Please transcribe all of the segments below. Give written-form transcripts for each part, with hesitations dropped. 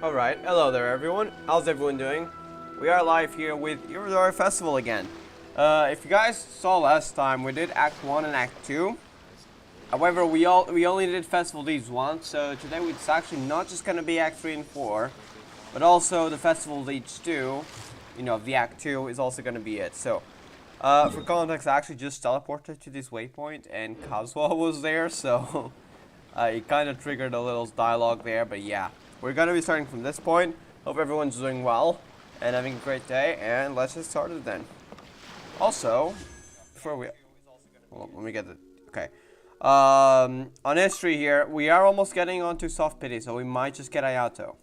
Alright, hello there everyone. How's everyone doing? We are live here with Irodori Festival again. If you guys saw last time, we did Act 1 and Act 2. However, we only did Festival Deeds once, so today it's actually not just going to be Act 3 and 4, but also the Festival Deeds 2, you know, the Act 2 is also going to be it. So, for context, I actually just teleported to this waypoint and Kazuha was there, so it kind of triggered a little dialogue there, but yeah. We're going to be starting from this point. Hope everyone's doing well and having a great day, and let's get started then. Also, before we... Hold on, let me get it. Okay. On history here, we are almost getting onto soft pity, so we might just get Ayato.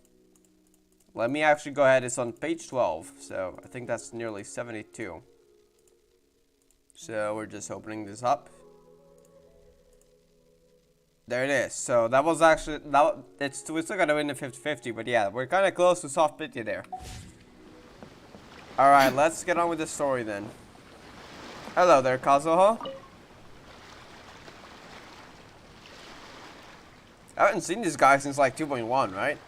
Let me actually go ahead. It's on page 12, so I think that's nearly 72. So we're just opening this up. There it is. So that was actually, we're still gonna win the 50-50, but yeah, we're kind of close to soft pity there. Alright, let's get on with the story then. Hello there, Kazuha. I haven't seen this guy since like 2.1, right?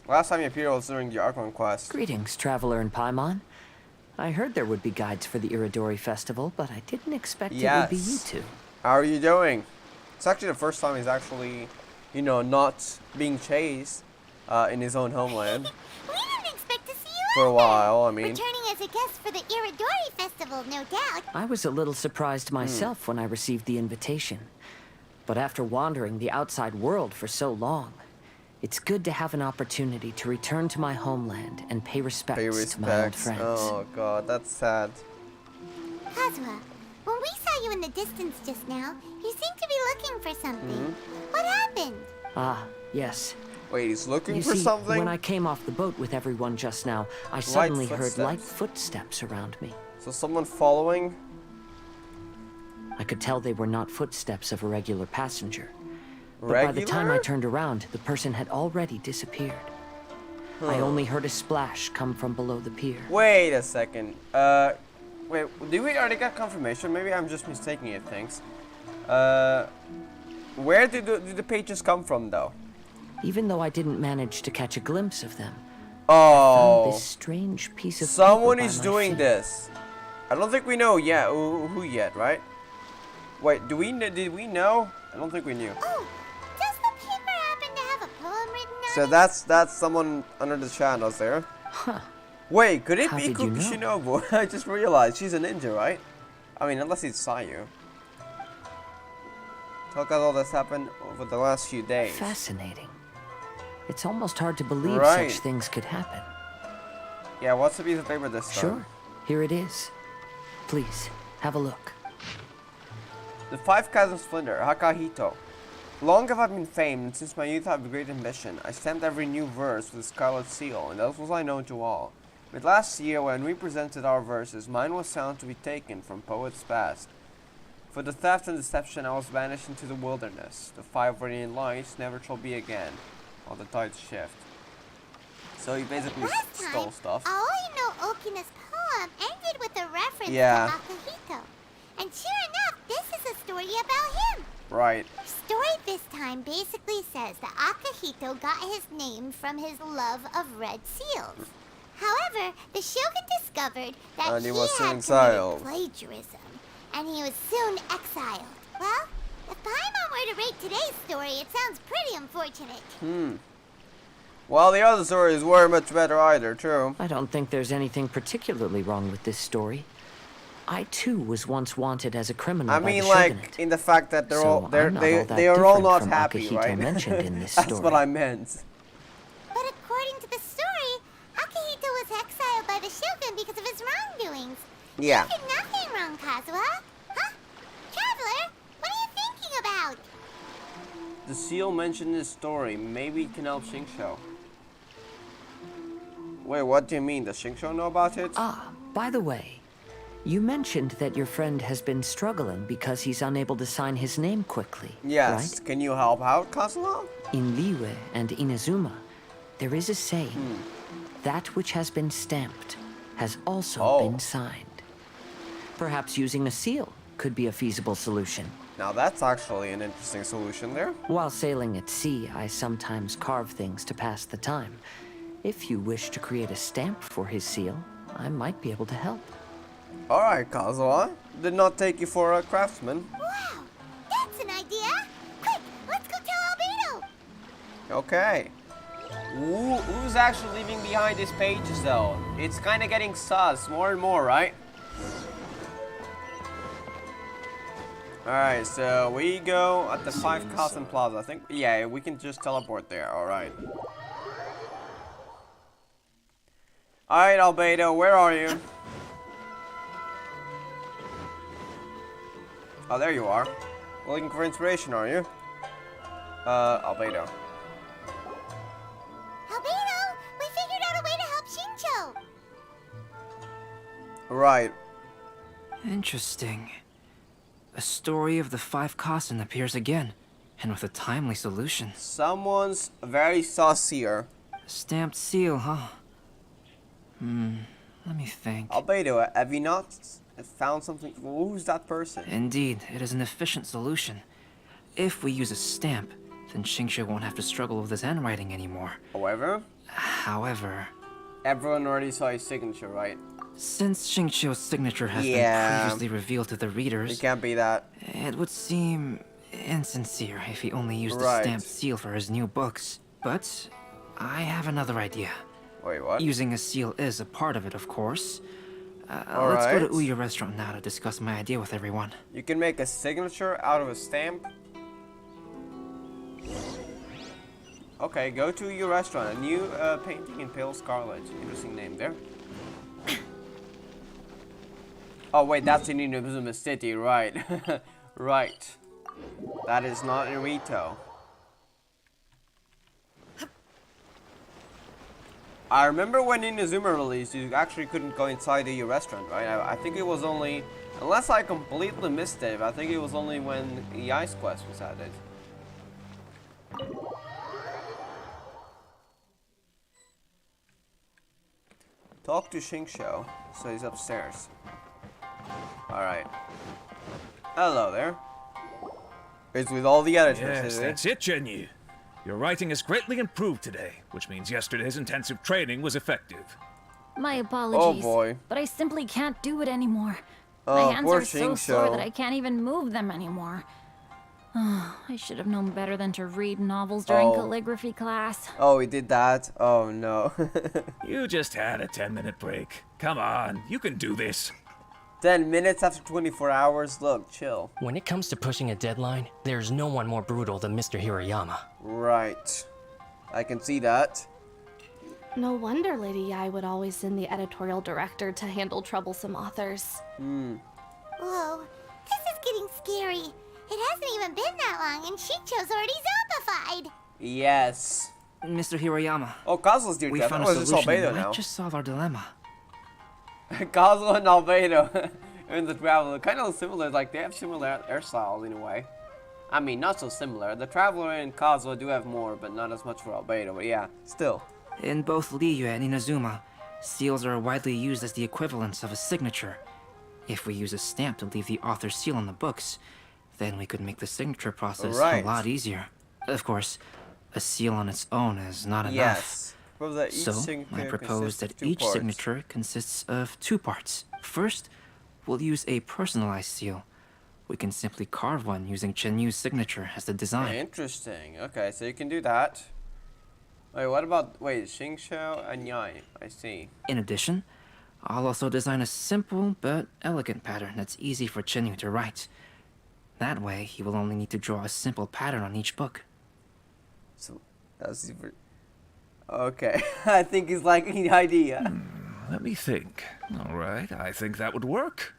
Last time he appeared was during the Archon quest. Greetings, traveler in Paimon. I heard there would be guides for the Irodori festival, but I didn't expect it would be you two. How are you doing? It's actually the first time he's actually, you know, not being chased in his own homeland. We didn't expect to see you for a while, I mean. Returning as a guest for the Irodori festival, no doubt. I was a little surprised myself when I received the invitation. But after wandering the outside world for so long, it's good to have an opportunity to return to my homeland and pay respects to my old friends. Oh god, that's sad. Kazuha, when we saw you in the distance just now, you seemed to be looking for something. What happened? Ah, yes. Wait, he's looking You for see, something? when I came off the boat with everyone just now, I suddenly heard light footsteps around me. So someone following? I could tell they were not footsteps of a regular passenger. But by the time I turned around, the person had already disappeared. I only heard a splash come from below the pier. Wait a second. Wait, did we already get confirmation? Maybe I'm just mistaking it, thanks. Where did the pages come from, though? Even though I didn't manage to catch a glimpse of them, Oh, I found this strange piece of someone paper is by my doing feet. this. I don't think we know yet who yet, right? Wait, did we know? I don't think we knew. Oh, does the paper happen to have a poem written on So it? that's someone under the shadows there. Huh. Wait, could it How be did you Kuki know? Shinobu? I just realized she's a ninja, right? I mean, unless it's Sayu. Talk about all this happened over the last few days. Fascinating. It's almost hard to believe Right. such things could happen. Yeah, what's the piece of paper this time? Sure, here it is. Please, have a look. The Five Kasen Splendor, Hakahito. Long have I been famed, and since my youth I have a great ambition. I stamped every new verse with a scarlet seal, and thus was I known to all. But last year, when we presented our verses, mine was found to be taken from poets past. For the theft and deception I was banished into the wilderness. The five radiant lights never shall be again, while the tides shift. So he basically Last stole time, stuff. Aoi no Okina's poem ended with a reference to Akihito. And sure enough, this is a story about him. Right. The story this time basically says that Akihito got his name from his love of red seals. However, the Shogun discovered that And he he was soon had exiled. committed plagiarism, and he was soon exiled. Well, if Paimon were to rate today's story, it sounds pretty unfortunate. Well, the other stories were much better either, true. I don't think there's anything particularly wrong with this story. I too was once wanted as a criminal I by mean, the like, shogunate. in the fact that they're So all I'm not they all that they are all different not from happy, Akihito right? mentioned in this That's story. what I meant. But according to the story, Akihito was exiled by the Shogun because of his wrongdoings. Yeah. You did nothing wrong, Kazuha. Huh? Traveler, what are you thinking about? The seal mentioned in this story. Maybe it can help Shinsho. Wait, what do you mean? Does Shinsho know about it? Ah, by the way, you mentioned that your friend has been struggling because he's unable to sign his name quickly, Yes. right? Can you help out, Kazuma? In Liyue and Inazuma, there is a saying, that which has been stamped has also been signed. Perhaps using a seal could be a feasible solution. Now that's actually an interesting solution there. While sailing at sea, I sometimes carve things to pass the time. If you wish to create a stamp for his seal, I might be able to help. Alright, Kazuha. Did not take you for a craftsman. Wow, that's an idea. Quick, let's go tell Albedo. Okay. Who's actually leaving behind these pages though? It's kind of getting sus more and more, right? Alright, so we go at the 5 Kasen Plaza. I think, yeah, we can just teleport there. Alright. Alright, Albedo, where are you? Oh, there you are. Looking for inspiration, are you? Albedo. Albedo, we figured out a way to help Shincho. Right. Interesting. A story of the 5 Kasen appears again, and with a timely solution. Someone's very saucier. A stamped seal, huh? Let me think. Albedo, have you not found something? Who's that person? Indeed, it is an efficient solution. If we use a stamp, then Xingqiu won't have to struggle with his handwriting anymore. However, Everyone already saw his signature, right? since Xingqiu's signature has been previously revealed to the It readers, can't be that. it would seem insincere if he only used a stamped seal for his new books. But I have another idea. Wait, what? Using a seal is a part of it, of course. Let's go to Uya restaurant now to discuss my idea with everyone. You can make a signature out of a stamp. Okay, go to your restaurant. A new painting in pale scarlet. Interesting name there. Oh wait, that's in Inazuma City, right? Right. That is not in Rito. I remember when Inazuma released, you actually couldn't go inside the restaurant, right? I think it was only, unless I completely missed it, I think it was only when the Ice Quest was added. Talk to Xingqiu, so he's upstairs. Alright. Hello there. It's with all the editors, Yes, isn't it? that's it, Jinyu. Your writing has greatly improved today, which means yesterday's intensive training was effective. My apologies. Oh boy. But I simply can't do it anymore. Oh, My hands poor are so sore Xingqiu. that I can't even move them anymore. I should have known better than to read novels during calligraphy class. Oh, he did that? Oh no. You just had a 10-minute break. Come on, you can do this. 10 minutes after 24 hours? Look, chill. When it comes to pushing a deadline, there's no one more brutal than Mr. Hirayama. Right. I can see that. No wonder Lady Yai would always send the editorial director to handle troublesome authors. Whoa, this is getting scary. It hasn't even been that long and Shincho's already zombified. Yes. Mr. Hirayama, Oh, Kazuha's dear we death. found Oh, a is this solution Albedo that now? might just solve our dilemma. Kazuha and Albedo in the Traveler. Kind of similar, like they have similar hairstyles in a way. I mean, not so similar. The Traveler and Kazuha do have more, but not as much for Albedo. But yeah, still. In both Liyue and Inazuma, seals are widely used as the equivalents of a signature. If we use a stamp to leave the author's seal on the books, then we could make the signature process a lot easier. Of course, a seal on its own is not enough. Yes. That each So, signature I propose consists that of 2 each parts. signature consists of 2 parts. First, we'll use a personalized seal. We can simply carve one using Chenyu's signature as the design. Interesting. Okay, so you can do that. Wait, what about... Wait, Xingqiu and Yai. I see. In addition, I'll also design a simple but elegant pattern that's easy for Chenyu to write. That way, he will only need to draw a simple pattern on each book. So, that's super... Okay. I think he's liking the idea. Let me think. All right, I think that would work.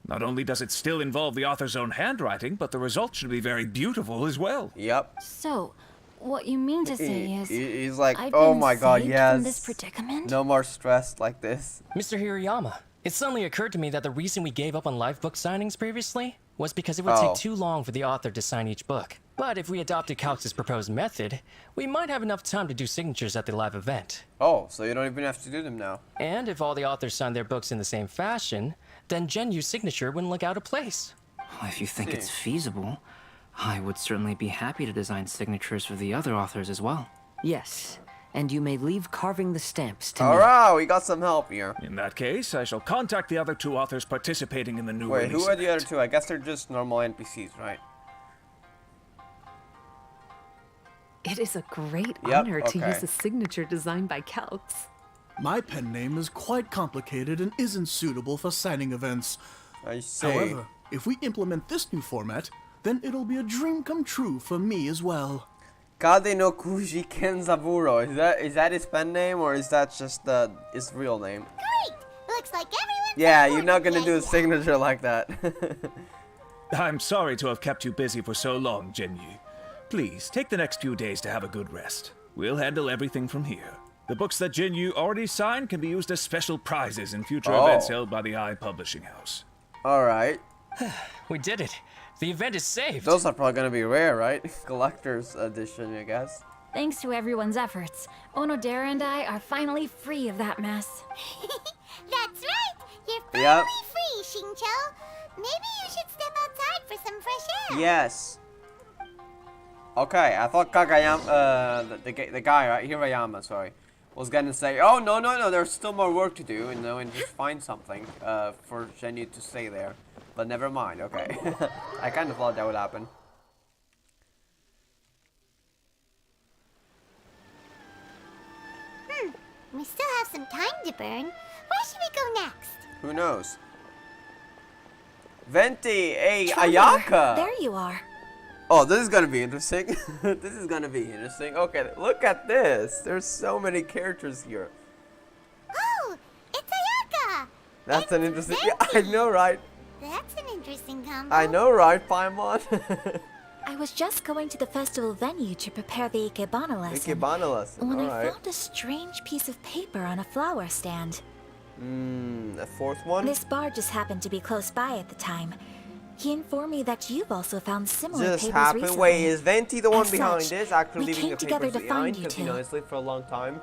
Not only does it still involve the author's own handwriting, but the result should be very beautiful as well. Yep. So, what you mean to say is... He's like, I've oh been my god, saved yes. from this predicament? No more stress like this. Mr. Hirayama, it suddenly occurred to me that the reason we gave up on live book signings previously was because it would take too long for the author to sign each book. But if we adopted Calx's proposed method, we might have enough time to do signatures at the live event. Oh, so you don't even have to do them now. And if all the authors signed their books in the same fashion, then Genyu's signature wouldn't look out of place. Well, if you think it's feasible, I would certainly be happy to design signatures for the other authors as well. Yes, and you may leave carving the stamps to me. Alright, we got some help here. In that case, I shall contact the other 2 authors participating in the new Wait, release. who are the other 2? I guess they're just normal NPCs, right? It is a great honor to okay. use a signature designed by Calx. My pen name is quite complicated and isn't suitable for signing events. I see. However, if we implement this new format, then it'll be a dream come true for me as well. Kade no Kuji Kenzaburo. Is that his pen name or is that just his real name? Great! Looks like everyone's Yeah, on you're board not with gonna the do a idea. signature like that. I'm sorry to have kept you busy for so long, Jinyu. Please, take the next few days to have a good rest. We'll handle everything from here. The books that Jinyu already signed can be used as special prizes in future events held by the I Publishing House. Alright. We did it. The event is saved. Those are probably gonna be rare, right? Collector's edition, I guess. Thanks to everyone's efforts, Onodera and I are finally free of that mess. That's right! You're finally Yep. free, Xingqiu. Maybe you should step outside for some fresh air. Yes. Okay, I thought Kagayama, the guy, right? Hirayama, sorry, was gonna say, oh, no, there's still more work to do, you know, and just find something for Jinyu to stay there. But never mind, okay. I kind of thought that would happen. We still have some time to burn. Where should we go next? Who knows? Venti, hey, Trevor, Ayaka! There you are. Oh, this is gonna be interesting. This is gonna be interesting. Okay, look at this. There's so many characters here. Oh, it's Ayaka! That's an It's interesting. Yeah, I know, right? That's an interesting combo. I know, right, Paimon? I was just going to the festival venue to prepare the Ikebana lesson. Ikebana lesson, when I alright. found a strange piece of paper on a flower stand. A fourth one? This bar just happened to be close by at the time. He informed me that you've also found similar Just papers happened. recently. Wait, is Venti the one As behind such, this? Actually we leaving came the together papers to find behind you because two. you know it's lived for a long time.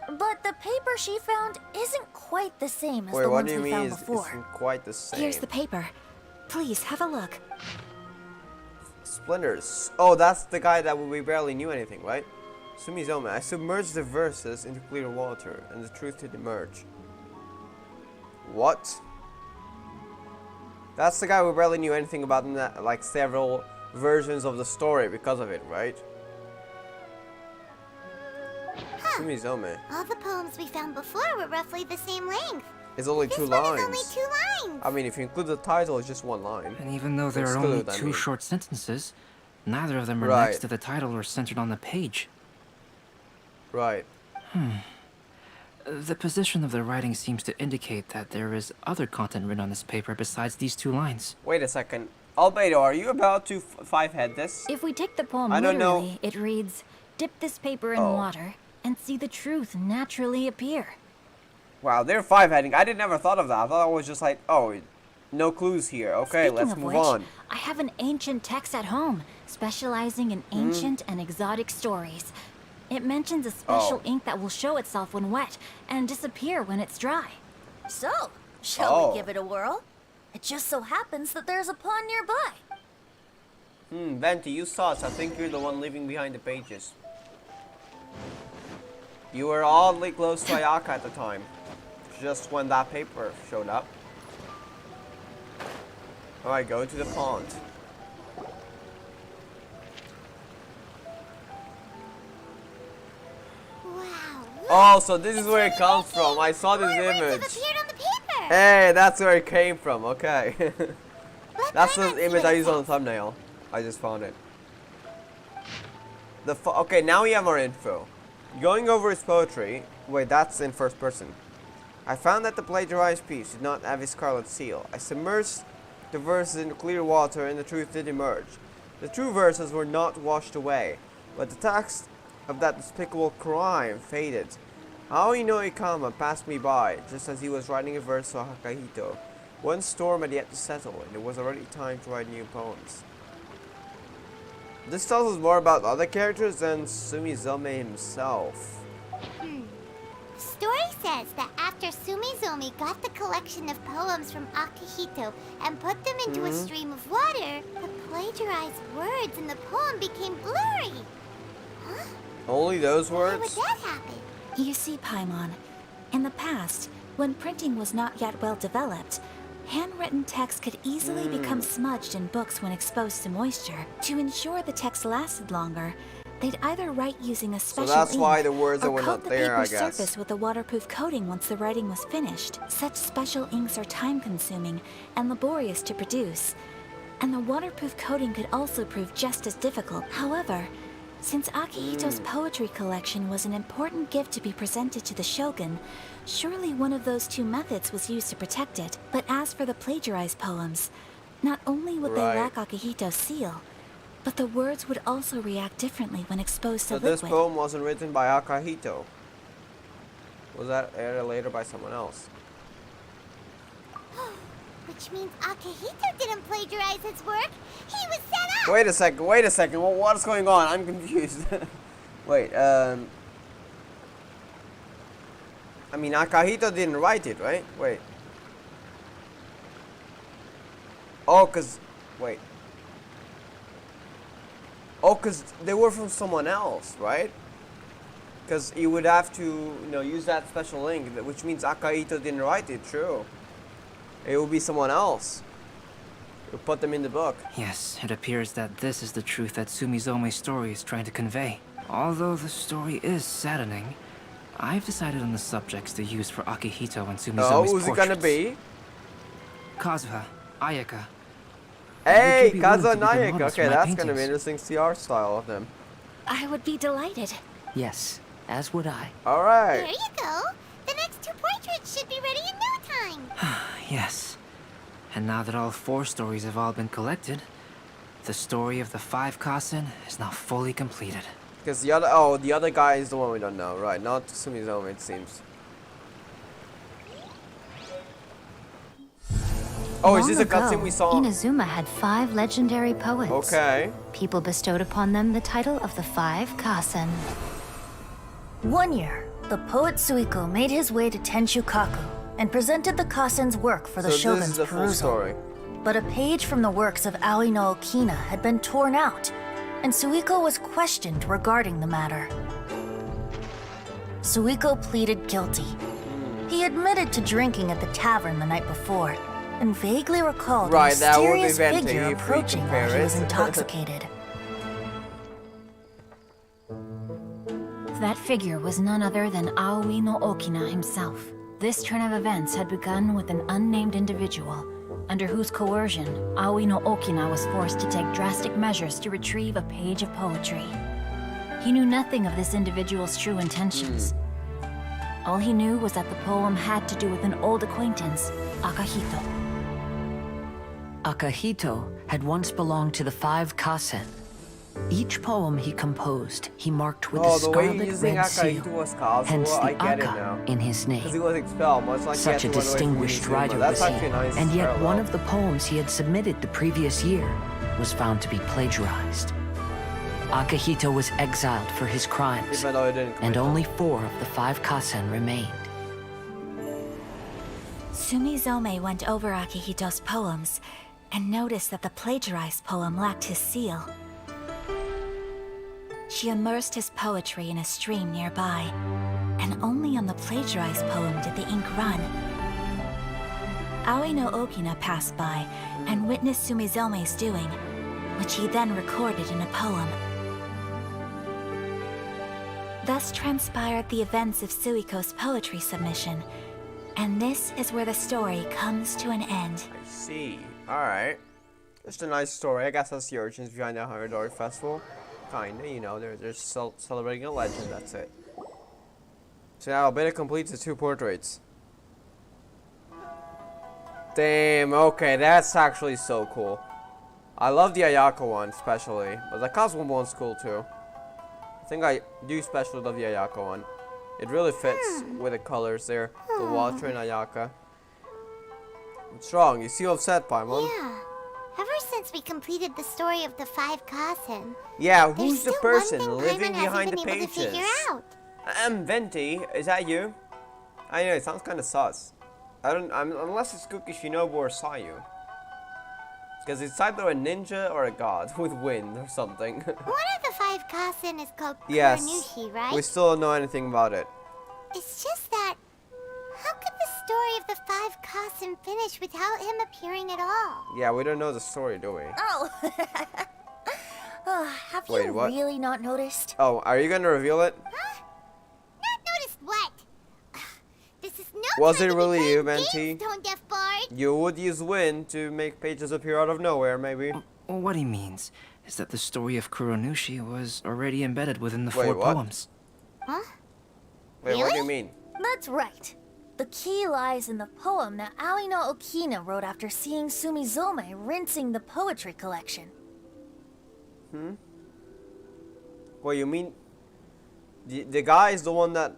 But the paper she found isn't quite the same as Wait, the what ones do you we mean? found It's before. quite the same. Here's the paper. Please have a look. Splinters. Oh, that's the guy that we barely knew anything, right? Sumizome. I submerged the verses into clear water, and the truth did emerge. What? That's the guy we barely knew anything about in that, like several versions of the story because of it, right? Sumizome. All the poems we found before were roughly the same length. It's only This two one lines. is only 2 lines. I mean, if you include the title, it's just one line. And even though there are Exclude, only I 2 mean. short sentences, neither of them are Right. next to the title or centered on the page. Right. The position of the writing seems to indicate that there is other content written on this paper besides these 2 lines. Wait a second. Albedo, are you about to five-head this? If we take the poem I don't know. literally, it reads, "Dip this paper in Oh. water and see the truth naturally appear." Wow, they're five-heading. I did never thought of that. I thought it was just like, oh, no clues here. Okay, Speaking let's of move which, on. I have an ancient text at home, specializing in ancient and exotic stories. It mentions a special Oh. ink that will show itself when wet and disappear when it's dry. So, shall Oh. we give it a whirl? It just so happens that there's a pond nearby. Venti, you saw us. I think you're the one leaving behind the pages. You were oddly close to Ayaka at the time. Just when that paper showed up. Alright, go to the pond. Wow. Look, Oh, so this is it's where it really comes making from. I saw this more words have image. appeared on the paper. Hey, that's where it came from. Okay. Let's That's find out the image what I it used on the says. thumbnail. I just found it. Okay, now we have more info. Going over his poetry. Wait, that's in first person. I found that the plagiarized piece did not have his scarlet seal. I submerged the verses into clear water and the truth did emerge. The true verses were not washed away, but the text of that despicable crime faded. Aoi no Ikama passed me by, just as he was writing a verse for Hakahito. One storm had yet to settle, and it was already time to write new poems. This tells us more about other characters than Sumizome himself. Story says that after Sumizomi got the collection of poems from Akihito and put them into a stream of water, the plagiarized words in the poem became blurry. Huh? Only those words? Why would that happen? You see, Paimon, in the past, when printing was not yet well developed, handwritten text could easily become smudged in books when exposed to moisture. To ensure the text lasted longer, they'd either write using a special so that's ink why the words or were coat not there, the I paper guess. surface with a waterproof coating once the writing was finished. Such special inks are time-consuming and laborious to produce, and the waterproof coating could also prove just as difficult. However, since Akihito's poetry collection was an important gift to be presented to the shogun, surely one of those two methods was used to protect it. But as for the plagiarized poems, not only would they lack Akihito's seal, but the words would also react differently when exposed to liquid. So this poem wasn't written by Akihito. Was that added later by someone else? Which means Akihito didn't plagiarize his work. He was set up. Wait a second. What's going on? I'm confused. Wait, I mean, Akihito didn't write it, right? Wait. Oh, wait. Oh, because they were from someone else, right? Because you would have to, use that special link, which means Akihito didn't write it, true. It will be someone else who put them in the book. Yes, it appears that this is the truth that Sumizome's story is trying to convey. Although the story is saddening, I've decided on the subjects to use for Akihito and Sumizome's portraits. Oh, who's it gonna be? Kazuha, Ayaka. Hey, Kazuha and Ayaka. Okay, that's paintings? gonna be interesting to see art style of them. I would be delighted. Yes, as would I. Alright. There you go. The next two portraits should be ready in no time. Yes. And now that all 4 stories have all been collected, the story of the 5 Kasen is now fully completed. Because the other guy is the one we don't know, right? Not Sumizome, it seems. Oh, is this a cutscene we saw? Inazuma had 5 legendary poets. Okay. People bestowed upon them the title of the 5 Kasen. One year, the poet Suiko made his way to Tenshukaku and presented the Kasen's work for the shogun's this is the full perusal. story. But a page from the works of Aoi no Okina had been torn out, and Suiko was questioned regarding the matter. Suiko pleaded guilty. He admitted to drinking at the tavern the night before, and vaguely recalled a mysterious figure approaching while he was intoxicated. That figure was none other than Aoi no Okina himself. This turn of events had begun with an unnamed individual, under whose coercion, Aoi no Okina was forced to take drastic measures to retrieve a page of poetry. He knew nothing of this individual's true intentions. All he knew was that the poem had to do with an old acquaintance, Akihito. Akihito had once belonged to the 5 Kasen. Each poem he composed, he marked with a scarlet red seal, hence the Aka in his name. He was expelled, much like Such a distinguished writer was he, and yet one of the poems he had submitted the previous year was found to be plagiarized. Akihito was exiled for his crimes, and only 4 of the 5 Kasen remained. Sumizome went over Akihito's poems and noticed that the plagiarized poem lacked his seal. She immersed his poetry in a stream nearby, and only on the plagiarized poem did the ink run. Aoi no Okina passed by and witnessed Sumizome's doing, which he then recorded in a poem. Thus transpired the events of Suiko's poetry submission, and this is where the story comes to an end. I see. Alright. Just a nice story. I guess that's the origins behind the Irodori Festival. Kinda, they're celebrating a legend, that's it. So now Albedo completes the 2 portraits. Damn, okay, that's actually so cool. I love the Ayaka one, especially. But the Kazuha one's cool too. I think I do especially love the Ayaka one. It really fits with the colors there. The water and Ayaka. It's strong, you see what I've said, Paimon? Yeah. Ever since we completed the story of the 5 Kasen, yeah, who's the person one thing living Paimon behind the hasn't been able to pages? figure out. Venti, is that you? I know, it sounds kind of sus. Unless it's Kuki Shinobu or Sayu. Because it's either a ninja or a god with wind or something. One of the 5 Kasen is called yes, Kuranushi, right? we still don't know anything about it. It's just that, how could the story of the 5 Kasen finish without him appearing at all? Yeah, we don't know the story, do we? Oh. Have you really not noticed? Oh, are you gonna reveal it? Huh? Not noticed what? This is no Was time it to really be you, playing Venti? games, Tone Deaf Bard. You would use wind to make pages appear out of nowhere, maybe. What he means is that the story of Kuronushi was already embedded within the Wait, 4 what? poems. Huh? Wait, what do you mean? That's right. The key lies in the poem that Aoi no Okina wrote after seeing Sumizome rinsing the poetry collection. Well, you mean the guy is the one that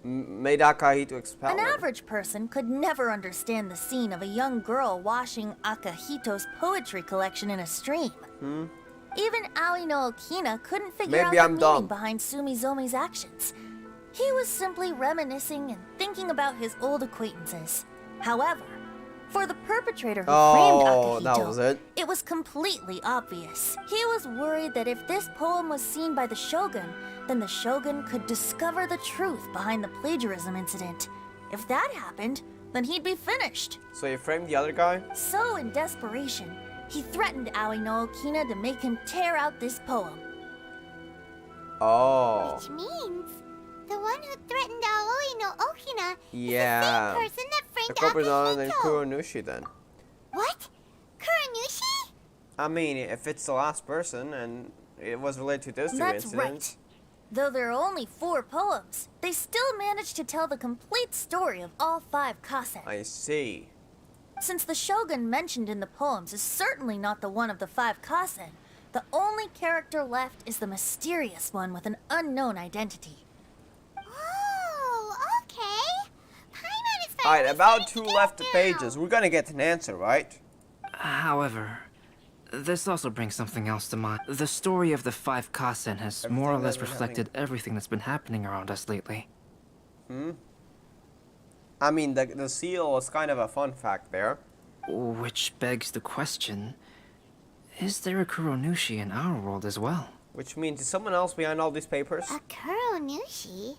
made Akahito expel An her. average person could never understand the scene of a young girl washing Akahito's poetry collection in a stream. Even Aoi no Okina couldn't figure out the meaning behind Sumizome's actions. He was simply reminiscing and thinking about his old acquaintances. However, for the perpetrator who framed Akahito, that was it was completely obvious. He was worried that if this poem was seen by the Shogun, then the Shogun could discover the truth behind the plagiarism incident. If that happened, then he'd be finished. So you framed the other guy? So in desperation, he threatened Aoi no Okina to make him tear out this poem. Oh. Which means the one who threatened Aoi no Okina is the Yeah. same person that framed The culprit is other than Akahito. Kuronushi then. What? Kuranushi? I mean, if it's the last person and it was related to those two That's incidents. right. Though there are only 4 poems, they still managed to tell the complete story of all 5 Kasen. I see. Since the Shogun mentioned in the poems is certainly not the one of the 5 Kasen, the only character left is the mysterious one with an unknown identity. Oh, okay. Paimon is Alright, finally about starting 2 to left get pages. We're gonna get an answer, right? However, this also brings something else to mind. The story of the 5 Kasen has more or less reflected everything that's been happening around us lately. I mean, the seal was kind of a fun fact there. Which begs the question, is there a Kuronushi in our world as well? Which means, is someone else behind all these papers? A Kuranushi?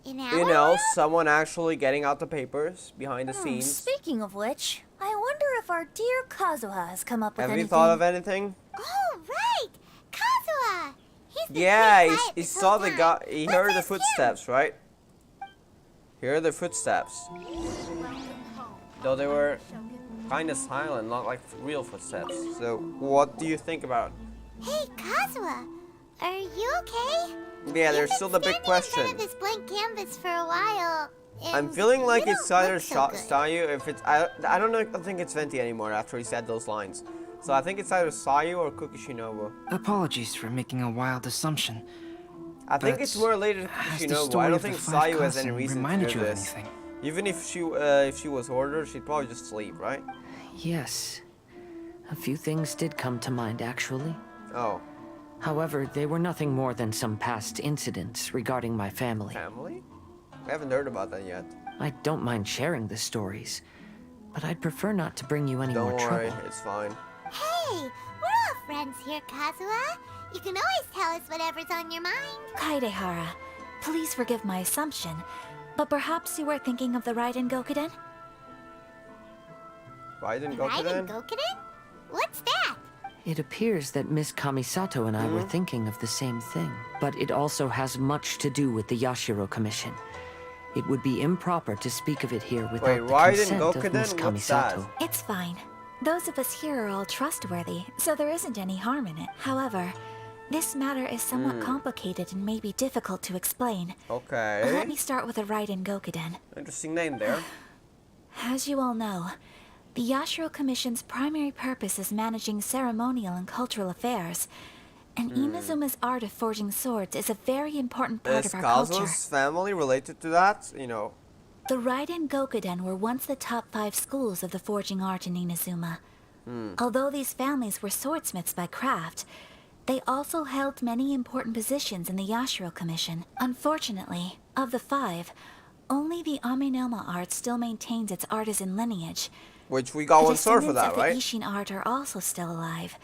In our You know, world? someone actually getting out the papers behind the scenes. Speaking of which, I wonder if our dear Kazuha has come up with Have anything. you thought of anything? Oh, right! Kazuha! He's been Yeah, pretty quiet he this saw whole the time. guy. He Let's heard the ask him. footsteps, right? He heard the footsteps. Though they were kind of silent, not like real footsteps. So, what do you think about? Hey, Kazuha! Are you okay? Yeah, You've there's been still the big standing in question. front of this blank canvas for a while. I'm and feeling like you it's don't either look so good. Sayu. If it's I don't know. I don't think it's Venti anymore after he said those lines. So I think it's either Sayu or Kuki Shinobu. Apologies for making a wild assumption. I think But it's more related to has the Kuki Shinobu. story I don't of the think 5 Sayu has any Kasen reason to reminded do you of this. anything? Even if she was ordered, she'd probably just sleep, right? Yes. A few things did come to mind, actually. Oh. However, they were nothing more than some past incidents regarding my family. Family? I haven't heard about that yet. I don't mind sharing the stories, but I'd prefer not to bring you any more Don't worry, trouble. it's fine. Hey, we're all friends here, Kazuha. You can always tell us whatever's on your mind. Kaidehara, please forgive my assumption, but perhaps you were thinking of the Raiden Gokuden? Raiden Raiden Gokuden? Gokuden? What's that? It appears that Miss Kamisato and I were thinking of the same thing, but it also has much to do with the Yashiro Commission. It would be improper to speak of it here without the Raiden consent of Gokuden? Miss What's that? Kamisato. It's fine. Those of us here are all trustworthy, so there isn't any harm in it. However, this matter is somewhat complicated and may be difficult to explain. Okay. Let me start with the Raiden Gokuden. Interesting name there. As you all know, the Yashiro Commission's primary purpose is managing ceremonial and cultural affairs, and Inazuma's art of forging swords is a very important part Is of our culture. Kazu's family related to that? You know. The Raiden Gokuden were once the top 5 schools of the forging art in Inazuma. Although these families were swordsmiths by craft, they also held many important positions in the Yashiro Commission. Unfortunately, Of the 5, only the Amenoma art still maintains its artisan lineage. Which we got one sword for that, right? The Ishin art are also still alive,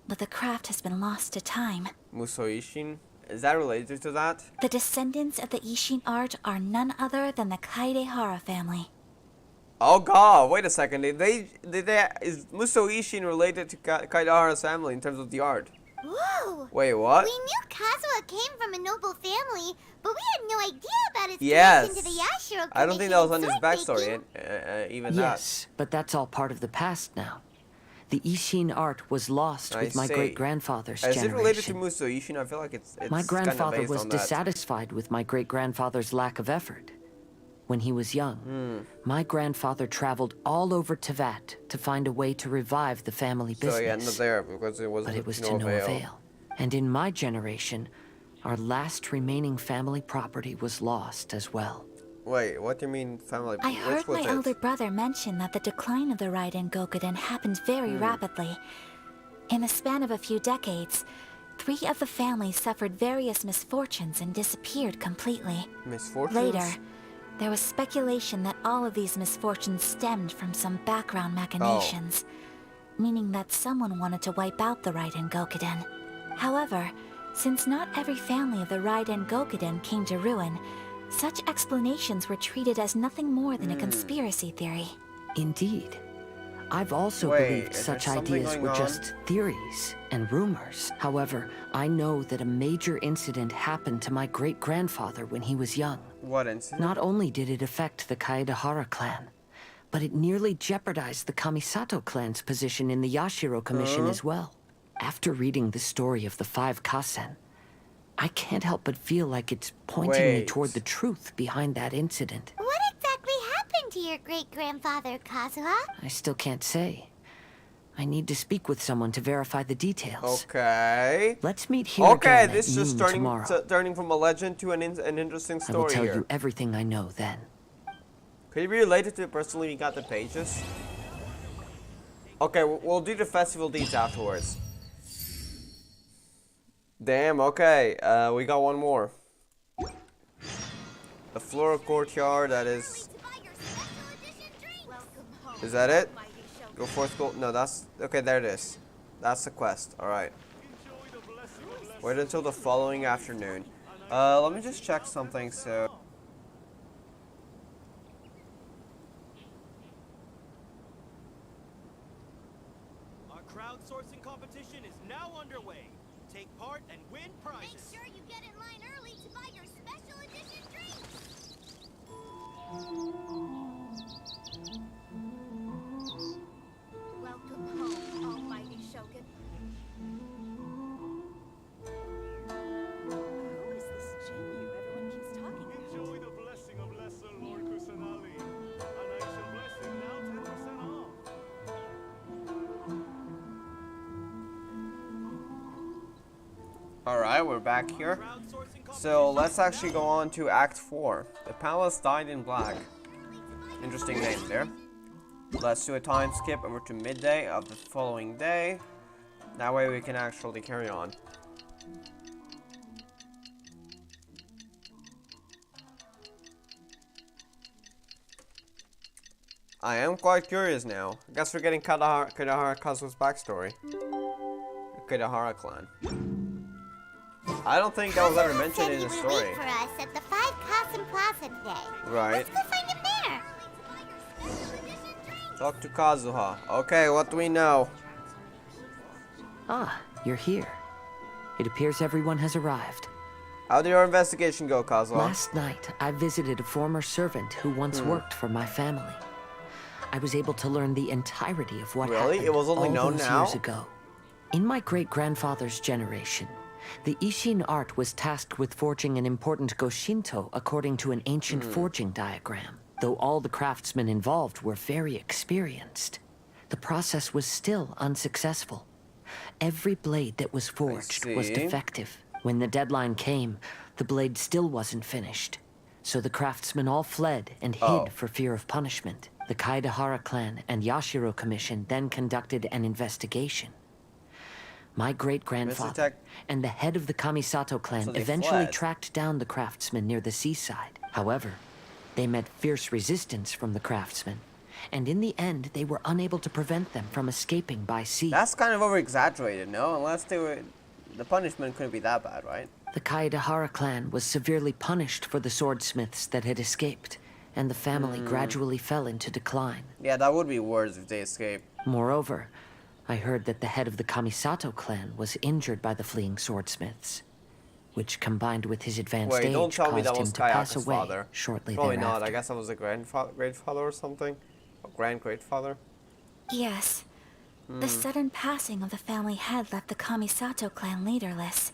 but the craft has been lost to time. Muso Ishin? Is that related to that? The descendants of the Ishin art are none other than the Kaidehara family. Oh god, wait a second. Is Muso Ishin related to Kaidehara's family in terms of the art? Whoa! Wait, what? We knew Kazuha came from a noble family, but we had no idea about his connection to the Yashiro Commission. I don't think that was on his backstory, even that. Yes, but that's all part of the past now. The Ishin art was lost with my great-grandfather's generation. Is it related to Muso Ishin? I feel like it's my grandfather kind of was dissatisfied with my great-grandfather's lack of effort. When he was young, my grandfather traveled all over Tevat to find a way to revive the family business. So he ended there because it was but it was to no avail. And in my generation, our last remaining family property was lost as well. Wait, what do you mean family? I heard my elder brother mention that the decline of the Raiden Gokuden happened very rapidly. In the span of a few decades, 3 of the families suffered various misfortunes and disappeared completely. Misfortunes? Later, there was speculation that all of these misfortunes stemmed from some background machinations, meaning that someone wanted to wipe out the Raiden Gokuden. However, since not every family of the Raiden Gokuden came to ruin, such explanations were treated as nothing more than a conspiracy theory. Indeed. I've also believed such ideas were just theories and rumors. However, I know that a major incident happened to my great-grandfather when he was young. What incident? Not only did it affect the Kaedehara clan, but it nearly jeopardized the Kamisato clan's position in the Yashiro Commission as well. After reading the story of the 5 Kasen, I can't help but feel like it's pointing me toward the truth behind that incident. What exactly happened to your great-grandfather, Kazuha? I still can't say. I need to speak with someone to verify the details. Okay. Let's meet here again this is just tomorrow. turning from a legend to an interesting story. I will tell you everything I know then. Could it be related to the person leaving out the pages? Okay, we'll do the festival deeds afterwards. Damn, okay. We got one more. The floral courtyard, that is... Is that it? Go forth, gold. No, that's... Okay, there it is. That's the quest. Alright. Wait until the following afternoon. Let me just check something, so... Our crowdsourcing competition is now underway. Take part and win prizes. Make sure you get in line early to buy your special edition drinks. Welcome home, almighty Shogun. Who is this Jinyu everyone keeps talking about? Enjoy the blessing of Lesser Lord Kusanali. And I shall bless him now 10% off. Alright, we're back here. So let's actually go on to Act 4. The Palace Dyed in Black. Interesting name there. Let's do a time skip over to midday of the following day. That way we can actually carry on. I am quite curious now. I guess we're getting Kaedehara Kazuha's backstory. The Kaedehara clan. I don't think that was ever mentioned in the story. For us at the 5 Kasen Plaza today. Right. Let's go find him there. Talk to Kazuha. Okay, what do we know? Ah, you're here. It appears everyone has arrived. How did your investigation go, Kazuha? Last night, I visited a former servant who once worked for my family. I was able to learn the entirety of what happened It was only all known those now? years ago. In my great-grandfather's generation, the Ishin art was tasked with forging an important Goshinto according to an ancient forging diagram. Though all the craftsmen involved were very experienced, the process was still unsuccessful. Every blade that was forged was defective. When the deadline came, the blade still wasn't finished. So the craftsmen all fled and hid for fear of punishment. The Kaedehara clan and Yashiro Commission then conducted an investigation. My great-grandfather and the head of the Kamisato clan eventually tracked down the craftsmen near the seaside. However, they met fierce resistance from the craftsmen, and in the end, they were unable to prevent them from escaping by sea. That's kind of over-exaggerated, no? Unless they were... The punishment couldn't be that bad, right? The Kaedahara clan was severely punished for the swordsmiths that had escaped, and the family gradually fell into decline. Yeah, that would be worse if they escaped. Moreover, I heard that the head of the Kamisato clan was injured by the fleeing swordsmiths, which combined with his advanced age don't tell me that caused him was to pass Kayaka's away father. shortly Probably thereafter. not. I guess that was a great-father or something. A grand-great-father. Yes. The sudden passing of the family head left the Kamisato clan leaderless.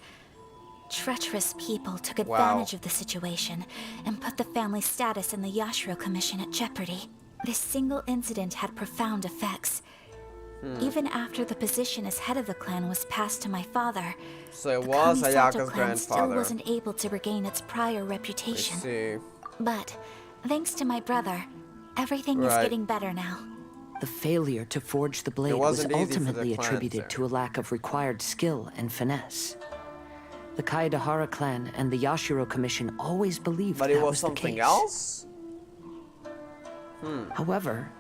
Treacherous people took advantage of the situation and put the family's status in the Yashiro Commission at jeopardy. This single incident had profound effects. Even after the position as head of the clan was passed to my father, so it was Ayaka's clan still grandfather. wasn't able to regain its prior reputation. I see. But thanks to my brother, everything is getting better now. The failure to forge the blade was ultimately attributed to a lack of required skill and finesse. The Kaedahara clan and the Yashiro Commission always believed that was the case. But it was something else? However,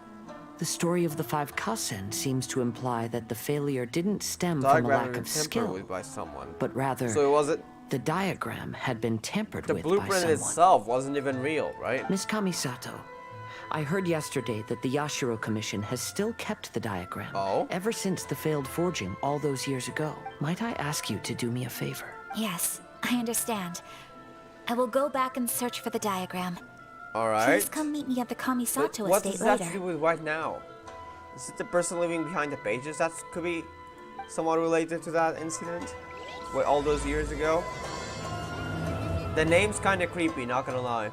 the story of the 5 Kasen seems to imply that the failure didn't stem from a lack of skill, but rather the diagram had been tampered with by someone. The blueprint itself wasn't even real, right? Miss Kamisato, I heard yesterday that the Yashiro Commission has still kept the diagram ever since the failed forging all those years ago. Might I ask you to do me a favor? Yes, I understand. I will go back and search for the diagram. Alright. Please come meet me at the Kamisato estate later. What does that have to do with right now? Is it the person living behind the pages that could be somewhat related to that incident? Wait, all those years ago? The name's kind of creepy, not gonna lie.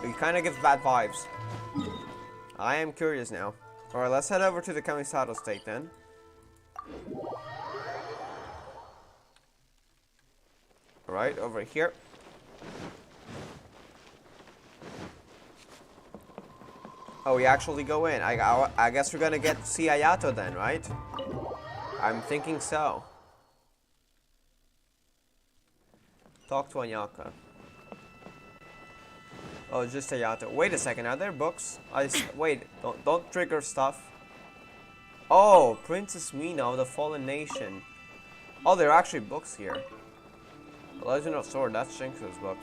It kind of gives bad vibes. I am curious now. Alright, let's head over to the Kamisato estate then. Alright, over here. Oh, we actually go in. I guess we're gonna get to see Ayato then, right? I'm thinking so. Talk to Anyaka. Oh, just Ayato. Wait a second, are there books? Wait, don't trigger stuff. Oh, Princess Mina of the Fallen Nation. Oh, there are actually books here. The Legend of Sword, that's Shinku's book.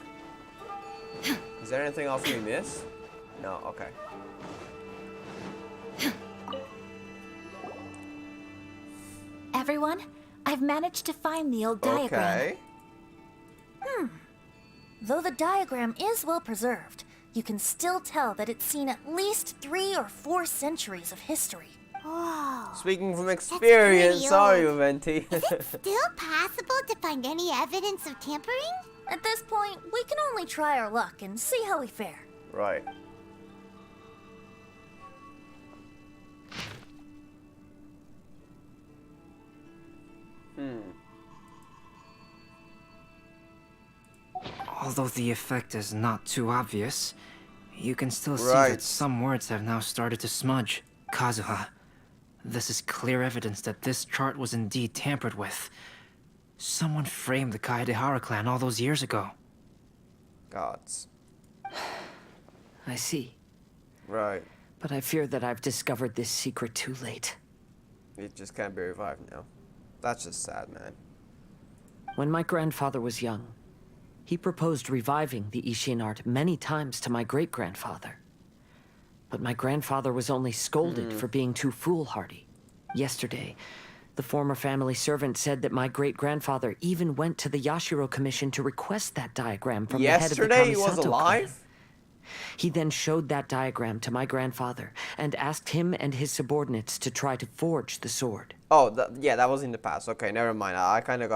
Is there anything else we miss? No, okay. Everyone, I've managed to find the old diagram. Though the diagram is well preserved, you can still tell that it's seen at least 3 or 4 centuries of history. Whoa. Speaking from experience, sorry, Venti. Is it still possible to find any evidence of tampering? At this point, we can only try our luck and see how we fare. Right. Although the effect is not too obvious, you can still see that some words have now started to smudge. Kazuha, this is clear evidence that this chart was indeed tampered with. Someone framed the Kaedahara clan all those years ago. Gods. I see. Right. But I fear that I've discovered this secret too late. It just can't be revived now. That's just sad, man. When my grandfather was young, he proposed reviving the Ishin art many times to my great-grandfather. But my grandfather was only scolded for being too foolhardy. Yesterday, the former family servant said that my great-grandfather even went to the Yashiro Commission to request that diagram from the head of the Kamisato Yesterday he was alive? clan. He then showed that diagram to my grandfather and asked him and his subordinates to try to forge the sword. Oh, yeah, that was in the past. Okay, never mind. I kind of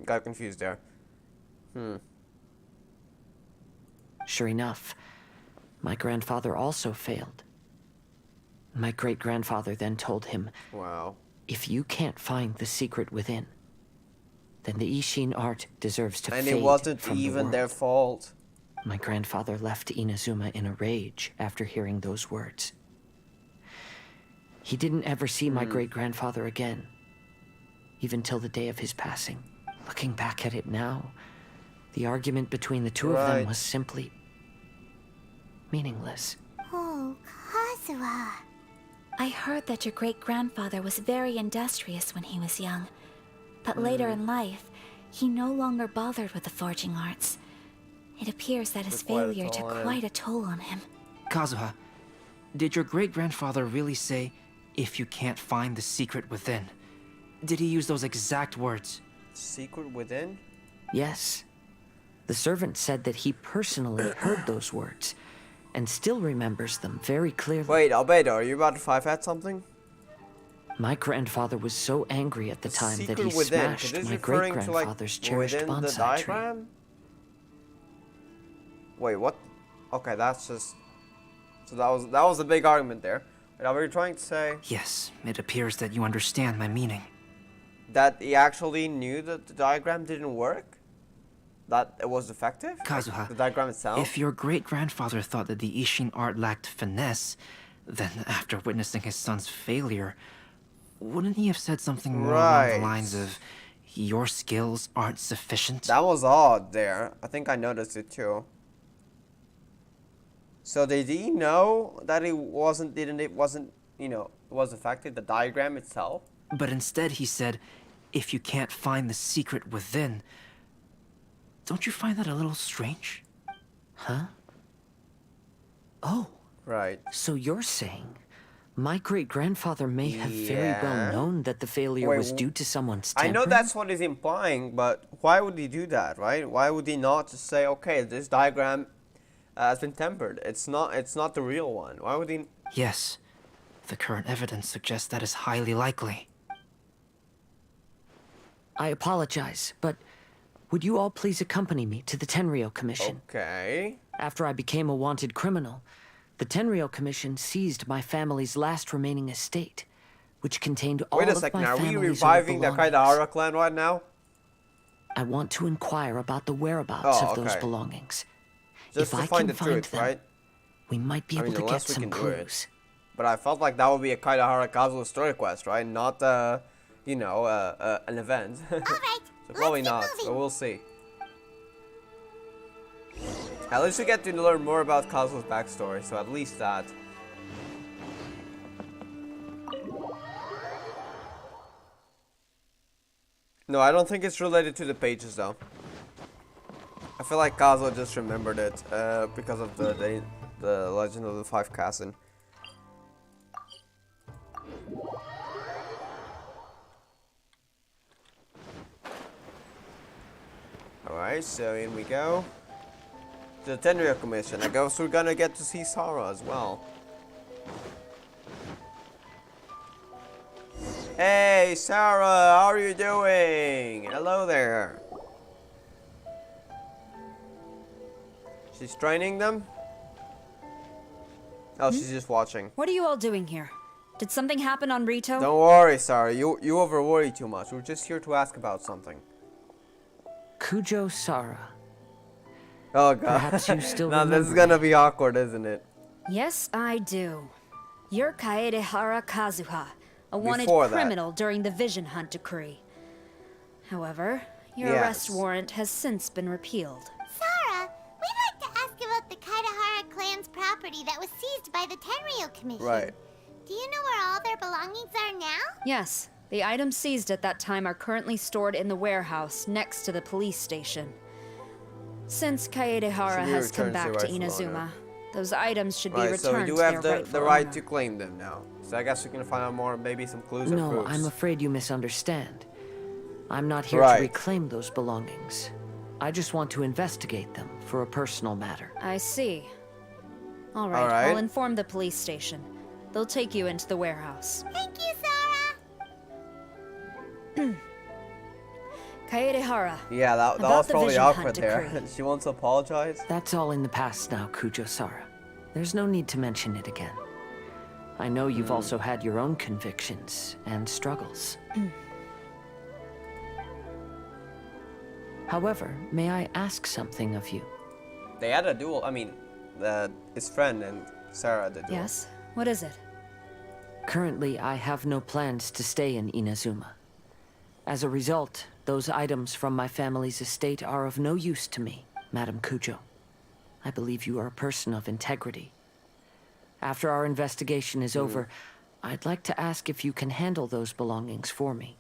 got confused there. Sure enough, my grandfather also failed. My great-grandfather then told him, wow, if you can't find the secret within, then the Ishin art deserves to fade from the world. And it wasn't even their fault. My grandfather left Inazuma in a rage after hearing those words. He didn't ever see my great-grandfather again. even till the day of his passing. Looking back at it now, the argument between the two of them was simply meaningless. Oh, Kazuha. I heard that your great-grandfather was very industrious when he was young. But later in life, he no longer bothered with the forging arts. It appears that his failure took quite a toll on him. Kazuha, did your great-grandfather really say, "If you can't find the secret within"? Did he use those exact words? Secret within? Yes. The servant said that he personally heard those words, and still remembers them very clearly. Wait, Albedo, are you about to five-hat something? My grandfather was so angry at the time that he smashed my great-grandfather's cherished bonsai tree. Wait, what? Okay, that's just... So that was a big argument there. Wait, are we trying to say... Yes, it appears that you understand my meaning. That he actually knew that the diagram didn't work? That it was defective? Kazuha, the diagram itself? If your great-grandfather thought that the Ishin art lacked finesse, then after witnessing his son's failure, wouldn't he have said something more along the lines of, "Your skills aren't sufficient"? That was odd there. I think I noticed it too. So did he know that it wasn't, you know, it was affected, the diagram itself? But instead he said, "If you can't find the secret within." Don't you find that a little strange? Huh? Oh. Right. So you're saying my great-grandfather may have very well known that the failure was due to someone's temper? I know that's what he's implying, but why would he do that, right? Why would he not just say, okay, this diagram has been tempered. It's not the real one. Why would he... Yes. The current evidence suggests that is highly likely. I apologize, but would you all please accompany me to the Tenryou Commission? Okay. After I became a wanted criminal, the Tenryou Commission seized my family's last remaining estate, which contained all of my family's Wait a second, are we reviving the Kaidahara clan right now? I want to inquire about the whereabouts of those belongings. Just to find the truth, right? We might be able to get some clues. But I felt like that would be a Kaidahara Kazuha story quest, right? Not, you know, an event. Alright, so probably not, but we'll see. At least we get to learn more about Kazuha's backstory, so at least that. No, I don't think it's related to the pages, though. I feel like Kazuha just remembered it because of the Legend of the Five Kasen. Alright, so in we go. To the Tenryou Commission. I guess we're gonna get to see Sarah as well. Hey, Sarah, how are you doing? Hello there. She's training them? Oh, she's just watching. What are you all doing here? Did something happen on Rito? Don't worry, Sarah. You over worry too much. We're just here to ask about something. Kujo Sara. Oh god. Perhaps you still Now this is gonna be awkward, isn't it? Yes, I do. You're Kaedehara Kazuha, a wanted criminal during the Vision Hunt decree. However, your arrest warrant has since been repealed. Sarah, we'd like to ask about the Kaidahara clan's property that was seized by the Tenryou Commission. Right. Do you know where all their belongings are now? Yes, the items seized at that time are currently stored in the warehouse next to the police station. Since Kaedehara has come back to Inazuma, those items should be returned to their rightful owner. So we do have the right to claim them now. So I guess we can find out more, maybe some clues or proofs. No, I'm afraid you misunderstand. I'm not here to reclaim those belongings. I just want to investigate them for a personal matter. I see. All right, I'll inform the police station. They'll take you into the warehouse. Thank you, Sarah! Kaedehara. Yeah, that was probably awkward there. She wants to apologize. That's all in the past now, Kujo Sara. There's no need to mention it again. I know you've also had your own convictions and struggles. However, may I ask something of you? They had a duel. I mean, his friend and Sarah had a duel. Yes? What is it? Currently, I have no plans to stay in Inazuma. As a result, those items from my family's estate are of no use to me, Madam Kujo. I believe you are a person of integrity. After our investigation is over, I'd like to ask if you can handle those belongings for me.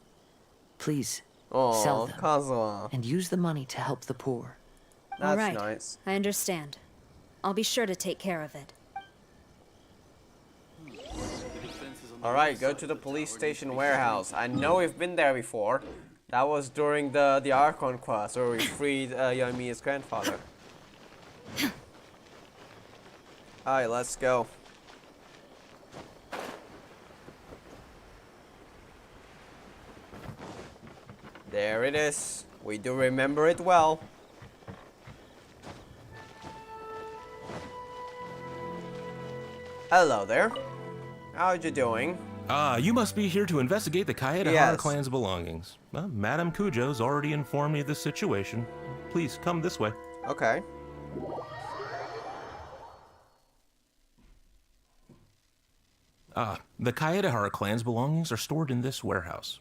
Please, sell them Kazuha. and use the money to help the poor. That's All right. nice. I understand. I'll be sure to take care of it. Alright, go to the police station warehouse. I know we've been there before. That was during the Archon quest where we freed Yoimiya's grandfather. Alright, let's go. There it is. We do remember it well. Hello there. How are you doing? You must be here to investigate the Kaedehara Yes. clan's belongings. Madam Kujo's already informed me of the situation. Please come this way. Okay. The Kaedehara clan's belongings are stored in this warehouse.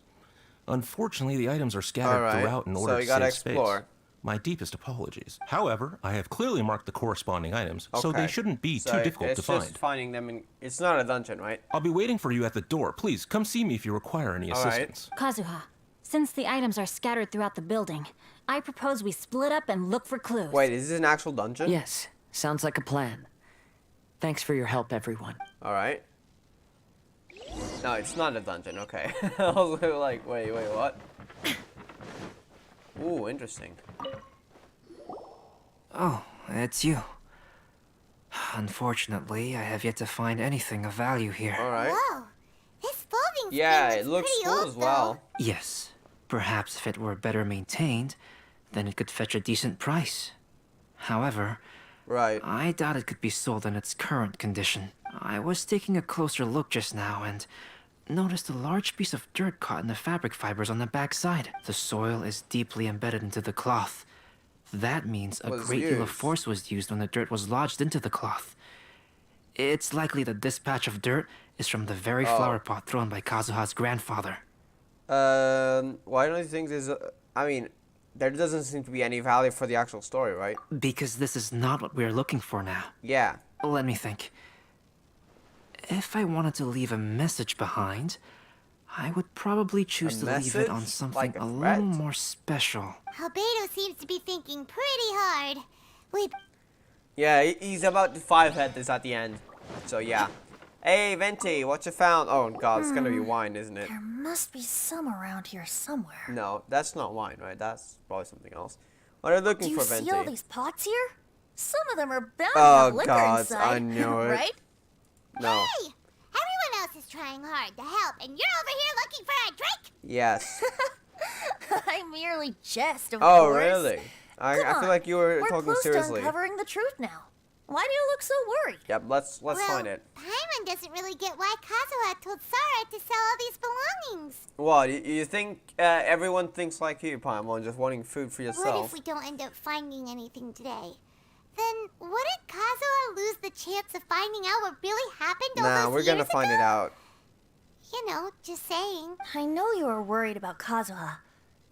Unfortunately, the items are scattered throughout in order So to you gotta save explore. space. My deepest apologies. However, I have clearly marked the corresponding items, so they shouldn't be too difficult to find. It's just finding them in... It's not a dungeon, right? I'll be waiting for you at the door. Please, come see me if you require any assistance. Kazuha, since the items are scattered throughout the building, I propose we split up and look for clues. Wait, is this an actual dungeon? Yes, sounds like a plan. Thanks for your help, everyone. Alright. No, it's not a dungeon, okay. I was like, wait, what? Ooh, interesting. Oh, it's you. Unfortunately, I have yet to find anything of value here. Alright. Whoa, this folding Yeah, screen it looks pretty cool old, as well. Yes, perhaps if it were better maintained, then it could fetch a decent price. However, I doubt it could be sold in its current condition. I was taking a closer look just now and noticed a large piece of dirt caught in the fabric fibers on the back side. The soil is deeply embedded into the cloth. That means a great deal of force was used when the dirt was lodged into the cloth. It's likely that this patch of dirt is from the very flower pot thrown by Kazuha's grandfather. Why don't you think there's I mean, there doesn't seem to be any value for the actual story, right? Because this is not what we're looking for now. Yeah. Let me think. If I wanted to leave a message behind, I would probably choose to leave it on something a little more special. Albedo seems to be thinking pretty hard. Wait. Yeah, he's about to 5-head this at the end. So yeah. Hey, Venti, what you found? Oh god, it's gonna be wine, isn't it? There must be some around here somewhere. No, that's not wine, right? That's probably something else. What are you looking for, Venti? Do you see all these pots here? Some of them are bound to have liquor inside. I knew it. Right? No. Hey! Everyone else is trying hard to help, and you're over here looking for a drink? Yes. I merely jest, of Oh, course. really? I feel like you were talking close seriously. to uncovering the truth now. Why do you look so worried? Yep, let's find it. Paimon doesn't really get why Kazuha told Sara to sell all these belongings. What, you think everyone thinks like you, Paimon, just wanting food for yourself? What if we don't end up finding anything today? Then wouldn't Kazuha lose the chance of finding out what really happened all Nah, those we're gonna years find ago? it out. You know, just saying. I know you are worried about Kazuha,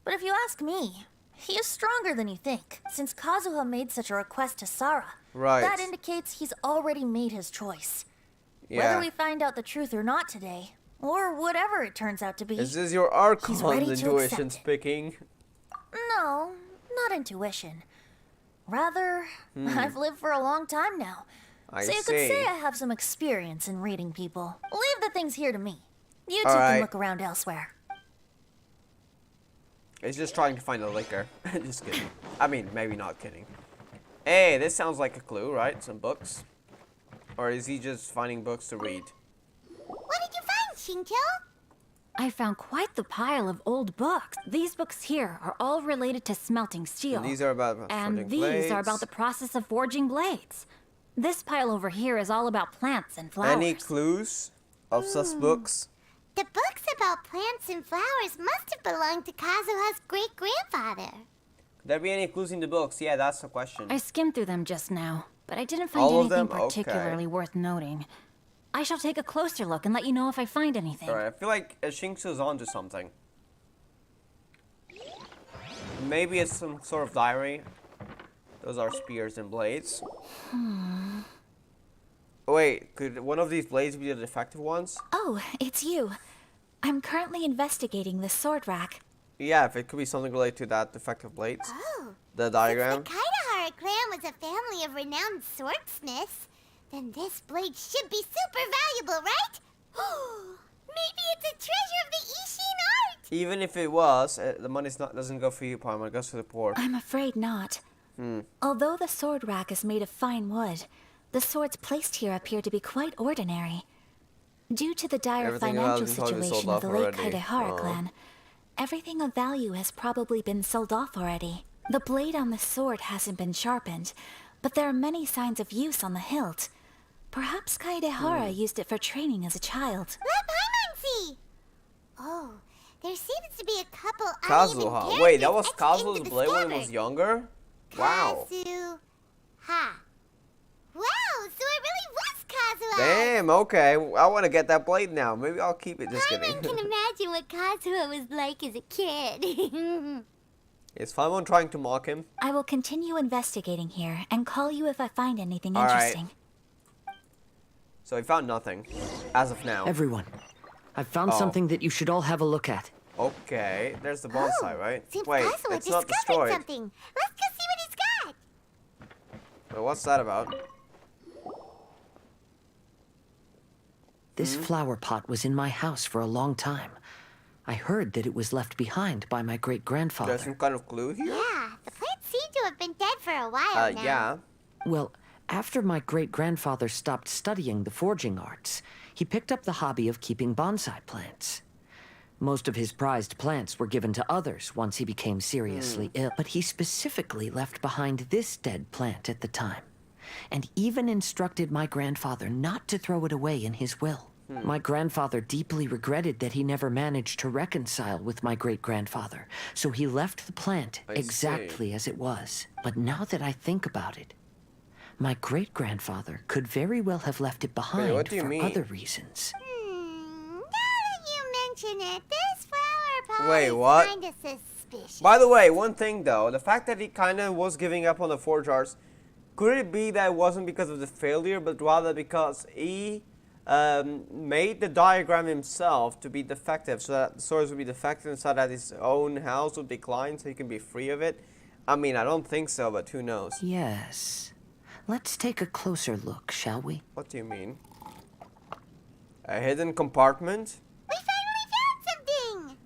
but if you ask me, he is stronger than you think. Since Kazuha made such a request to Sara, that indicates he's already made his choice. Yeah. Whether we find out the truth or not today, or whatever it turns out to be, Is this your Archon he's ready to intuition accept. speaking? No, not intuition. Rather, I've lived for a long time now. I so you see. could say I have some experience in reading people. Leave the things here to me. You two Alright. can look around elsewhere. He's just trying to find the liquor. Just kidding. I mean, maybe not kidding. Hey, this sounds like a clue, right? Some books? Or is he just finding books to read? What did you find, Shincho? I found quite the pile of old books. These books here are all related to smelting steel. And these are about And forging these blades. are about the process of forging blades. This pile over here is all about plants and flowers. Any clues of such books? The books about plants and flowers must have belonged to Kazuha's great-grandfather. Could there be any clues in the books? Yeah, that's the question. I skimmed through them just now, but I didn't find All of anything them? Okay. particularly worth noting. I shall take a closer look and let you know if I find anything. Alright, I feel like Shinxu's onto something. Maybe it's some sort of diary. Those are spears and blades. Wait, could one of these blades be the defective ones? Oh, it's you. I'm currently investigating the sword rack. Yeah, if it could be something related to that defective blades. Oh. The diagram. If the Kaidahara clan was a family of renowned swordsmiths, then this blade should be super valuable, right? Maybe it's a treasure of the Ishin art! Even if it was, the money doesn't go for you, Palmer. It goes for the poor. I'm afraid not. Although the sword rack is made of fine wood, the swords placed here appear to be quite ordinary. Due to the dire financial situation of the late Kaidahara clan, everything of value has probably been sold off already. The blade on the sword hasn't been sharpened, but there are many signs of use on the hilt. Perhaps Kaidahara used it for training as a child. Let Paimon see! Oh, there seems to be a couple Kazuha. Wait, that was Kazuha's blade when he was younger? Wow. Kazuha. Wow, so it really was Kazuha! Damn, okay. I want to get that blade now. Maybe I'll keep it. Just kidding. I can imagine what Kazuha was like as a kid. Is Paimon trying to mock him? I will continue investigating here and call you if I find anything interesting. So we found nothing, as of now. Everyone, I've found something that you should all have a look at. Okay, there's the bonsai, right? Seems Wait, Kazuha it's not discovered destroyed. something. Let's go see what he's got. Wait, what's that about? This flower pot was in my house for a long time. I heard that it was left behind by my great-grandfather. There's some kind of clue here? Yeah, the plant seemed to have been dead for a while now. Yeah. Well, after my great-grandfather stopped studying the forging arts, he picked up the hobby of keeping bonsai plants. Most of his prized plants were given to others once he became seriously ill, but he specifically left behind this dead plant at the time, and even instructed my grandfather not to throw it away in his will. My grandfather deeply regretted that he never managed to reconcile with my great-grandfather, so he left the plant exactly as it was. But now that I think about it, my great-grandfather could very well have left it behind for other reasons. Now that you mention it, this flower pot Wait, is what? kinda suspicious. By the way, one thing though, the fact that he kind of was giving up on the forge arts, could it be that it wasn't because of the failure, but rather because he made the diagram himself to be defective, so that the swords would be defective and so that his own house would decline so he can be free of it? I mean, I don't think so, but who knows? Yes. Let's take a closer look, shall we? What do you mean? A hidden compartment? We finally found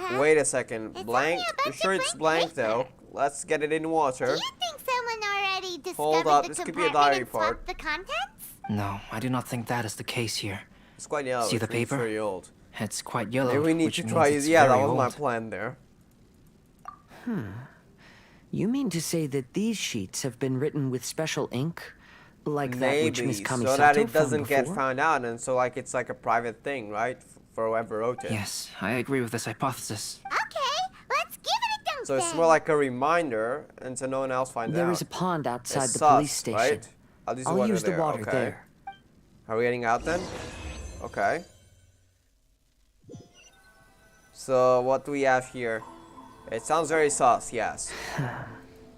something! Wait a second. Blank? You sure it's blank though? Let's get it in water. Do you think someone already discovered Hold up, the this could be a compartment diary and part. swapped the contents? No, I do not think that is the case here. It's quite yellow. See the paper? Very old. It's quite yellow. Maybe we need which to means try. it's Yeah, that very was my old. plan there. You mean to say that these sheets have been written with special ink? Like that which Maybe, Miss Kamisato so that it found doesn't get before? found out, and so like it's like a private thing, right? For whoever wrote it. Yes, I agree with this hypothesis. Okay, let's give it a dunk So it's then. more like a reminder, and so no one else finds out. There is a pond outside It's the sus, police station. Right? I'll use the water okay. there. Are we getting out then? Okay. So what do we have here? It sounds very sus, yes. Well,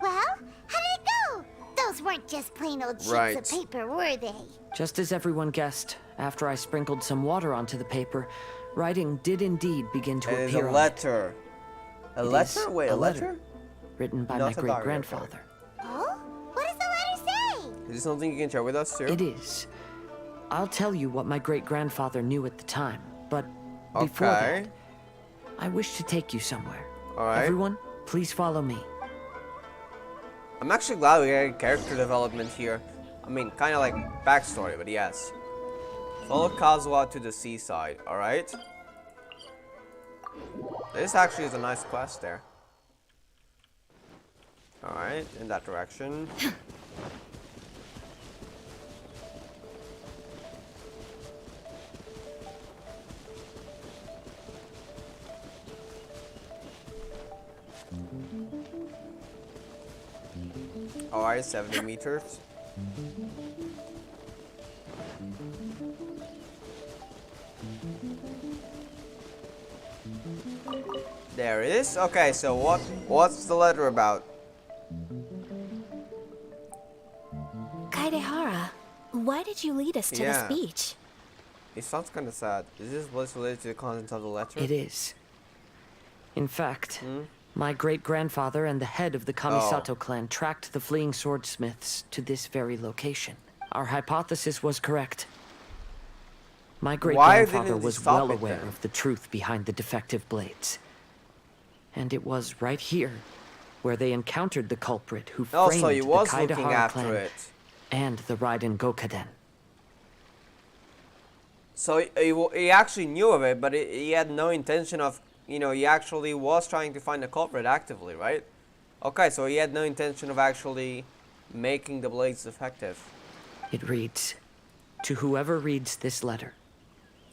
how did it go? Those weren't just plain old sheets Right. of paper, were they? Just as everyone guessed, after I sprinkled some water onto the paper, writing did indeed begin to It is a appear on it. letter. A It letter? is Wait, a letter? Written by Not my a diary, great-grandfather. Oh? What does the letter say? Is this something you can share with us too? It is. I'll tell you what my great-grandfather knew at the time, but before Okay. that, I wish to take you somewhere. Alright. Everyone, please follow me. I'm actually glad we had character development here. I mean, kind of like backstory, but yes. Follow Kazuha to the seaside, alright? This actually is a nice quest there. Alright, in that direction. Alright, 70 meters. There it is. Okay, so what's the letter about? Kaedehara, why did you lead us to this beach? It sounds kind of sad. Is this what's related to the contents of the letter? It is. In fact, my great-grandfather and the head of the Kamisato clan tracked the fleeing swordsmiths to this very location. Our hypothesis was correct. My great-grandfather was well aware of the truth behind the defective blades. And it was right here where they encountered the culprit who framed the Kaedehara clan and the Raiden Gokaden. So he actually knew of it, but he had no intention of, you know, he actually was trying to find the culprit actively, right? Okay, so he had no intention of actually making the blades effective. It reads, to whoever reads this letter,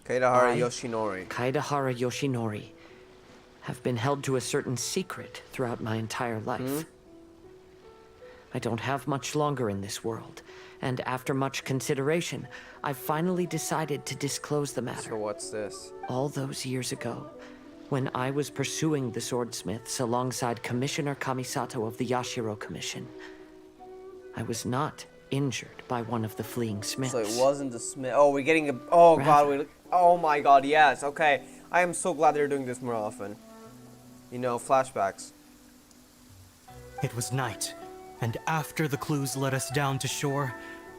Kaedehara Yoshinori. Kaedehara Yoshinori, have been held to a certain secret throughout my entire life. I don't have much longer in this world, and after much consideration, I finally decided to disclose the matter. So what's this? All those years ago, when I was pursuing the swordsmiths alongside Commissioner Kamisato of the Yashiro Commission, I was not injured by one of the fleeing smiths. So it wasn't the smith. Oh, we're getting a... Oh, God. Oh, my God. Yes. Okay. I am so glad they're doing this more often. You know, flashbacks. It was night, and after the clues led us down to shore,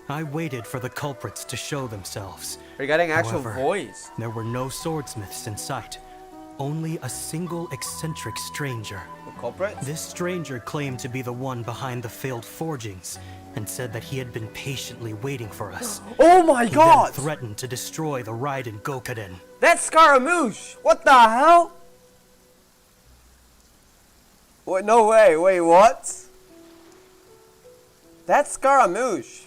I waited for the culprits to show themselves. We're getting actual However, voice. There were no swordsmiths in sight. Only a single eccentric stranger. The culprit? This stranger claimed to be the one behind the failed forgings, and said that he had been patiently waiting for us. Oh my God! He then threatened to destroy the Raiden Gokaden. That's Scaramouche! What the hell? What? No way. Wait, what? That's Scaramouche.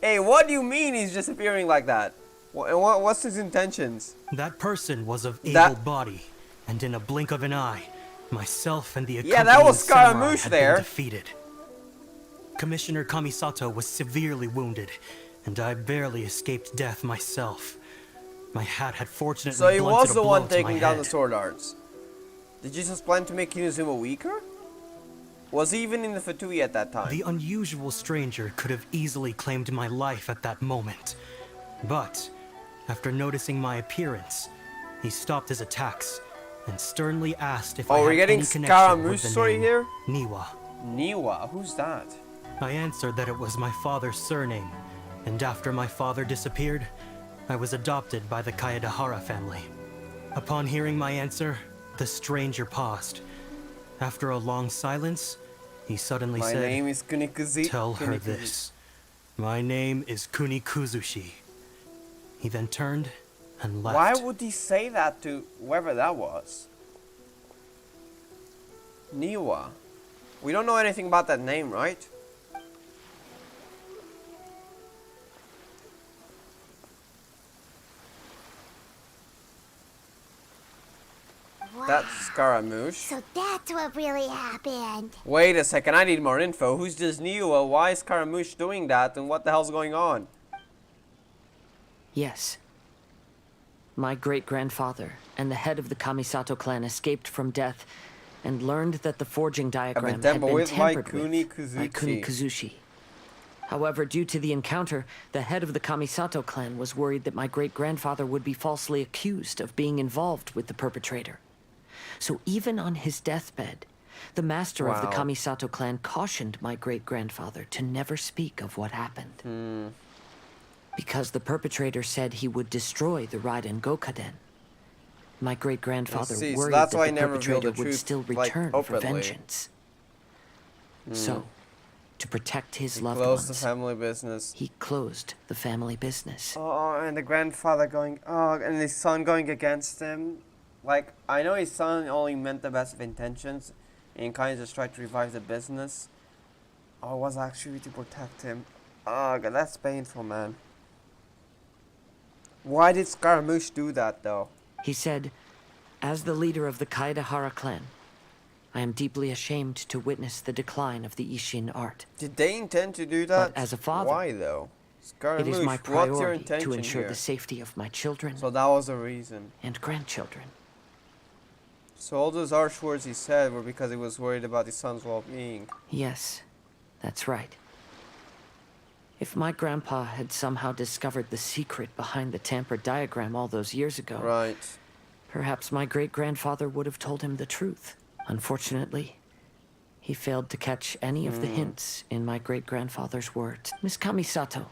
Hey, what do you mean he's just appearing like that? What's his intentions? That person was of able body, and in a blink of an eye, myself and the that was Scaramouche had there. Been defeated. Commissioner Kamisato was severely wounded, and I barely escaped death myself. My hat had fortunately So he was blunted the a blow one to taking my down head. the sword arts. Did you just plan to make Inazuma weaker? Was he even in the Fatui at that time? The unusual stranger could have easily claimed my life at that moment. But, after noticing my appearance, he stopped his attacks and sternly asked if I had any connection with the name here? Niwa. Niwa? Who's that? I answered that it was my father's surname, and after my father disappeared, I was adopted by the Kaedehara family. Upon hearing my answer, the stranger paused. After a long silence, he suddenly said, My name is Kunikuzushi. Tell her this. My name is Kunikuzushi. He then turned and left. Why would he say that to whoever that was? Niwa. We don't know anything about that name, right? Wow. That's Scaramouche. So that's what really happened. Wait a second, I need more info. Who's this Niwa? Why is Scaramouche doing that? And what the hell's going on? Yes. My great-grandfather and the head of the Kamisato clan escaped from death and learned that the forging diagram had been tampered with by Kunikuzushi. However, due to the encounter, the head of the Kamisato clan was worried that my great-grandfather would be falsely accused of being involved with the perpetrator. So even on his deathbed, the master of the Kamisato clan cautioned my great-grandfather to never speak of what happened. Because the perpetrator said he would destroy the Raiden Gokaden. My great-grandfather worried that the perpetrator would still return for vengeance. So, to protect his loved ones, the family business. He closed the family business. Oh, and the grandfather going, and his son going against him. Like, I know his son only meant the best of intentions and kind of just tried to revive the business. Oh, it was actually to protect him. Oh, God, that's painful, man. Why did Scaramouche do that, though? He said, as the leader of the Kaedehara clan, I am deeply ashamed to witness the decline of the Ishin art. Did they intend to do that? But as a father, why, though? Scaramouche, it is my what's your priority intention to ensure here? the safety of my children So that was the reason. and grandchildren. So all those harsh words he said were because he was worried about his son's well-being. Yes, that's right. If my grandpa had somehow discovered the secret behind the tampered diagram all those years ago, right, perhaps my great-grandfather would have told him the truth. Unfortunately, he failed to catch any of the hints in my great-grandfather's words. Miss Kamisato,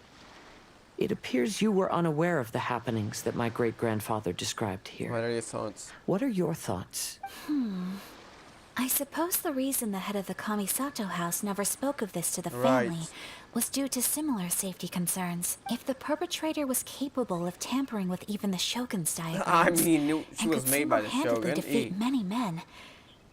it appears you were unaware of the happenings that my great-grandfather described here. What are your thoughts? What are your thoughts? I suppose the reason the head of the Kamisato house never spoke of this to the family was due to similar safety concerns. If the perpetrator was capable of tampering with even the Shogun's diagrams, I mean, she was made by the Shogun. Defeat many men,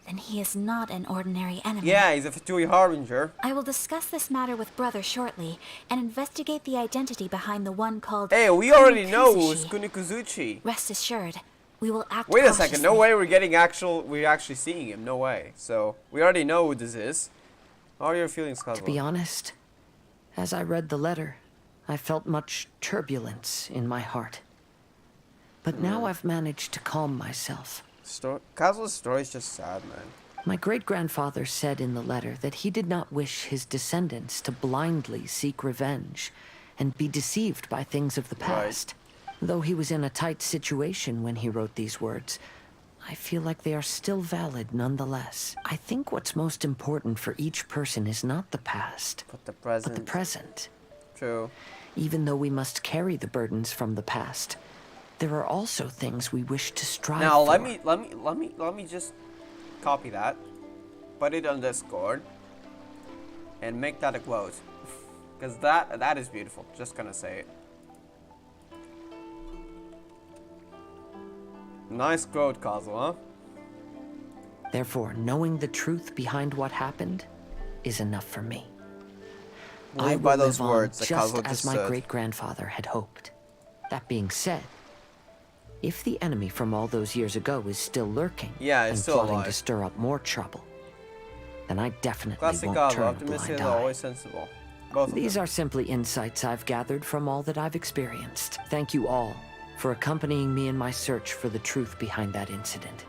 then he is not an ordinary enemy. Yeah, he's a Fatui Harbinger. I will discuss this matter with Brother shortly and investigate the identity behind the one called. Hey, we already know who's Kunikuzuchi. Rest assured, we will act. Wait a second, no way we're actually seeing him, no way. So, we already know who this is. How are your feelings, Kazuo? To be honest, as I read the letter, I felt much turbulence in my heart. But now I've managed to calm myself. Kazuo's story is just sad, man. My great-grandfather said in the letter that he did not wish his descendants to blindly seek revenge and be deceived by things of the past. Though he was in a tight situation when he wrote these words, I feel like they are still valid nonetheless. I think what's most important for each person is not the past, but the present. But the present. True. Even though we must carry the burdens from the past, there are also things we wish to strive for. Now let me just copy that, put it on Discord, and make that a quote, because that is beautiful. Just gonna say it. Nice quote, Kazuo. Therefore, knowing the truth behind what happened is enough for me. I by will those live words on that just Kazuo as just my said. great-grandfather had hoped. That being said, if the enemy from all those years ago is still lurking and still plotting alive to stir up more trouble, then I definitely Classic won't Kazuo, turn a optimistic blind and eye. always sensible. Both of These them. are simply insights I've gathered from all that I've experienced. Thank you all for accompanying me in my search for the truth behind that incident.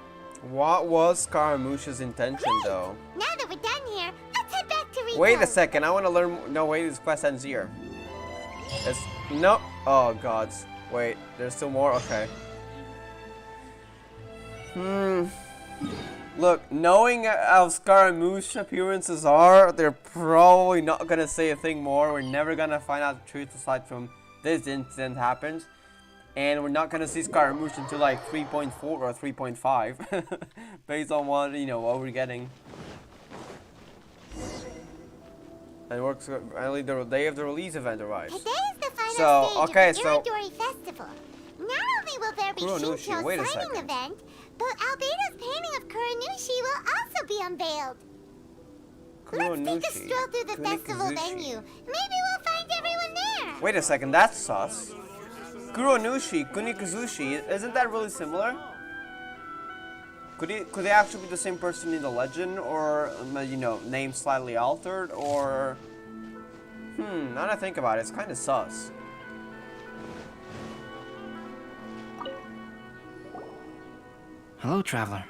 What was Scaramuche's intention, though? Now that we're done here, let's head back to Rico. Wait a second, I want to learn. No, wait, this quest ends here. No. Oh, gods. Wait, there's still more? Okay. Look, knowing how Scaramouche appearances are, they're probably not gonna say a thing more. We're never gonna find out the truth aside from this incident happened. And we're not gonna see Scaramouche until like 3.4 or 3.5. Based on what, what we're getting. And works early the day of the release event arrives. Today is the final stage of the Irodori Festival. Not only will there be Shinto's signing event, but Albedo's painting of Kuranushi will also be unveiled. Let's take a stroll through the festival venue. Maybe we'll find everyone there. Wait a second, that's sus. Kuronushi, Kunikuzushi, isn't that really similar? Could they actually be the same person in the legend, or name slightly altered, or now that I think about it, it's kind of sus. Hello, traveler.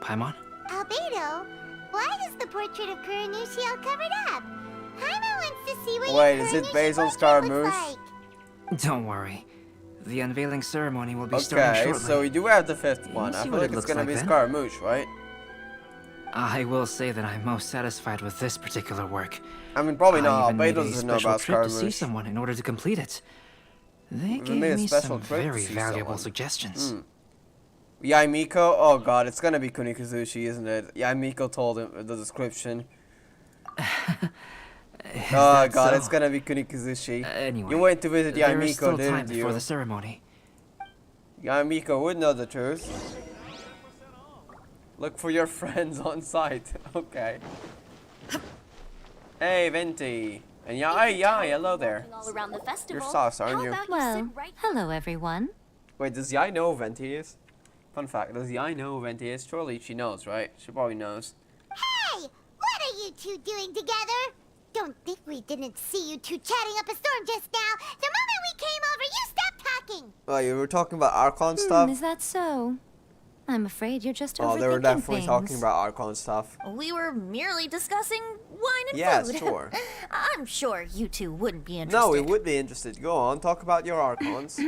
Paimon? Albedo, why is the portrait of Kuranushi all covered up? Paimon wants to see what Wait, is it based on Scaramouche? Don't worry. The unveiling ceremony will be starting shortly. Okay, so we do have the fifth one. I feel like it's gonna be Scaramouche, right? I will say that I'm most satisfied with this particular work. I mean, probably I not. even made Albedo a doesn't know special about trip to Scaramouche. see someone in order to complete it. They gave made a me special some trip to very see valuable someone. suggestions. Yaimiko? Oh god, it's gonna be Kunikuzushi, isn't it? Yaimiko told him the description. Oh god, so? it's gonna be Kunikuzushi. Anyway, you went to visit there is still Yaimiko, time didn't you? before the ceremony. Yaimiko would know the truth. Look for your friends on site. Okay. Hey, Venti. And yeah, hello there. All around the festival. You're sauce, aren't you? Well, hello everyone. Wait, does Yai know who Venti is? Fun fact, does Yai know who Venti is? Surely she knows, right? She probably knows. Hey! What are you two doing together? Don't think we didn't see you two chatting up a storm just now. The moment we came over, you stopped talking. Oh, you were talking about Archon stuff? Is that so? I'm afraid you're just overthinking Oh, they were definitely things. talking about Archon stuff. We were merely discussing wine and Yeah, food. sure. I'm sure you two wouldn't be interested. No, we would be interested. Go on, talk about your Archons.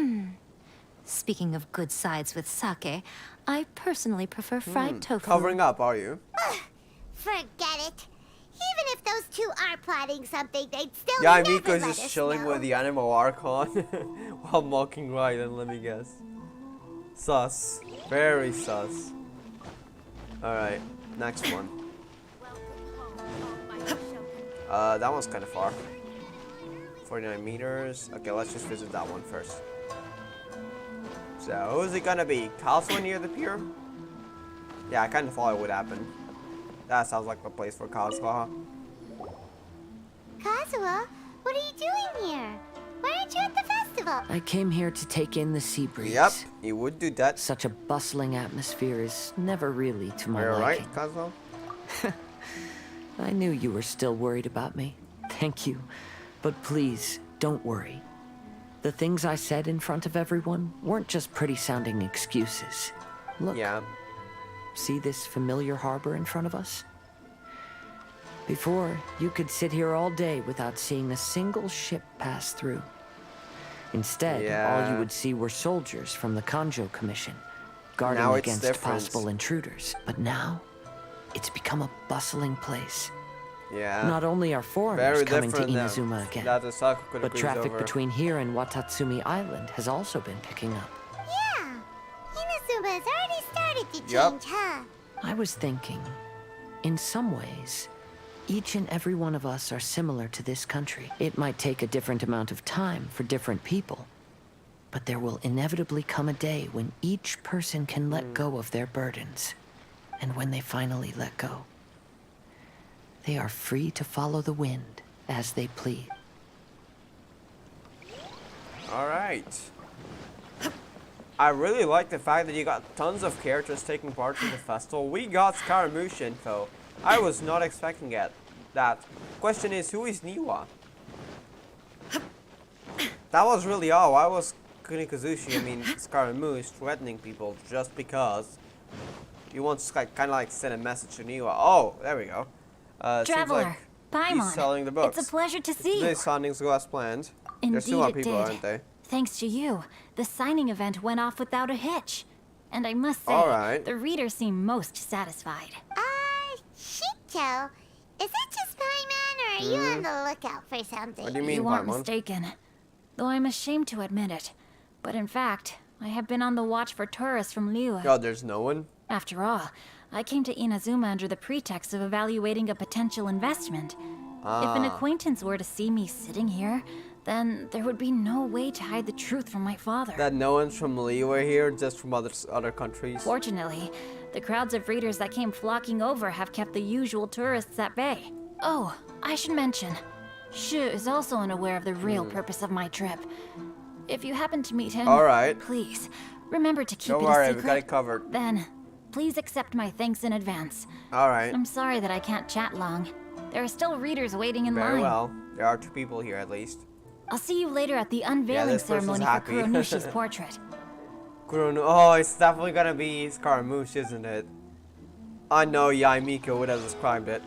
Speaking of good sides with sake, I personally prefer fried tofu. Covering up, are you? Forget it. Even if those two are plotting something, they'd still Yeah, never Miko's let just us chilling know. with the animal Archon while mocking Raiden, let me guess. Sus. Very sus. Alright, next one. That one's kind of far. 49 meters. Okay, let's just visit that one first. So, who's it gonna be? Kasen near the pier? Yeah, I kind of thought it would happen. That sounds like the place for Kazuha. Kazuha, what are you doing here? Why aren't you at the festival? I came here to take in the sea breeze. Yep, you would do that. Such a bustling atmosphere is never really to my You're right, liking. Kazuha? I knew you were still worried about me. Thank you. But please, don't worry. The things I said in front of everyone weren't just pretty-sounding excuses. Look. Yeah. See this familiar harbor in front of us? Before, you could sit here all day without seeing a single ship pass through. Instead, all you would see were soldiers from the Kanjo Commission, guarding against possible intruders. But now, it's become a bustling place. Yeah. Not only are foreigners coming to Inazuma again, but traffic over. between here and Watatsumi Island has also been picking up. Yeah. Inazuma has already started to change, huh? I was thinking, in some ways, each and every one of us are similar to this country. It might take a different amount of time for different people, but there will inevitably come a day when each person can let go of their burdens. And when they finally let go, they are free to follow the wind as they please. Alright. I really like the fact that you got tons of characters taking part in the festival. We got Scaramouche info. I was not expecting it. That. Question is, who is Niwa? That was really all. Why was Kunikuzushi, I mean Scaramouche, threatening people just because he wants to kind of like send a message to Niwa? Oh, there we go. Traveler, Paimon, he's selling the books. It's a pleasure to see you. Today's signings go as planned. There's Indeed, two more it people, did. aren't they? Thanks to you, the signing event went off without a hitch. And I must say, the readers seem most satisfied. Shito, is it just Paimon, or are you on the lookout for something? What do you mean, You aren't Paimon? mistaken. Though I'm ashamed to admit it. But in fact, I have been on the watch for tourists from Liyue. God, there's no one? After all, I came to Inazuma under the pretext of evaluating a potential investment. If an acquaintance were to see me sitting here, then there would be no way to hide the truth from my father. That no one's from Liyue here, just from other countries. Fortunately, the crowds of readers that came flocking over have kept the usual tourists at bay. Oh, I should mention, Shu is also unaware of the real purpose of my trip. If you happen to meet him, please, remember to keep it a secret. Don't worry, we got it covered. Then, please accept my thanks in advance. Alright. I'm sorry that I can't chat long. There are still readers waiting in line. Very well. There are two people here at least. I'll see you later at the unveiling ceremony for Kuronushi's portrait. Oh, it's definitely gonna be Scaramouche, isn't it? I know Yaimiko would have described it.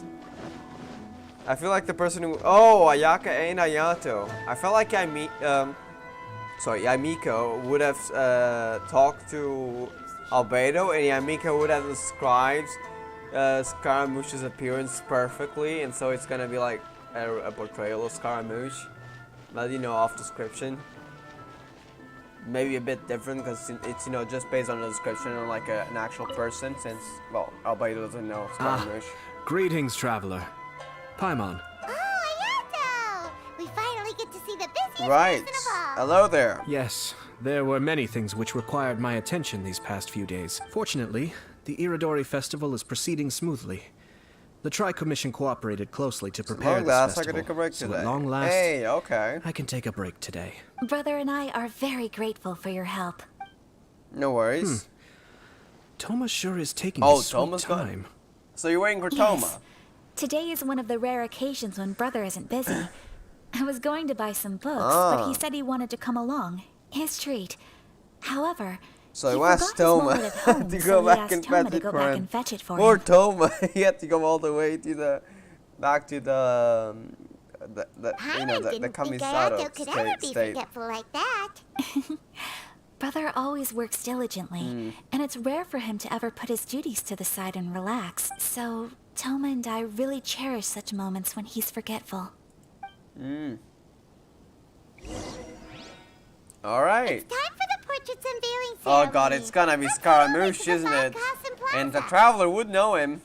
I feel like the person who... Oh, Ayaka and Ayato. I felt like Yaimiko would have talked to Albedo, and Yaimiko would have described Scaramouche's appearance perfectly, and so it's gonna be like a portrayal of Scaramouche. But, you know, off description. Maybe a bit different because it's, you know, just based on the description and like an actual person, since, well, Albedo doesn't know Scaramouche. Greetings, traveler. Paimon. Oh, Ayato! We finally get to see the busiest Right. person of all. Hello there. Yes, there were many things which required my attention these past few days. Fortunately, the Irodori festival is proceeding smoothly. The Tri-Commission cooperated closely to prepare this I festival, can take a break so today. at long last, Hey, okay. I can take a break today. Brother and I are very grateful for your help. No worries. Toma sure is taking Oh, his sweet Toma's gone? time. So you're waiting for Toma? Yes. Today is one of the rare occasions when Brother isn't busy. I was going to buy some books, but he said he wanted to come along. His treat. However, So he asked Toma to go back and fetch it for him. Poor Toma, he had to go all the way to the back to the commissariat could ever be forgetful like that. Brother always works diligently, and it's rare for him to ever put his duties to the side and relax. So Toma and I really cherish such moments when he's forgetful. All right. It's time for the portraits unveiling ceremony. Oh god, it's gonna be Scaramouche, isn't it? And the Traveler would know him.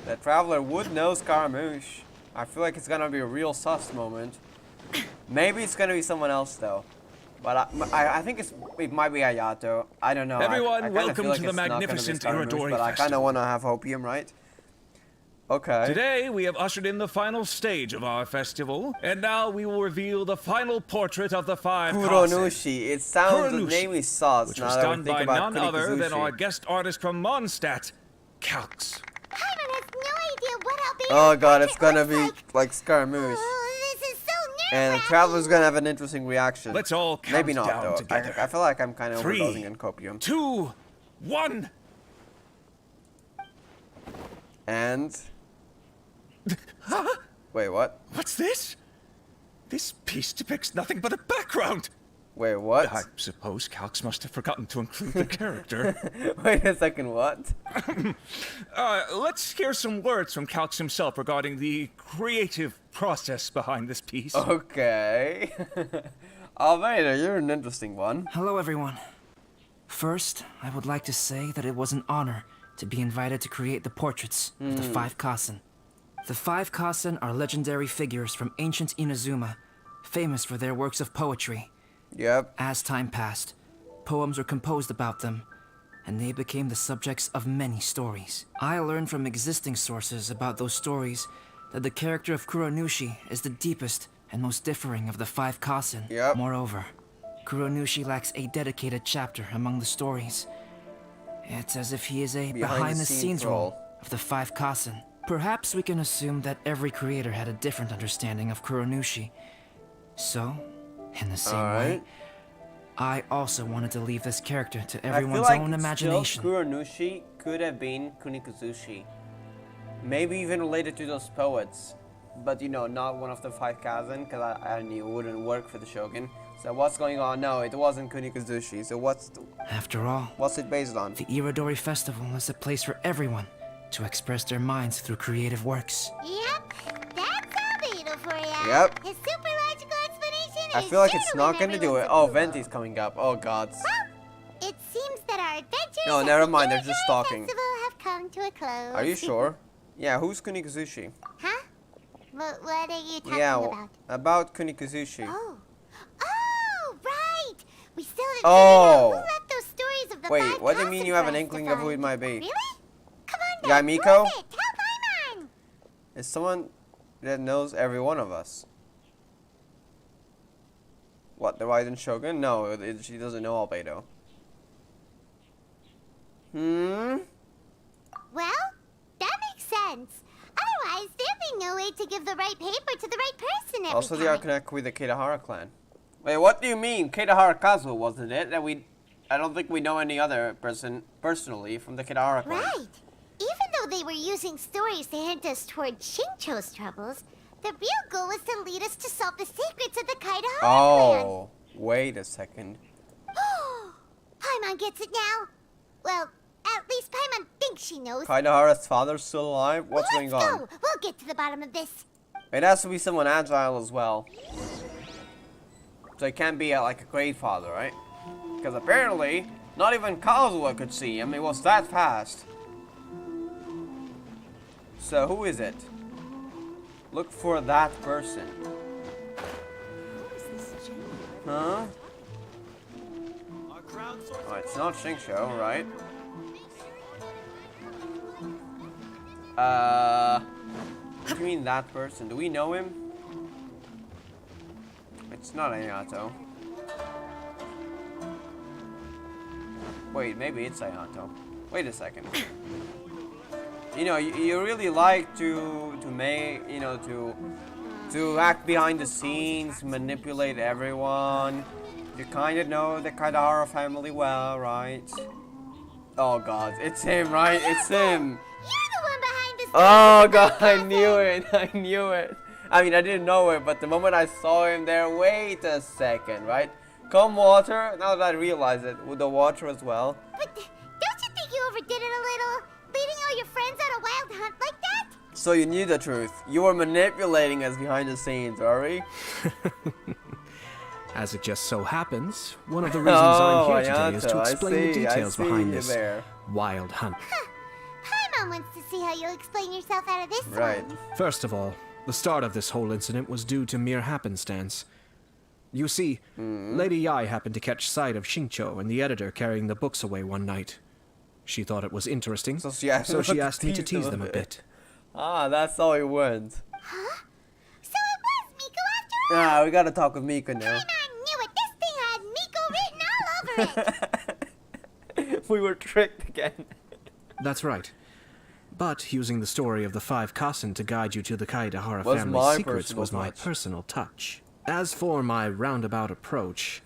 The Traveler would know Scaramouche. I feel like it's gonna be a real sus moment. Maybe it's gonna be someone else though. But I think it might be Ayato. I don't know. Everyone, welcome to the magnificent Irodori But I kind of want to have Hopium, right? Okay. Today, we have ushered in the final stage of our festival, and now we will reveal the final portrait of the 5 Kasen. Kuronushi. It sounds, the name is sauce. Which was done by none other than our guest artist from Mondstadt, Calx. Paimon has no idea what Albedo's Oh god, it's gonna be like Scaramouche. Oh, this is so And the Traveler's gonna have an interesting reaction. Let's all count Maybe not down though. together. I feel like I'm kind of 3, overdosing on copium. 2, 1. And wait, what? What's this? This piece depicts nothing but a background. Wait, what? I suppose Calx must have forgotten to include the character. Wait a second, what? Let's hear some words from Calx himself regarding the creative process behind this piece. Okay. Albedo, you're an interesting one. Hello, everyone. First, I would like to say that it was an honor to be invited to create the portraits of the 5 Kasen. The 5 Kasen are legendary figures from ancient Inazuma, famous for their works of poetry. Yep. As time passed, poems were composed about them, and they became the subjects of many stories. I learned from existing sources about those stories that the character of Kuronushi is the deepest and most differing of the 5 Kasen. Yep. Moreover, Kuronushi lacks a dedicated chapter among the stories. It's as if he is a behind-the-scenes role of the 5 Kasen. Perhaps we can assume that every creator had a different understanding of Kuronushi. So, in the same way, I also wanted to leave this character to everyone's own imagination. I feel like Kuronushi could have been Kunikuzushi. Maybe even related to those poets. But, you know, not one of the 5 Kasen, because I knew it wouldn't work for the Shogun. So what's going on? No, it wasn't Kunikuzushi. So After all, what's it based on? The Irodori Festival is a place for everyone to express their minds through creative works. Yep, that's Albedo for you. Yep. His super logical explanation I feel like it's not gonna do it. Oh, Venti's coming up. Oh god. Well, it seems that our adventures No, never mind. They're just talking. festival have come to a close. Are you sure? Yeah, who's Kunikuzushi? Huh? What are you talking about? About Kunikuzushi. Oh, right. We still haven't Oh. figured out who left those stories of the Wait, 5 what do you mean Kasen you have an for us inkling to of who it find? might be? Really? Come on, Yeah, then. Miko? Who is it? Tell Paimon. Is someone that knows every one of us? What, the Raiden Shogun? No, she doesn't know Albedo. Well, that makes sense. Otherwise, there'd be no way to give the right paper to the right person every Also, time. they are connected with the Kitahara clan. Wait, what do you mean? Kitahara Kazuo, wasn't it? I don't think we know any other person personally from the Kitahara clan. Right. Even though they were using stories to hint us toward Shincho's troubles, the real goal was to lead us to solve the secrets of the Kitahara clan. Oh, wait a second. Paimon gets it now. Well, at least Paimon thinks she knows. Kitahara's father's still alive? What's going on? Let's go. We'll get to the bottom of this. It has to be someone agile as well. So it can't be like a great father, right? Because apparently, not even Kazuo could see him. It was that fast. So who is it? Look for that person. Huh? Oh, it's not Shinsho, right? What do you mean that person? Do we know him? It's not Ayato. Wait, maybe it's Ayato. Wait a second. You know, you really like to make, you know, to act behind the scenes, manipulate everyone, You kind of know the Kaidahara family well, right? Oh god, it's him, right? It's him! You're the one behind this. Oh god, I knew it! I knew it! I mean, I didn't know it, but the moment I saw him there, wait a second, right? Come water, now that I realize it, with the water as well. But don't you think you overdid it a little? Leading all your friends on a wild hunt like that? So you knew the truth. You were manipulating us behind the scenes, are we? As it just so happens, one of the reasons I'm here today is to explain the details behind this wild hunt. Hi, Mom wants to see how you'll explain yourself out of this one. First of all, the start of this whole incident was due to mere happenstance. You see, Lady Yai happened to catch sight of Xingqiu and the editor carrying the books away one night. She thought it was interesting, so she asked me to tease them a bit. Ah, that's how it went. Huh? So it was Miko after all? Ah, we gotta talk with Miko now. I knew it. This thing had Miko written all over it. We were tricked again. That's right. But using the story of the 5 Kasen to guide you to the Kaidahara family's secrets was my personal touch. As for my roundabout approach,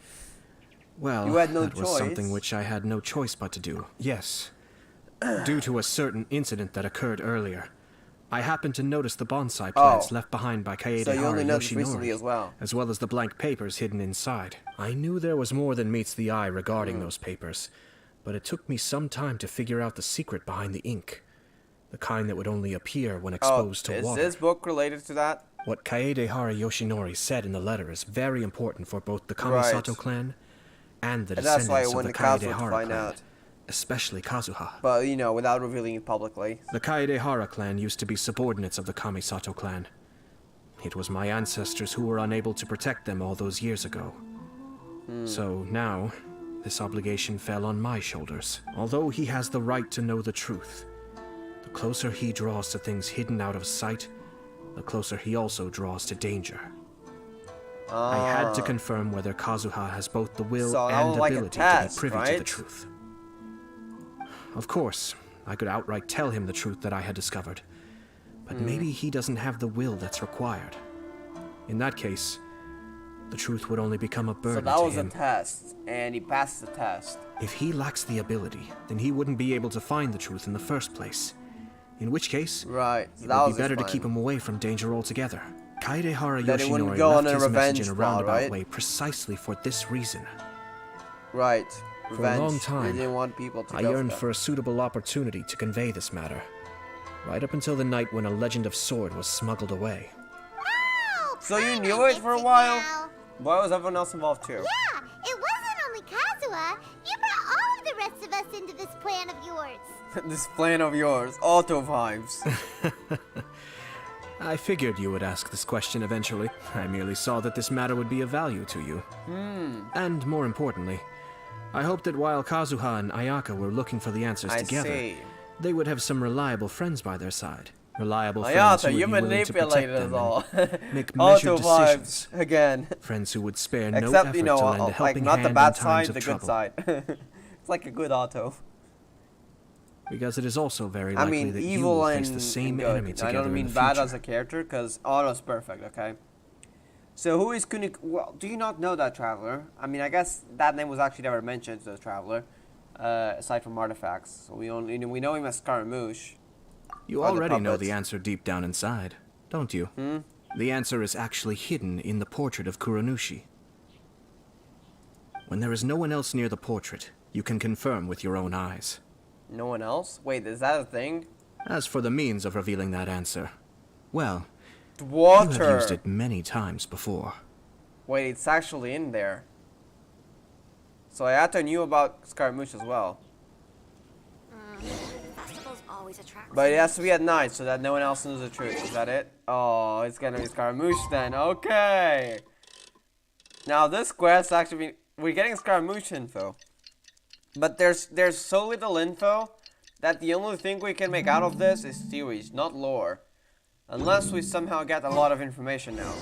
well, that was something which I had no choice but to do. Yes. Due to a certain incident that occurred earlier, I happened to notice the bonsai plants left behind by Kaedehara Yoshinori, as well as the blank papers hidden inside. I knew there was more than meets the eye regarding those papers, but it took me some time to figure out the secret behind the ink. The kind that would only appear when exposed to water. Is this book related to that? What Kaedehara Yoshinori said in the letter is very important for both the Kamisato clan and the descendants of the Kaedehara clan, especially Kazuha. But, you know, without revealing it publicly. The Kaedehara clan used to be subordinates of the Kamisato clan. It was my ancestors who were unable to protect them all those years ago. So now, this obligation fell on my shoulders. Although he has the right to know the truth, the closer he draws to things hidden out of sight, the closer he also draws to danger. I had to confirm whether Kazuha has both the will and ability to be privy to the truth. Of course, I could outright tell him the truth that I had discovered, but maybe he doesn't have the will that's required. In that case, the truth would only become a burden to him. So that was a test, and he passed the test. If he lacks the ability, then he wouldn't be able to find the truth in the first place. In which case, it would be better to keep him away from danger altogether. Kaedehara Yoshinori left his message in a roundabout way precisely for this reason. Right. For a long time, didn't want people to I yearned for a suitable opportunity to convey this matter. Right up until the night when a legend of sword was smuggled away. Oh, so you knew it for a while? Why was everyone else involved too? Yeah, it wasn't only Kazuha. You brought all of the rest of us into this plan of yours. This plan of yours, auto vibes. I figured you would ask this question eventually. I merely saw that this matter would be of value to you. And more importantly, I hoped that while Kazuha and Ayaka were looking for the answers together, they would have some reliable friends by their side. Reliable friends who would be willing to protect them and make measured decisions. Again. Friends who would spare no effort to lend a helping hand in times of trouble. Not the bad side, the good side. It's like a good auto. Because it is also very likely that you will face the same enemy together in the future. I don't mean bad as a character, because Otto's perfect, okay? So who is Kunik? Well, do you not know that traveler? I mean, I guess that name was actually never mentioned to the traveler, aside from artifacts. So we know him as Scaramouche. You already know the answer deep down inside, don't you? The answer is actually hidden in the portrait of Kuranushi. When there is no one else near the portrait, you can confirm with your own eyes. No one else? Wait, is that a thing? As for the means of revealing that answer, well, water. You have used it many times before. Wait, it's actually in there. So Ayato knew about Scaramouche as well. But it has to be at night so that no one else knows the truth. Is that it? Oh, it's gonna be Scaramouche then. Okay. Now this quest actually, we're getting Scaramouche info. But there's so little info that the only thing we can make out of this is theories, not lore. Unless we somehow get a lot of information now.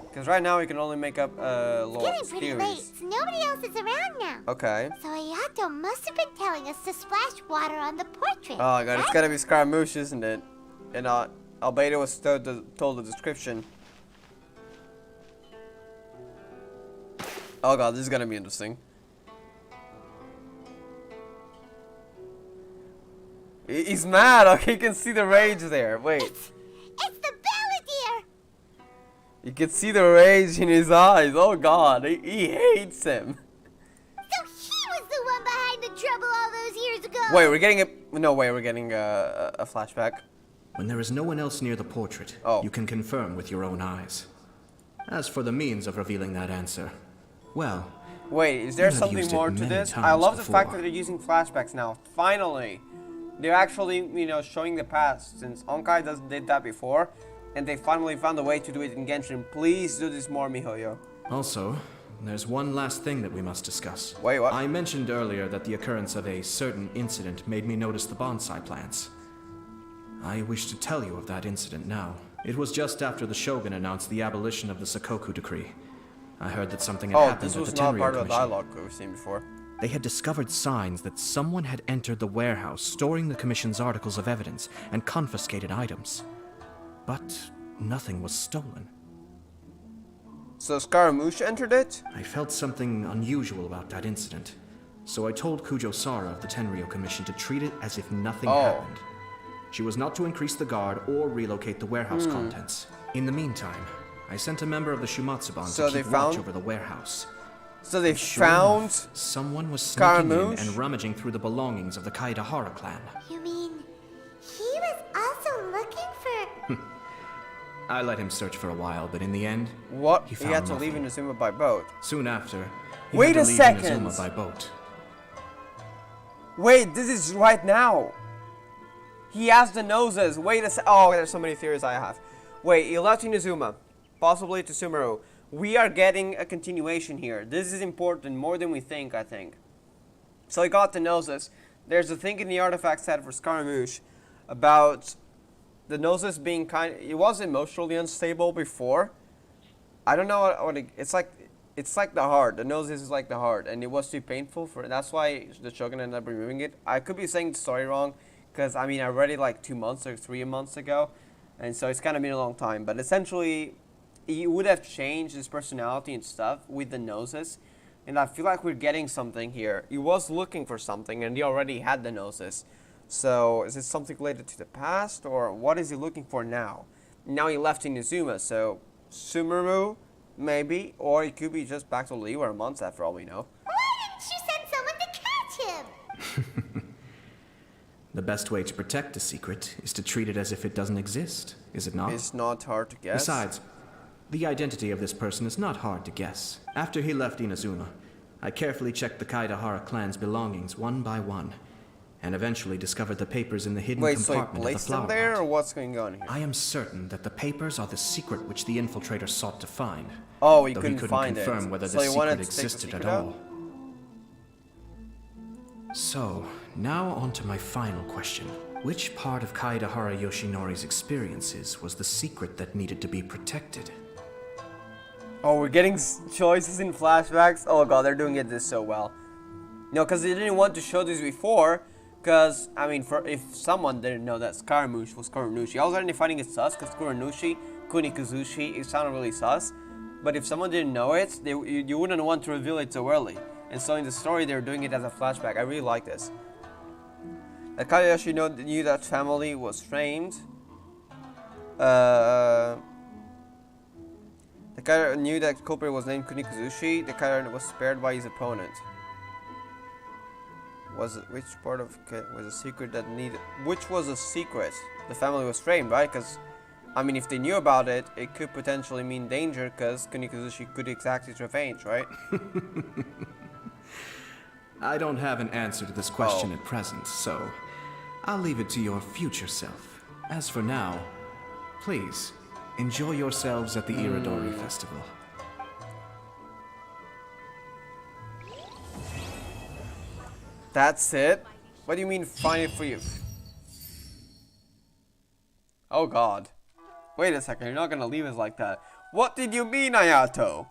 Because right now we can only make up lore It's getting pretty late, so nobody else is around now. Okay. So Ayato must have been telling us to splash water on the portrait. Oh god, it's gotta be Scaramouche, isn't it? And Albedo was told the description. Oh god, this is gonna be interesting. He's mad. Okay, you can see the rage there. Wait. It's the balladeer. You can see the rage in his eyes. Oh god, he hates him. So he was the one behind the trouble all those years ago. Wait, we're getting a... No way, we're getting a flashback. When there is no one else near the portrait, you can confirm with your own eyes. As for the means of revealing that answer, well... Wait, is there something more to this? I love the fact that they're using flashbacks now. Finally! They're actually, you know, showing the past, since Onkai did that before, and they finally found a way to do it in Genshin. Please do this more, MiHoYo. Also, there's one last thing that we must discuss. Wait, what? I mentioned earlier that the occurrence of a certain incident made me notice the bonsai plants. I wish to tell you of that incident now. It was just after the Shogun announced the abolition of the Sakoku decree. I heard that something had happened at the Tenryou Commission. Oh, this was not part of the dialogue we've seen before. They had discovered signs that someone had entered the warehouse storing the Commission's articles of evidence and confiscated items. But nothing was stolen. So Scaramouche entered it? I felt something unusual about that incident. So I told Kujo-Sara of the Tenryou Commission to treat it as if nothing happened. She was not to increase the guard or relocate the warehouse contents. In the meantime, I sent a member of the Shumatsuban to keep watch over the warehouse. So they found someone was sneaking in and rummaging through the belongings of the Kaedahara clan. You mean he was also looking for... I let him search for a while, but in the end, what? He had to leave Inazuma by boat. Soon after, he Wait had a to leave second. Inazuma by boat. Wait, this is right now. He has the noses. Wait a sec. Oh, there's so many theories I have. Wait, he left Inazuma, possibly to Sumeru. We are getting a continuation here. This is important more than we think, I think. So he got the noses. There's a thing in the artifact set for Scaramouche about the noses being it was emotionally unstable before. I don't know what it's like the heart. The noses is like the heart, and it was too painful for. That's why the Shogun ended up removing it. I could be saying the story wrong, because I mean I read it like 2 months or 3 months ago, and so it's kind of been a long time. But essentially, he would have changed his personality and stuff with the noses, and I feel like we're getting something here. He was looking for something, and he already had the noses. So is it something related to the past, or what is he looking for now? Now he left Inazuma, so Sumeru, maybe, or it could be just back to Liyue months after all we know. Why didn't you send someone to catch him? The best way to protect a secret is to treat it as if it doesn't exist, is it not? It's not hard to guess. Besides, the identity of this person is not hard to guess. After he left Inazuma, I carefully checked the Kaedahara clan's belongings one by one, and eventually discovered the papers in the hidden compartment of the flower them there, pot. or what's going on here? I am certain that the papers are the secret which the infiltrator sought to find. Oh, he though couldn't he couldn't find confirm it. whether So the he secret wanted to take the existed secret at out? all. So, now on to my final question. Which part of Kaedahara Yoshinori's experiences was the secret that needed to be protected? Oh, we're getting choices in flashbacks? Oh god, they're doing this so well. No, because they didn't want to show this before, because, I mean, if someone didn't know that Scaramouche was Kuranushi, I was already finding it sus, because Kuranushi, Kunikuzushi, it sounded really sus. But if someone didn't know it, you wouldn't want to reveal it so early. And so in the story, they're doing it as a flashback. I really like this. That Kayashi knew that family was framed. The guy knew that culprit was named Kunikuzushi. The guy was spared by his opponent. Which part of was a secret that needed? Which was a secret? The family was framed, right? Because, I mean, if they knew about it, it could potentially mean danger. Because Kunikuzushi could exact his revenge, right? I don't have an answer to this question at present, so I'll leave it to your future self. As for now, please enjoy yourselves at the Irodori Festival. That's it? What do you mean find it for you? Oh god. Wait a second, you're not gonna leave us like that. What did you mean, Ayato?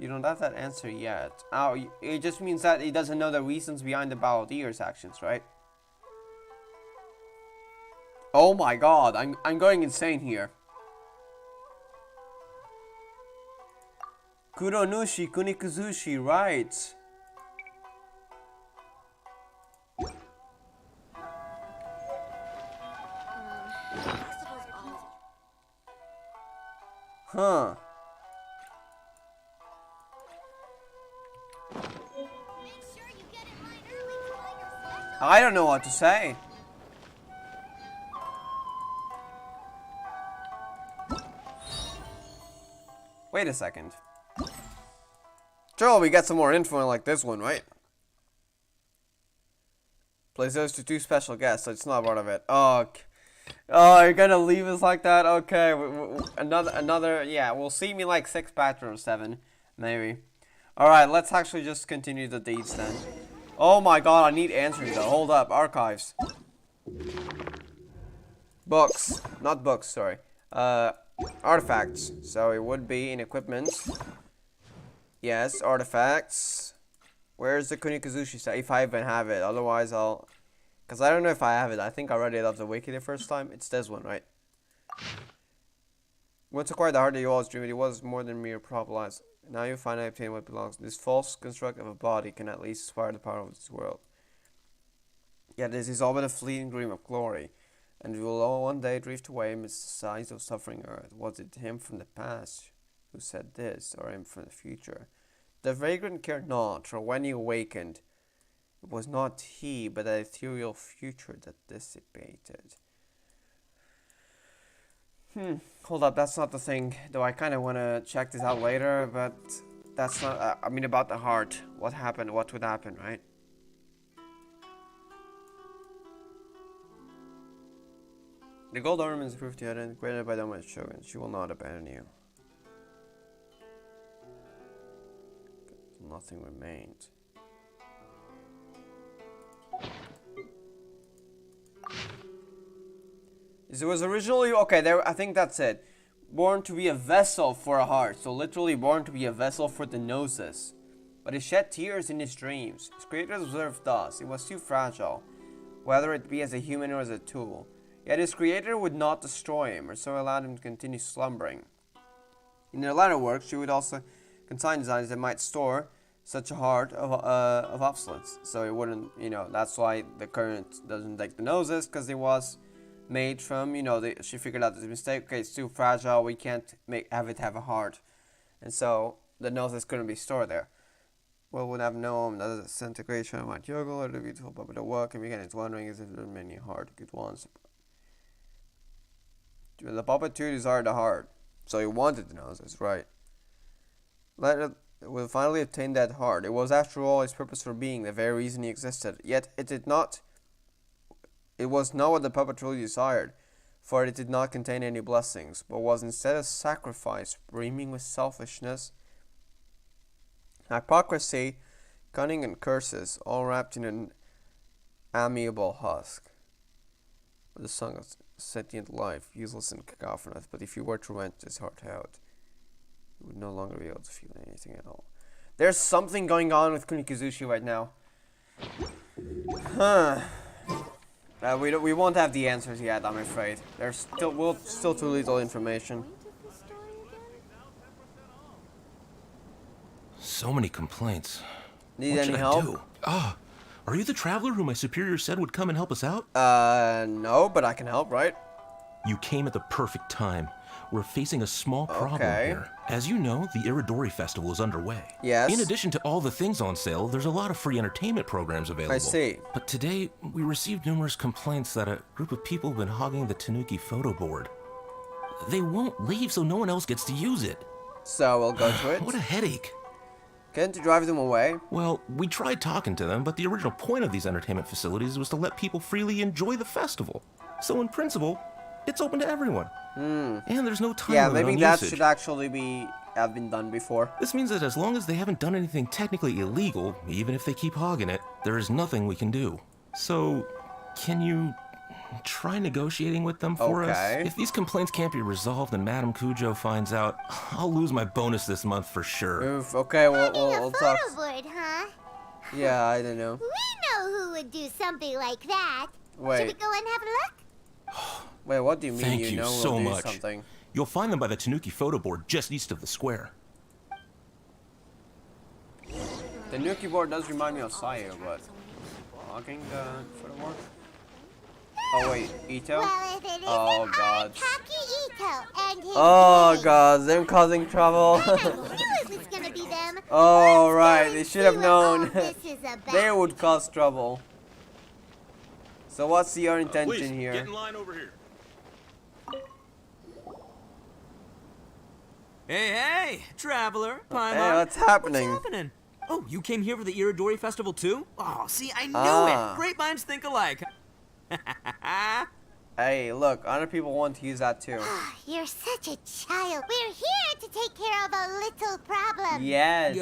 You don't have that answer yet. Oh, it just means that he doesn't know the reasons behind the Balladeer's actions, right? Oh my god, I'm going insane here. Kuronushi, Kunikuzushi, right. Huh. I don't know what to say. Wait a second. Sure, we get some more info like this one, right? Place those to 2 special guests, so it's not part of it. Oh, oh, you're gonna leave us like that? Okay, another, yeah, we'll see me like 6 or 7, maybe. Alright, let's actually just continue the deeds then. Oh my god, I need answers though. Hold up, archives. Books, not books, sorry. Artifacts, so it would be in equipment. Yes, artifacts. Where's the Kunikuzushi set? If I even have it, otherwise I'll... Because I don't know if I have it. I think I already loved the wiki the first time. It's this one, right? Once acquired the heart that you always dreamed, it was more than mere propaganda. Now you finally obtain what belongs. This false construct of a body can at least inspire the power of this world. Yet this is all but a fleeting dream of glory, and we will all one day drift away amidst the sighs of suffering earth. Was it him from the past who said this, or him from the future? The vagrant cared not, for when he awakened, it was not he, but an ethereal future that dissipated. Hold up, that's not the thing. Though I kind of want to check this out later, but that's not... I mean, about the heart. What happened? What would happen, right? The gold ornaments proved to you granted by the Dominant Shogun. She will not abandon you. Nothing remained. It was originally... Okay, there. I think that's it. Born to be a vessel for a heart. So literally born to be a vessel for the gnosis. But he shed tears in his dreams. His creator observed thus. It was too fragile, whether it be as a human or as a tool. Yet his creator would not destroy him, or so allowed him to continue slumbering. In their latter work, she would also consign designs that might store such a heart of obsolescence. So it wouldn't, you know, that's why the current doesn't take the gnosis, because it was made from, you know, she figured out this mistake. Okay, it's too fragile, we can't have it have a heart. And so the gnosis couldn't be stored there. Well, would have known that the disintegration might juggle or the beautiful puppet at work, and began its wondering as if there were many heart good ones. The puppet too desired the heart, so he wanted the gnosis, right? Later, will finally obtain that heart. It was, after all, his purpose for being, the very reason he existed. Yet it did not. It was not what the puppet truly desired, for it did not contain any blessings, but was instead a sacrifice, brimming with selfishness, hypocrisy, cunning, and curses, all wrapped in an amiable husk. The song of sentient life, useless and cacophonous, but if you were to rent his heart out, you would no longer be able to feel anything at all. There's something going on with Kunikuzushi right now. Huh. We won't have the answers yet, I'm afraid. There's still too little information. So many complaints. Need what any should help? I do? Are you the traveler who my superior said would come and help us out? No, but I can help, right? You came at the perfect time. We're facing a small problem here. As you know, the Irodori festival is underway. Yes. In addition to all the things on sale, there's a lot of free entertainment programs available. I see. But today, we received numerous complaints that a group of people have been hogging the Tanuki photo board. They won't leave, so no one else gets to use it. So we'll go to it. What a headache. Can't you drive them away? Well, we tried talking to them, but the original point of these entertainment facilities was to let people freely enjoy the festival. So in principle, it's open to everyone. And there's no time limit maybe on that usage. should actually have been done before. This means that as long as they haven't done anything technically illegal, even if they keep hogging it, there is nothing we can do. So, can you try negotiating with them for us? If these complaints can't be resolved and Madame Cujo finds out, I'll lose my bonus this month for sure. Oof, okay, we'll talk. Photo board, huh? Yeah, I don't know. We know who would do something like that. Wait. Should we go and have a look? Wait, what do you mean? Thank you know so we'll do much. something? You'll find them by the Tanuki photo board just east of the square. The new keyboard does remind me of Sayo, but logging for the work. Oh wait, Ito? Well, if it oh god. Ito and his oh god, them causing trouble. I knew it was gonna be them. Oh right, they should have known. This is about. They would cause trouble. So what's your intention please, here? Get in line over here. Hey, traveler, Paimon. Hey, what's happening? What's happening? Oh, you came here for the Irodori festival too? Oh, see, I knew it. Great minds think alike. Hey, look, other people want to use that too. You're such a child. We're here to take care of a little problem. Yes.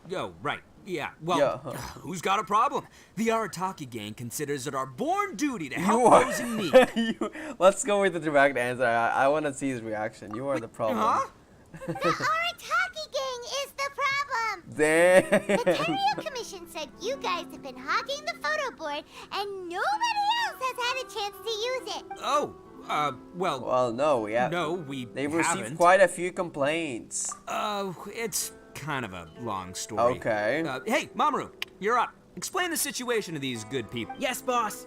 Yo, right. Yeah, well, who's got a problem? The Arataki gang considers it our born duty to help those in need. Let's go with the direct answer. I want to see his reaction. You are the problem. Huh? The Arataki gang is the problem. Damn. The Terrio Commission said you guys have been hogging the photo board and nobody else has had a chance to use it. Oh, well... Well, no, we have... No, we They've haven't. received quite a few complaints. It's kind of a long story. Okay. Hey, Mamoru, you're up. Explain the situation to these good people. Yes, boss.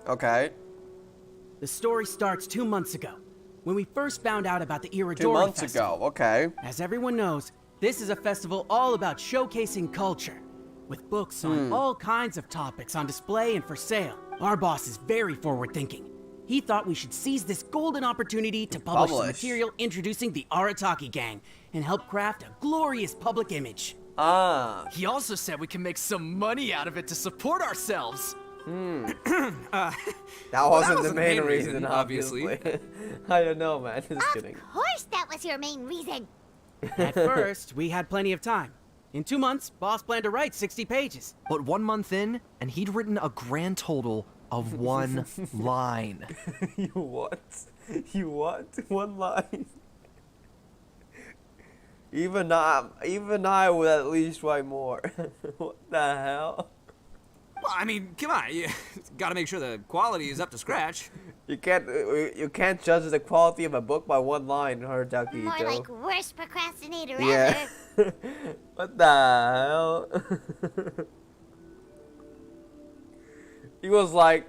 Okay. The story starts 2 months ago, when we first found out about the Irodori 2 months festival. ago, okay. As everyone knows, this is a festival all about showcasing culture, with books on all kinds of topics on display and for sale. Our boss is very forward-thinking. He thought we should seize this golden opportunity to publish some material introducing the Arataki gang and help craft a glorious public image. He also said we can make some money out of it to support ourselves. That wasn't the main reason, obviously. I don't know, man. Just kidding. Of course that was your main reason. At first, we had plenty of time. In 2 months, boss planned to write 60 pages. But 1 month in, and he'd written a grand total of 1 line. You what? You what? 1 line? Even I would at least write more. What the hell? Well, I mean, come on, you gotta make sure the quality is up to scratch. You can't judge the quality of a book by 1 line, Harutaki. More like worst procrastinator ever. What the hell? He was like,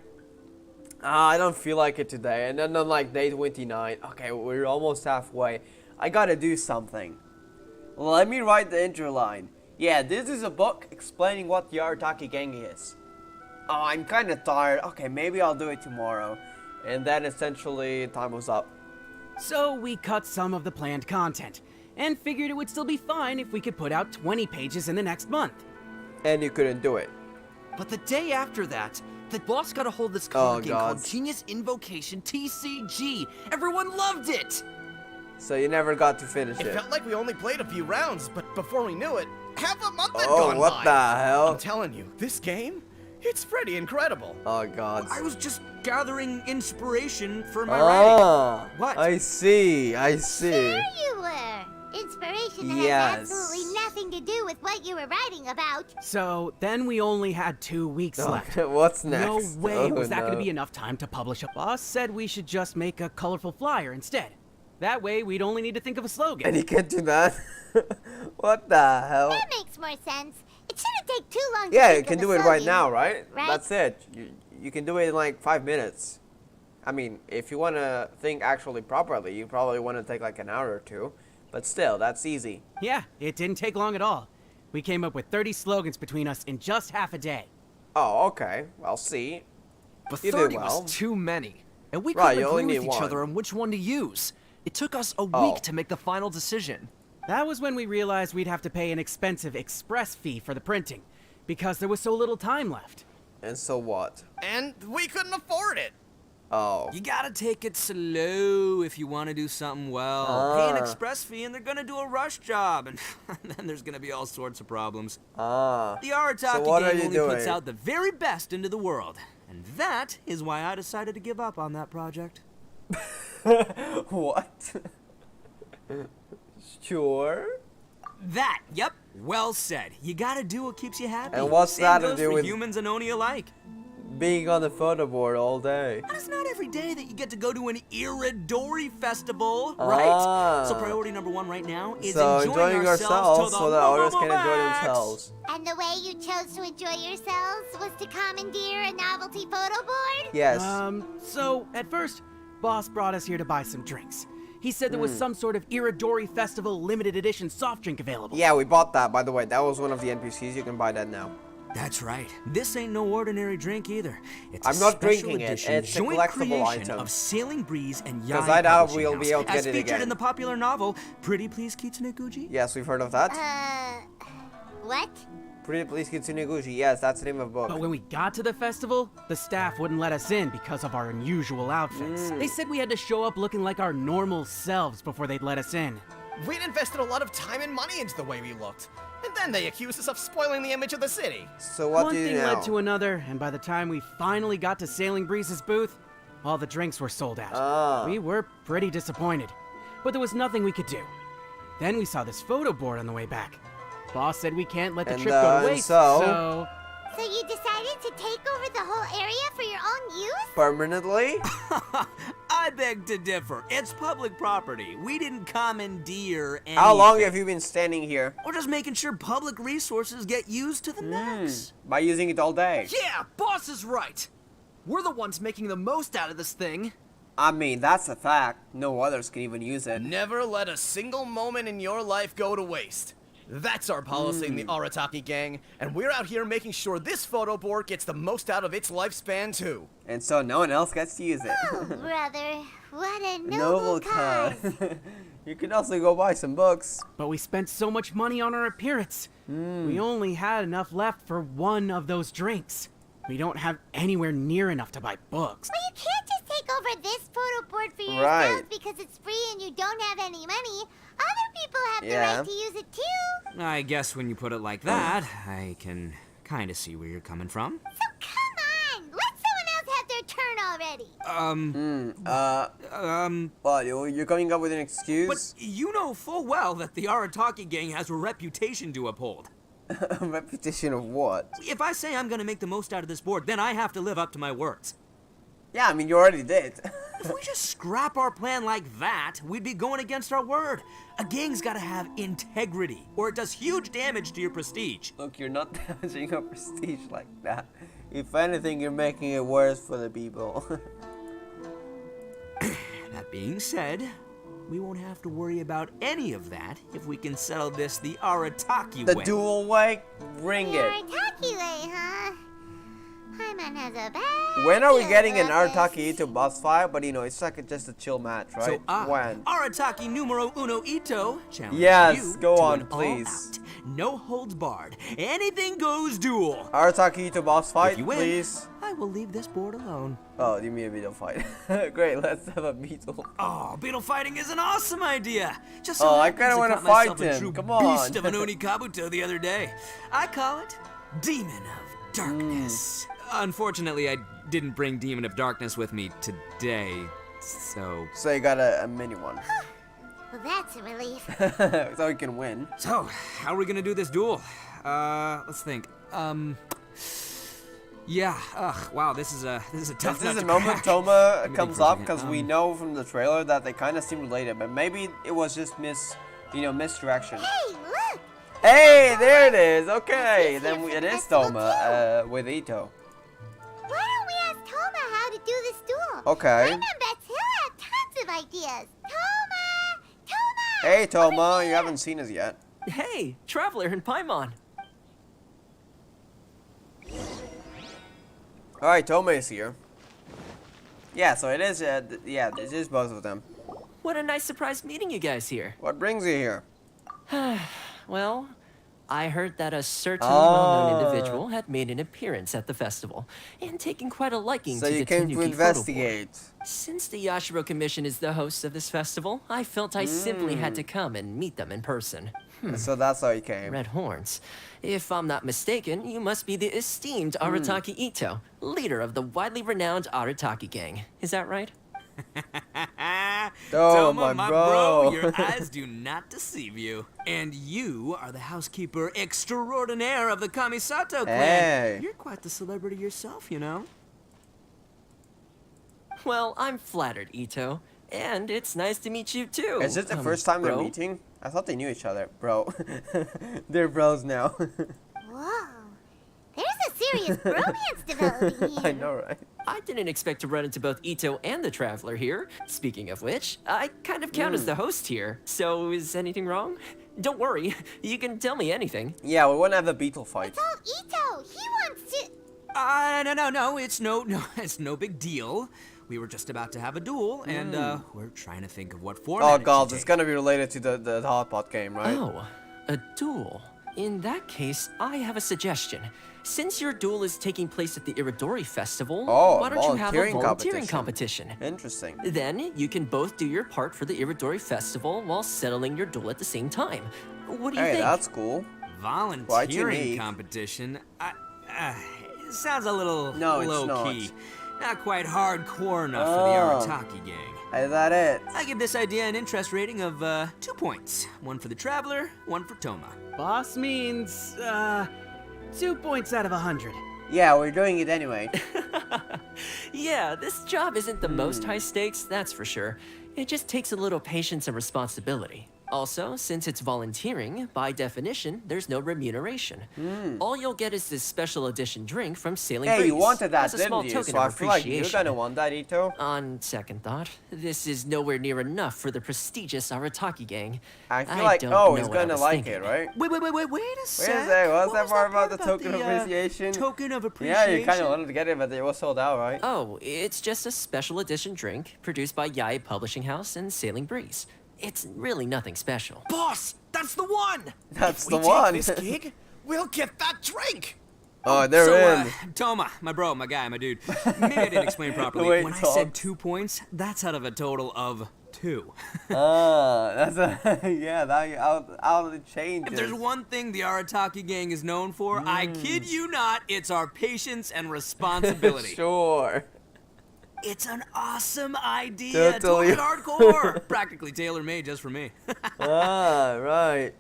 I don't feel like it today. And then on like day 29, okay, we're almost halfway. I gotta do something. Let me write the intro line. Yeah, this is a book explaining what the Arataki gang is. Oh, I'm kind of tired. Okay, maybe I'll do it tomorrow. And then essentially, time was up. So we cut some of the planned content, and figured it would still be fine if we could put out 20 pages in the next month. And you couldn't do it. But the day after that, the boss got a hold of this card game called Genius Invocation TCG. Everyone loved it! So you never got to finish it. It felt like we only played a few rounds, but before we knew it, half a month had Oh, gone what by. the hell? I'm telling you, this game, it's pretty incredible. Oh god. I was just gathering inspiration for my Ah, writing. What? I see, I see. Sure you were. Inspiration has absolutely nothing to do with what you were writing about. So then we only had 2 weeks left. What's next? No way was that going to no. be enough time to publish. A boss said we should just make a colorful flyer instead. That way we'd only need to think of a slogan. And you can't do that? What the hell? That makes more sense. It shouldn't take too long to Yeah, think you can of a do it right slogan, now, right? Right? That's it. You can do it in like 5 minutes. I mean, if you want to think actually properly, you probably want to take like an hour or 2. But still, that's easy. Yeah, it didn't take long at all. We came up with 30 slogans between us in just half a day. Oh, okay. Well, see. But You did 30 well. was too many. And we Right, couldn't you only agree with need each one. other on which one to use. It took us a Oh. week to make the final decision. That was when we realized we'd have to pay an expensive express fee for the printing, because there was so little time left. And so what? And we couldn't afford it. Oh. You gotta take it slow if you want to do something well. Pay an express fee and they're gonna do a rush job, and then there's gonna be all sorts of problems. The Arataki So what are gang you only puts doing? out the very best into the world, and that is why I decided to give up on that project. What? Sure. That, yep, well said. You gotta do what keeps you happy. And what's Same that to goes do for with humans and Oni alike? being on the photo board all day. And it's not every day that you get to go to an Irodori festival, right? So priority number 1 right now is enjoying ourselves so that others can enjoy themselves. And the way you chose to enjoy yourselves was to commandeer a novelty photo board? Yes. So at first, Boss brought us here to buy some drinks. He said there was some sort of Irodori Festival limited edition soft drink available. Yeah, we bought that, by the way. That was one of the NPCs. You can buy that now. That's right. This ain't no ordinary drink either. It's I'm not drinking it. It's a collectible item of Sailing Breeze and Yai. Because I doubt we'll be able to get it again. As featured in the popular novel, Pretty Please Kitsune Guji? Yes, we've heard of that. What? Pretty Please Kitsune Guji. Yes, that's the name of the book. But when we got to the festival, the staff wouldn't let us in because of our unusual outfits. They said we had to show up looking like our normal selves before they'd let us in. We'd invested a lot of time and money into the way we looked. And then they accused us of spoiling the image of the city. So what do you do now? One thing led to another, and by the time we finally got to Sailing Breeze's booth, all the drinks were sold out. We were pretty disappointed, but there was nothing we could do. Then we saw this photo board on the way back. Boss said we can't let the trip go to waste, so... So you decided to take over the whole area for your own use? Permanently? I beg to differ. It's public property. We didn't commandeer anything. How long have you been standing here? We're just making sure public resources get used to the max. By using it all day. Yeah, Boss is right. We're the ones making the most out of this thing. I mean, that's a fact. No others can even use it. Never let a single moment in your life go to waste. That's our policy in the Arataki gang, and we're out here making sure this photo board gets the most out of its lifespan too. And so no one else gets to use it. Oh, brother, what a noble cause. You can also go buy some books. But we spent so much money on our appearance. We only had enough left for one of those drinks. We don't have anywhere near enough to buy books. Well, you can't just take over this photo board for yourselves because it's free and you don't have any money. Other people have the right to use it too. I guess when you put it like that, I can kind of see where you're coming from. So come on, let someone else have their turn already. What, you're coming up with an excuse? But you know full well that the Arataki gang has a reputation to uphold. A reputation of what? If I say I'm gonna make the most out of this board, then I have to live up to my words. Yeah, I mean, you already did. If we just scrap our plan like that, we'd be going against our word. A gang's gotta have integrity, or it does huge damage to your prestige. Look, you're not damaging our prestige like that. If anything, you're making it worse for the people. That being said, we won't have to worry about any of that if we can settle this the Arataki way. The dual way? Bring it. Arataki way, huh? Paimon has a bad When are we getting an Arataki Ito boss fight? But you know, it's like just a chill match, right? So when? Arataki numero uno Ito challenge yes, you go to on, an please. all-out, no holds barred, anything goes duel. Arataki Ito boss fight, If you win, please. I will leave this board alone. Oh, you mean a beetle fight? Great, let's have a beetle. Oh, beetle fighting is an awesome idea. Just so I kind of want to fight him. Come on. Beast of an Onikabuto the other day. I call it Demon of Darkness. Unfortunately, I didn't bring Demon of Darkness with me today, so... So you got a mini one. Well, that's a relief. So we can win. So, how are we gonna do this duel? Let's think. Yeah, wow, this is a tough This is nut the to moment crack. Toma comes up, because we know from the trailer that they kind of seem related, but maybe it was just misdirection. Hey, look! Hey, there it is. Okay, then it is Toma with Ito. Why don't we ask Toma how to do this duel? Okay. I bet he'll have tons of ideas. Toma! Toma! Hey, Toma, you haven't seen us yet. Hey, Traveler and Paimon. All right, Toma is here. Yeah, so it is. Yeah, this is both of them. What a nice surprise meeting you guys here. What brings you here? Well, I heard that a certain well-known individual had made an appearance at the festival and taken quite a liking to the So you came to investigate. Since the Yashiro Commission is the host of this festival, I felt I simply had to come and meet them in person. So that's how you came. Red Horns. If I'm not mistaken, you must be the esteemed Arataki Ito, leader of the widely renowned Arataki gang. Is that right? Toma, my bro, your eyes do not deceive you. And you are the housekeeper extraordinaire of the Kamisato clan. Hey. You're quite the celebrity yourself, you know. Well, I'm flattered, Ito. And it's nice to meet you too. Is this the first time they're meeting? I thought they knew each other, bro. They're bros now. Whoa. There's a serious bromance developing here. I know, right? I didn't expect to run into both Ito and the Traveler here. Speaking of which, I kind of count as the host here. So is anything wrong? Don't worry, you can tell me anything. Yeah, we want to have a beetle fight. It's all Ito. He wants to... No, it's no big deal. We were just about to have a duel, and we're trying to think of what format. Oh god, it's gonna be related to the Hot Pot game, right? Oh, a duel. In that case, I have a suggestion. Since your duel is taking place at the Irodori Festival, why don't you have a volunteering competition? Interesting. Then you can both do your part for the Irodori Festival while settling your duel at the same time. What do you think? Hey, that's cool. Volunteering competition? It sounds a little low-key. Not quite hardcore enough for the Arataki gang. Is that it? I give this idea an interest rating of 2 points. One for the Traveler, one for Toma. Boss means, 2 points out of 100. Yeah, we're doing it anyway. Yeah, this job isn't the most high stakes, that's for sure. It just takes a little patience and responsibility. Also, since it's volunteering, by definition, there's no remuneration. All you'll get is this special edition drink from Sailing Breeze. Hey, you wanted that, as a small didn't you? token So I of feel like appreciation. you're gonna want that, Ito. On second thought, this is nowhere near enough for the prestigious Arataki gang. I feel like, he's gonna like it, right? Wait a sec. What's that part about the token of appreciation? Token of appreciation? Yeah, you kind of wanted to get it, but it was sold out, right? Oh, it's just a special edition drink produced by Yae Publishing House and Sailing Breeze. It's really nothing special. Boss, that's the one! That's the If one! we take this gig, we'll get that drink! Oh, they're in. Toma, my bro, my guy, my dude. Maybe I didn't explain properly. Wait, when I said 2 points, that's out of a total of 2. That's yeah, that out of the changes. If there's one thing the Arataki gang is known for, I kid you not, it's our patience and responsibility. Sure. It's an awesome idea. Totally hardcore. Practically tailor-made just for me. Right.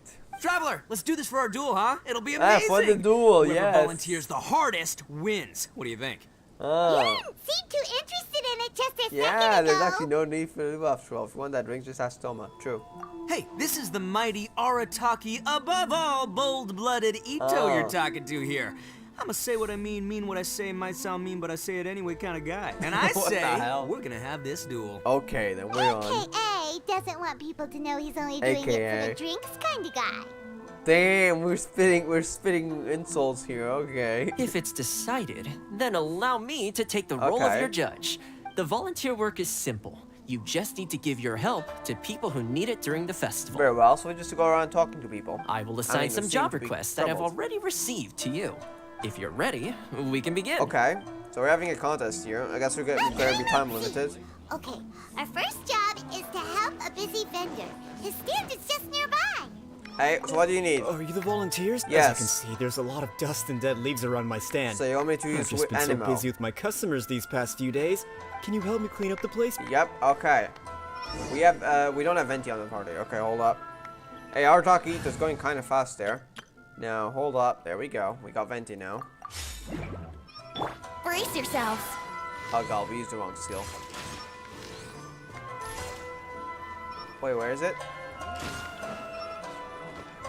Traveler, let's do this for our duel, huh? It'll be amazing. For the duel, Whoever volunteers the hardest wins. What do you think? You didn't seem too interested in it just a second ago. There's actually no need for the after all. If you want that drink, just ask Toma. True. Hey, this is the mighty Arataki, above all bold-blooded Ito you're talking to here. I'ma say what I mean what I say, might sound mean, but I say it anyway kind of guy. And I say, we're gonna have this duel. Okay, then we're on. AKA doesn't want people to know he's only doing it for the drinks kind of guy. Damn, we're spitting insults here, okay. If it's decided, then allow me to take the role of your judge. The volunteer work is simple. You just need to give your help to people who need it during the festival. Very well, so we just go around talking to people. I will assign some job requests that I've already received to you. If you're ready, we can begin. Okay, so we're having a contest here. I guess we're gonna be time limited. Okay, our first job is to help a busy vendor. His stand is just nearby. Hey, so what do you need? Are you the volunteers? Yes. As you can see, there's a lot of dust and dead leaves around my stand. So you want me to use I've just been so busy with my customers these past few days. Can you help me clean up the place? Yep, okay. We don't have Venti on the party. Okay, hold up. Hey, Arataki is going kind of fast there. Now, hold up. There we go. We got Venti now. Brace yourselves. Oh god, we used the wrong skill. Wait, where is it?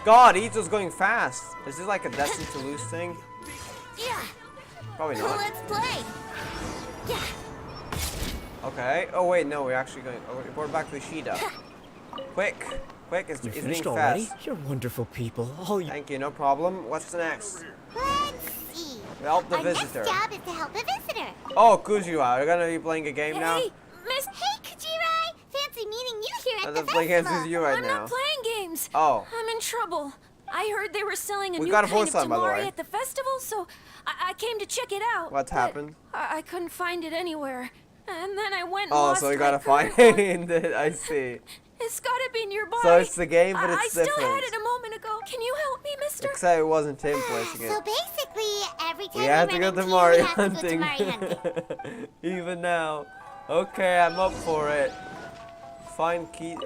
God, Ito's going fast. Is this like a destined to lose thing? Yeah. Probably not. Let's play. Yeah. Okay. Oh wait, no, we're actually going. Oh, report back to Ishida. Quick, it's being already? fast. You're wonderful people. Thank you, no problem. What's the next? Let's see. Help the Our visitor. next job is to help a visitor. Oh, Kujiwa, we're gonna be playing a game now. Hey, Kujirai. Fancy meeting you here at the play games festival. with you right I'm now. not playing games. Oh. I'm in trouble. I heard they were selling a We new got a kind voice of line, by the tamari way. at the festival, so I came to check it out. What happened? I couldn't find it anywhere. And then I went and Oh, lost so we my gotta find purse. it. I see. It's gotta be nearby. So it's the game, but I it's still different. had it a moment ago. Can you help me, mister? Except it wasn't him placing it. So basically, every time We have to go to Mario hunting. Even now. Okay, I'm up for it. Find Keith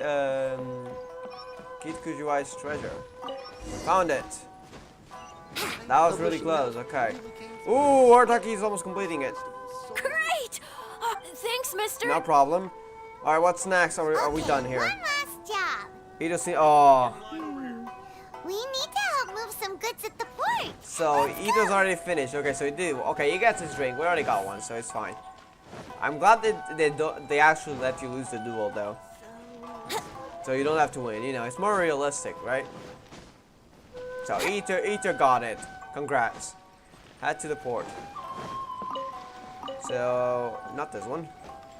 Kujiwai's treasure. Found it. That was really close. Okay. Ooh, Artaki's almost completing it. Great! Thanks, mister. No problem. Alright, what's next? Are we done here? One last job. He just oh. We need to help move some goods at the port. So Ito's already finished. Okay, so he did. Okay, he gets his drink. We already got one, so it's fine. I'm glad that they actually let you lose the duel though. So you don't have to win. You know, it's more realistic, right? So Ito got it. Congrats. Head to the port. So not this one.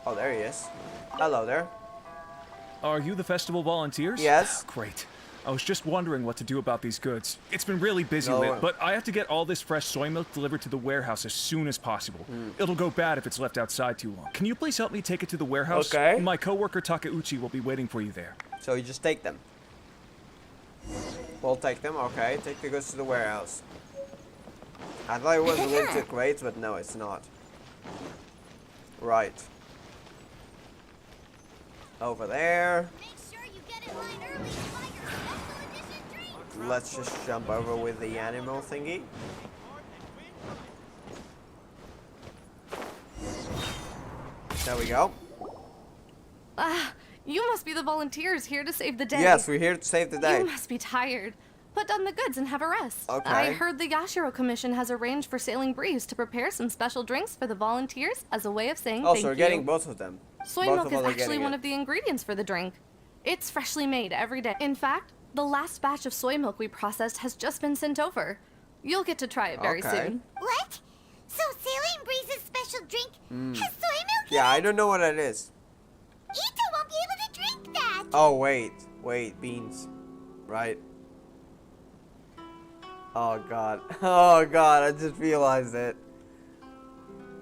Oh, there he is. Hello there. Are you the festival volunteers? Yes. Great. I was just wondering what to do about these goods. It's been really busy lately, but I have to get all this fresh soy milk delivered to the warehouse as soon as possible. It'll go bad if it's left outside too long. Can you please help me take it to the warehouse? Okay. My coworker Takeuchi will be waiting for you there. So you just take them. We'll take them. Okay, take the goods to the warehouse. I thought it was limited crates, but no, it's not. Right. Over there. Let's just jump over with the animal thingy. There we go. You must be the volunteers here to save the day. Yes, we're here to save the day. You must be tired. Put down the goods and have a rest. Okay. I heard the Yashiro Commission has arranged for Sailing Breeze to prepare some special drinks for the volunteers as a way of saying thank you. So we're getting both of them. Soy milk is actually one of the ingredients for the drink. It's freshly made every day. In fact, the last batch of soy milk we processed has just been sent over. You'll get to try it very soon. What? So Sailing Breeze's special drink has soy milk in Yeah, it? I don't know what that is. Ito won't be able to drink that. Oh, wait, beans. Right. Oh god. Oh god, I just realized it.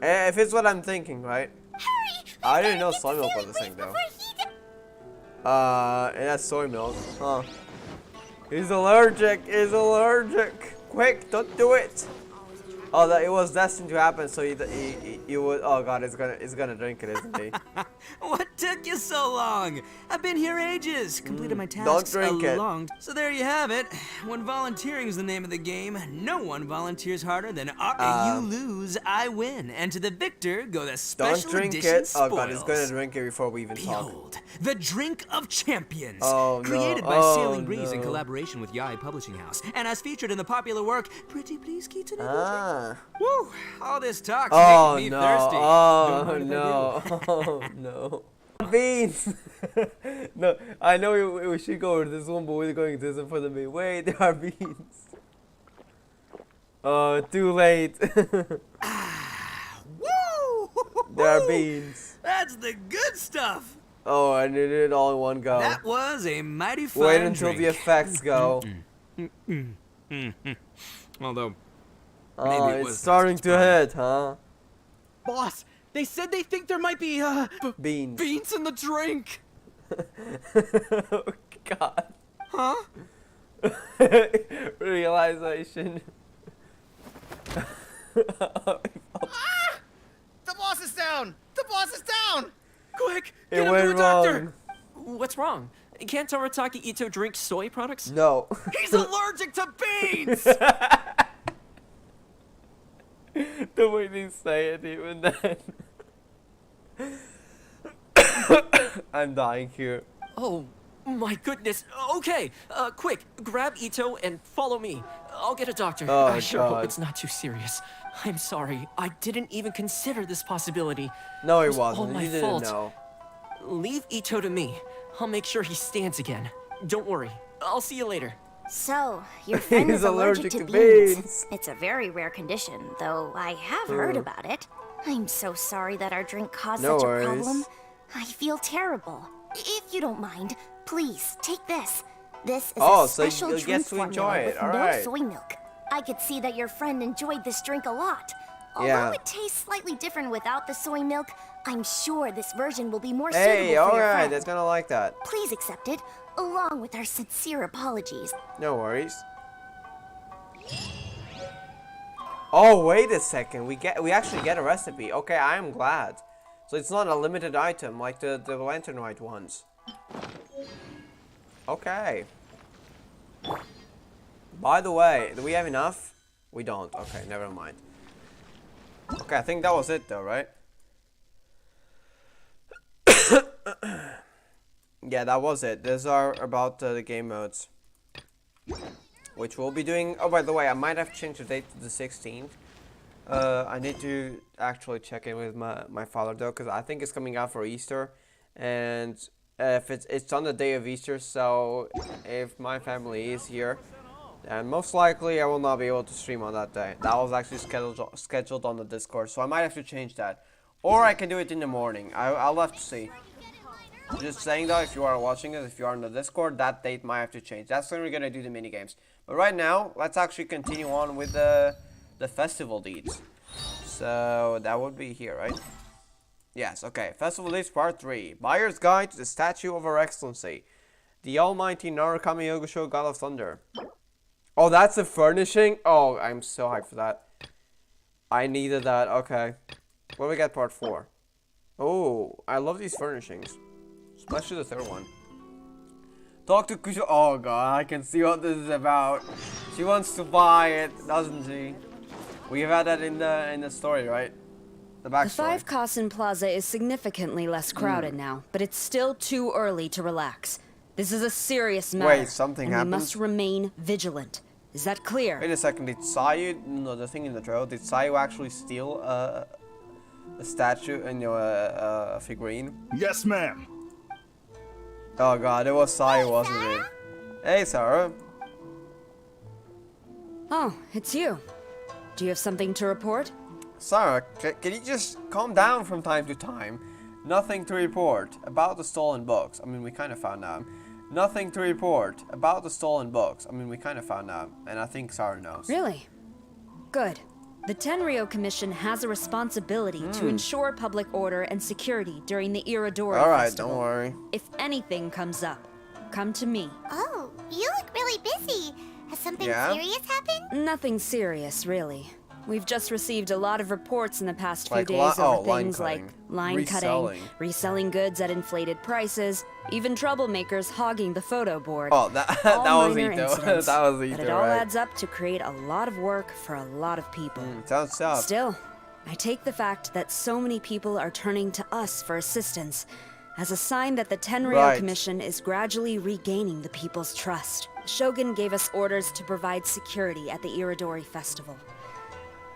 If it's what I'm thinking, right? Hurry! I didn't know soy milk was the thing though. It has soy milk. Huh. He's allergic. He's allergic. Quick, don't do it. Oh, that it was destined to happen. So he would. Oh god, it's gonna drink it, isn't he? What took you so long? I've been here ages. Completed my tasks Don't drink it. So there you have it. When volunteering is the name of the game, no one volunteers harder than you lose, I win. And to the victor go the special Don't drink edition it. spoils. Oh god, he's gonna drink it before we even talk. Behold, the Drink of Champions. Oh, no. Created by Oh, Sailing Breeze in no. collaboration with Yai Publishing House, and as featured in the popular work Pretty Please Kitsune. Ah. Woo! All this talk's Oh making me no. thirsty. Oh Don't mind if I no. Oh no. Beans. No, I know we should go with this one, but we're going this one for the main. Wait, there are beans. Oh, too late. Woo! There are beans. That's the good stuff. Oh, I did it all in one go. That was a mighty fine Wait until drink. the effects go. Although, Oh, maybe it it's was starting to hit, huh? Boss, they said they think there might be beans. Beans in the drink. Oh god. Huh? Realization. The boss is down! The boss is down! Quick, It get him to a went doctor. wrong. What's wrong? Can't Arataki Ito drink soy products? No. He's allergic to beans. The way they say it, even then. I'm dying here. Oh, my goodness. Okay, quick, grab Ito and follow me. I'll get a doctor. Oh, I sure hope God. it's not too serious. I'm sorry. I didn't even consider this possibility. No, it was all wasn't. my You didn't fault. know. Leave Ito to me. I'll make sure he stands again. Don't worry. I'll see you later. So, your friend He's is allergic to beans. beans. It's a very rare condition, though I have heard about it. I'm so sorry that our drink caused No such worries. a problem. I feel terrible. If you don't mind, please take this. This is Oh, a so you special get drink to enjoy formula it. with All no right. soy milk. I could see that your friend enjoyed this drink a lot. Although Yeah. it tastes slightly different without the soy milk, I'm sure this version will be more Hey, suitable for your alright, friend. that's gonna like that. Please accept it, along with our sincere apologies. No worries. Oh, wait a second. We actually get a recipe. Okay, I am glad. So it's not a limited item like the Lantern White ones. Okay. By the way, do we have enough? We don't. Okay, never mind. Okay, I think that was it though, right? yeah, that was it. These are about the game modes, which we'll be doing. Oh, by the way, I might have changed the date to the 16th. I need to actually check in with my father though, because I think it's coming out for Easter, and if it's on the day of Easter, so if my family is here, then most likely I will not be able to stream on that day. That was actually scheduled on the Discord, so I might have to change that, or I can do it in the morning. I'll have to see. Just saying though, if you are watching it, if you are on the Discord, that date might have to change. That's when we're gonna do the mini games. But right now, let's actually continue on with the festival deeds. So that would be here, right? Yes, okay. Festival deeds part 3. Buyer's Guide to the Statue of Her Excellency, the Almighty Narukami Yogosho, God of Thunder. Oh, that's the furnishing? Oh, I'm so hyped for that. I needed that. Okay. What do we get part 4? Oh, I love these furnishings. Especially the third one. Talk to Kusho. Oh god, I can see what this is about. She wants to buy it, doesn't she? We've had that in the story, right? The backstory. The 5 Kasen Plaza is significantly less crowded now, but it's still too early to relax. This is a serious matter. Wait, something happened? We must remain vigilant. Is that clear? Wait a second, did Sayu, no, the thing in the trail, did Sayu actually steal a statue and a figurine? Yes, ma'am. Oh god, it was Sayu, wasn't it? Hey, Sarah. Oh, it's you. Do you have something to report? Sarah, can you just calm down from time to time? Nothing to report about the stolen books. I mean, we kind of found out. Nothing to report about the stolen books. I mean, we kind of found out. And I think Sarah knows. Really? Good. The Tenryou Commission has a responsibility to ensure public order and security during the Irodori Alright, festival. don't worry. If anything comes up, come to me. Oh, you look really busy. Has something serious happened? Nothing serious, really. We've just received a lot of reports in the past few Like days over things line like cutting. line Reselling. cutting, reselling goods at inflated prices, even troublemakers hogging the photo board. Oh, that All was minor Ito. incidents, That was Ito, but it all right? adds up to create a lot of work for a lot of people. Sounds tough. Still, I take the fact that so many people are turning to us for assistance as a sign that the Tenryou Commission is gradually regaining the people's trust. Shogun gave us orders to provide security at the Irodori festival.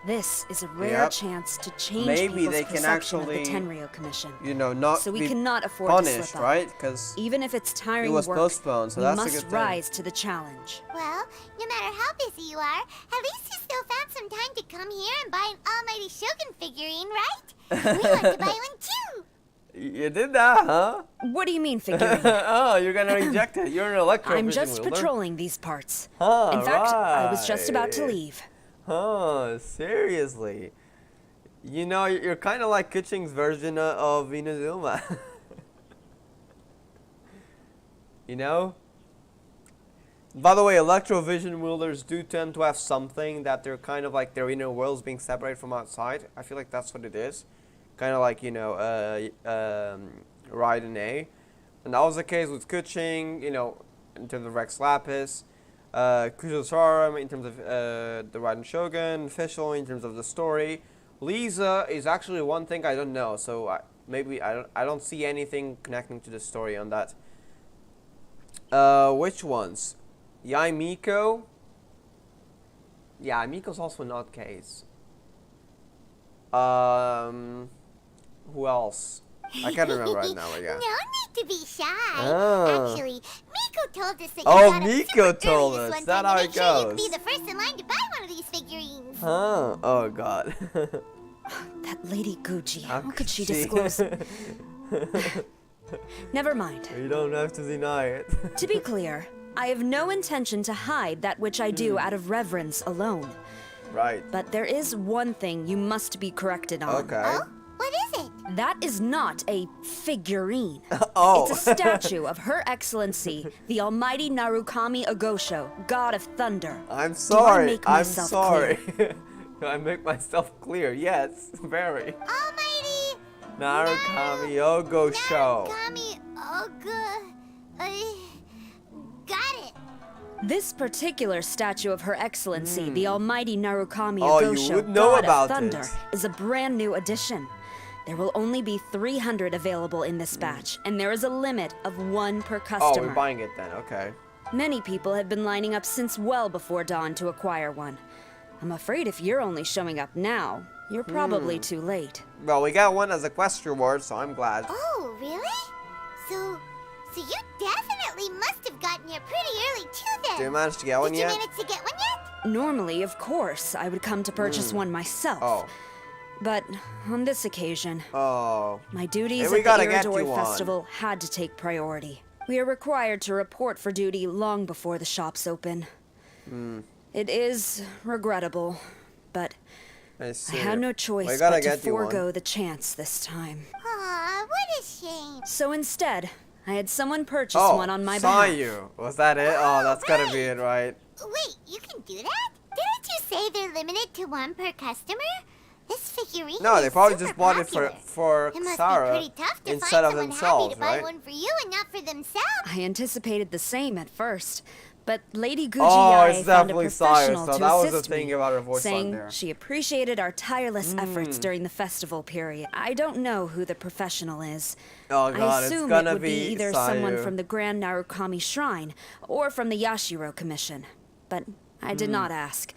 This is a rare chance to change Maybe people's they can perception actually, of the Tenryou Commission. You know, not so we be cannot afford punished, to slip up. right? Because even if it's tiring it was work, postponed, so we that's a must good thing. rise to the challenge. Well, no matter how busy you are, at least you still found some time to come here and buy an Almighty Shogun figurine, right? We want to buy one too! You did that, huh? What do you mean figurine? Oh, you're gonna reject it. You're an electro. I'm just patrolling these parts. Huh, In fact, I was just about to leave. Oh, seriously? You know, you're kind of like Kuching's version of Inazuma. You know? By the way, Electrovision wielders do tend to have something that they're kind of like their inner worlds being separated from outside. I feel like that's what it is. Kind of like, you know, Raiden A. And that was the case with Kuching, you know, in terms of Rex Lapis. Kujosarum in terms of the Raiden Shogun. Fischl in terms of the story. Lisa is actually one thing I don't know, so maybe I don't see anything connecting to the story on that. Which ones? Yai Miko? Yeah, Miko's also not case. Who else? I can't remember right now, but yeah. No need to be shy. Oh. Actually, Miko told us that you Oh, got Miko it super told early us. this That one time how to it make sure you'd goes. be the first in line to buy one of these figurines. Huh? Oh god. That Lady Gucci, how could she disclose? Never mind. You don't have to deny it. To be clear, I have no intention to hide that which I do out of reverence alone. Right. But there is one thing you must be corrected on. Okay. Oh? What is it? That is not a figurine. Oh. It's a statue of Her Excellency, the Almighty Narukami Agosho, God of Thunder. I'm sorry. Do I make I'm myself sorry. clear? Do I make myself clear? Yes, very. Almighty Narukami Ogosho. Narukami Oga. Got it. This particular statue of Her Excellency, the Almighty Narukami Oh, you Agosho, would know God about of Thunder, it. is a brand new addition. There will only be 300 available in this batch, and there is a limit of 1 per customer. Oh, we're buying it then, okay. Many people have been lining up since well before dawn to acquire one. I'm afraid if you're only showing up now, you're probably too late. Well, we got one as a quest reward, so I'm glad. Oh, really? So you definitely must have gotten here pretty early too then. Did you manage to get one yet? Did you manage to get one yet? Normally, of course, I would come to purchase one myself. Oh. But on this occasion, my duties Hey, at the Irodori Festival had to take priority. We are required to report for duty long before the shops open. It is regrettable, but I had no choice but to forego the chance this time. Aw, what a shame. So instead, I had someone purchase one on my behalf. You. Was that it? Oh, that's gotta be it, right? Wait, you can do that? Didn't you say they're limited to 1 per customer? This figurine No, they probably super just bought popular. it for It must Sarah be pretty tough to instead find of someone themselves, happy to buy right? one for you and not for themselves. I anticipated the same at first, but Lady Oh, Guji it's found a definitely Sarah, professional so to that was assist the thing me, about her voice on saying there. she appreciated our tireless efforts during the festival period. I don't know who the professional is. Oh god, I it's assume gonna it would be either someone Sayu. from the Grand Narukami Shrine or from the Yashiro Commission, but I did not ask.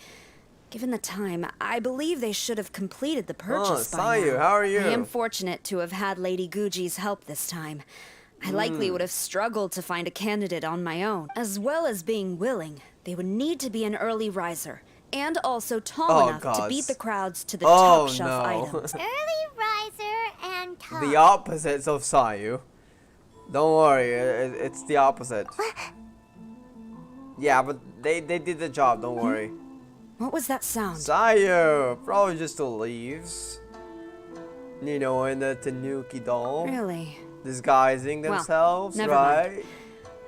Given the time, I believe they should have completed the purchase by Sayu, now. how are you? I am fortunate to have had Lady Guji's help this time. I likely would have struggled to find a candidate on my own. As well as being willing, they would need to be an early riser, and also tall enough to beat the crowds to the top shelf items. Early riser and tall. The opposites of Sayu. Don't worry, it's the opposite. Yeah, but they did the job, don't worry. What was that sound? Sayu! Probably just the leaves. You know, in the Tanuki doll. Really? Disguising themselves, never right? mind.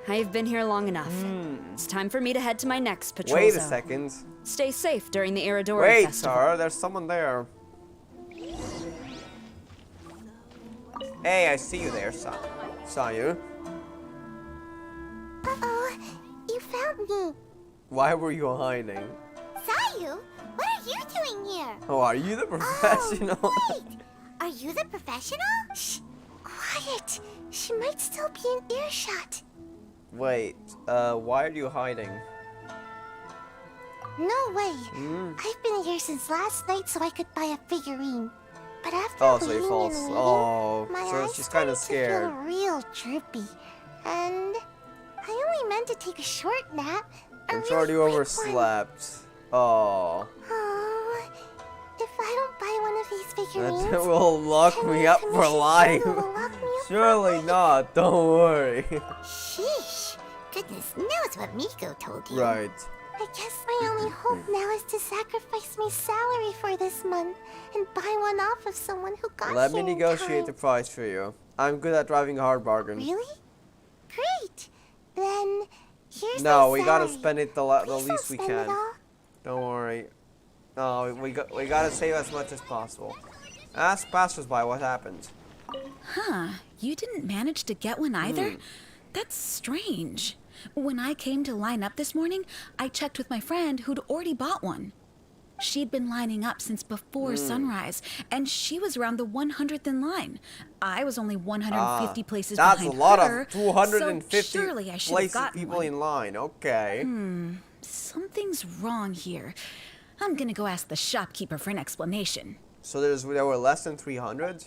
I've been here long enough. It's time for me to head to my next patrol Wait a zone. second. Stay safe during the Irodori Wait, Festival. Sarah, there's someone there. Hey, I see you there, Sayu. Uh-oh, you found me. Why were you hiding? Sayu, what are you doing here? Oh, are you the professional? Oh, wait, are you the professional? Shh, quiet. She might still be in earshot. Wait, why are you hiding? No way. I've been here since last night so I could buy a figurine. But after So he waiting falls. and waiting, Oh, my so eyes she's kind of started to scared. feel real droopy. And I only meant to take a short nap. I'm sorry you overslept. Oh. Oh, if I don't buy one of these figurines, That will lock me up for life. Surely not, don't worry. Sheesh. Goodness knows what Miko told you. Right. I guess my only hope now is to sacrifice my salary for this month and buy one off of someone who got Let here me in negotiate time. the price for you. I'm good at driving a hard bargain. Really? Great. Then here's No, my we gotta salary. spend it the Please least don't we spend it can. all. Don't worry. No, we gotta save as much as possible. Ask passersby what happened. Huh, you didn't manage to get one either? That's strange. When I came to line up this morning, I checked with my friend who'd already bought one. She'd been lining up since before sunrise, and she was around the 100th in line. I was only 150 places behind her. That's a lot of 250 so surely I should have places gotten people one. in line. Okay. Something's wrong here. I'm gonna go ask the shopkeeper for an explanation. So there were less than 300.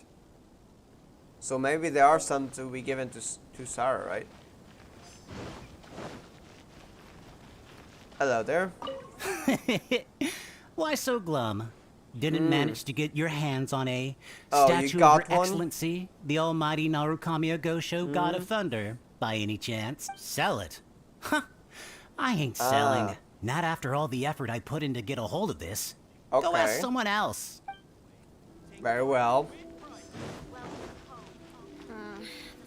So maybe there are some to be given to Sarah, right? Hello there. Why so glum? Didn't manage to get your hands on a Oh, you statue got of her one? excellency, the almighty Narukami Agosho, god of thunder, by any chance? Sell it? Huh. I ain't selling. Not after all the effort I put in to get a hold of this. Go ask Okay. someone else. Very well.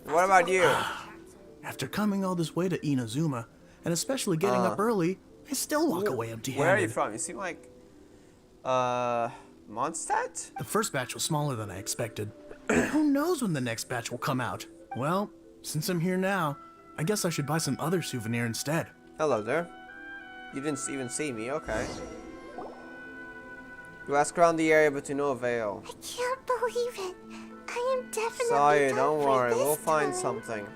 What about you? After coming all this way to Inazuma, and especially getting up early, I still walk away empty-handed. Where are you from? You seem like Mondstadt? The first batch was smaller than I expected. Who knows when the next batch will come out? Well, since I'm here now, I guess I should buy some other souvenir instead. Hello there. You didn't even see me, okay. You ask around the area, but to no avail. I can't believe it. I am definitely Sorry, done don't for worry. this We'll find time. something.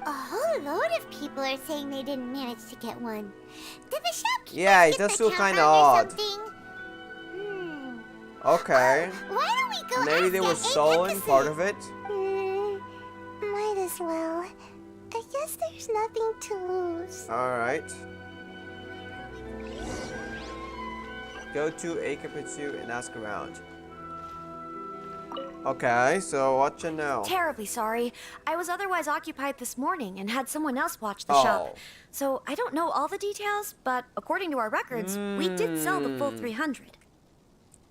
A whole load of people are saying they didn't manage to get one. Did the shopkeeper Yeah, it skip does the feel count kinda round or odd. something? Okay. Why don't we go Maybe ask they were Aunt stolen, Kasen? part of it. Might as well. I guess there's nothing to lose. Alright. Go to Akapitsu and ask around. Okay, so what you know? Terribly sorry. I was otherwise occupied this morning and had someone else watch the Oh. shop. So I don't know all the details, but according to our records, we did sell the full 300.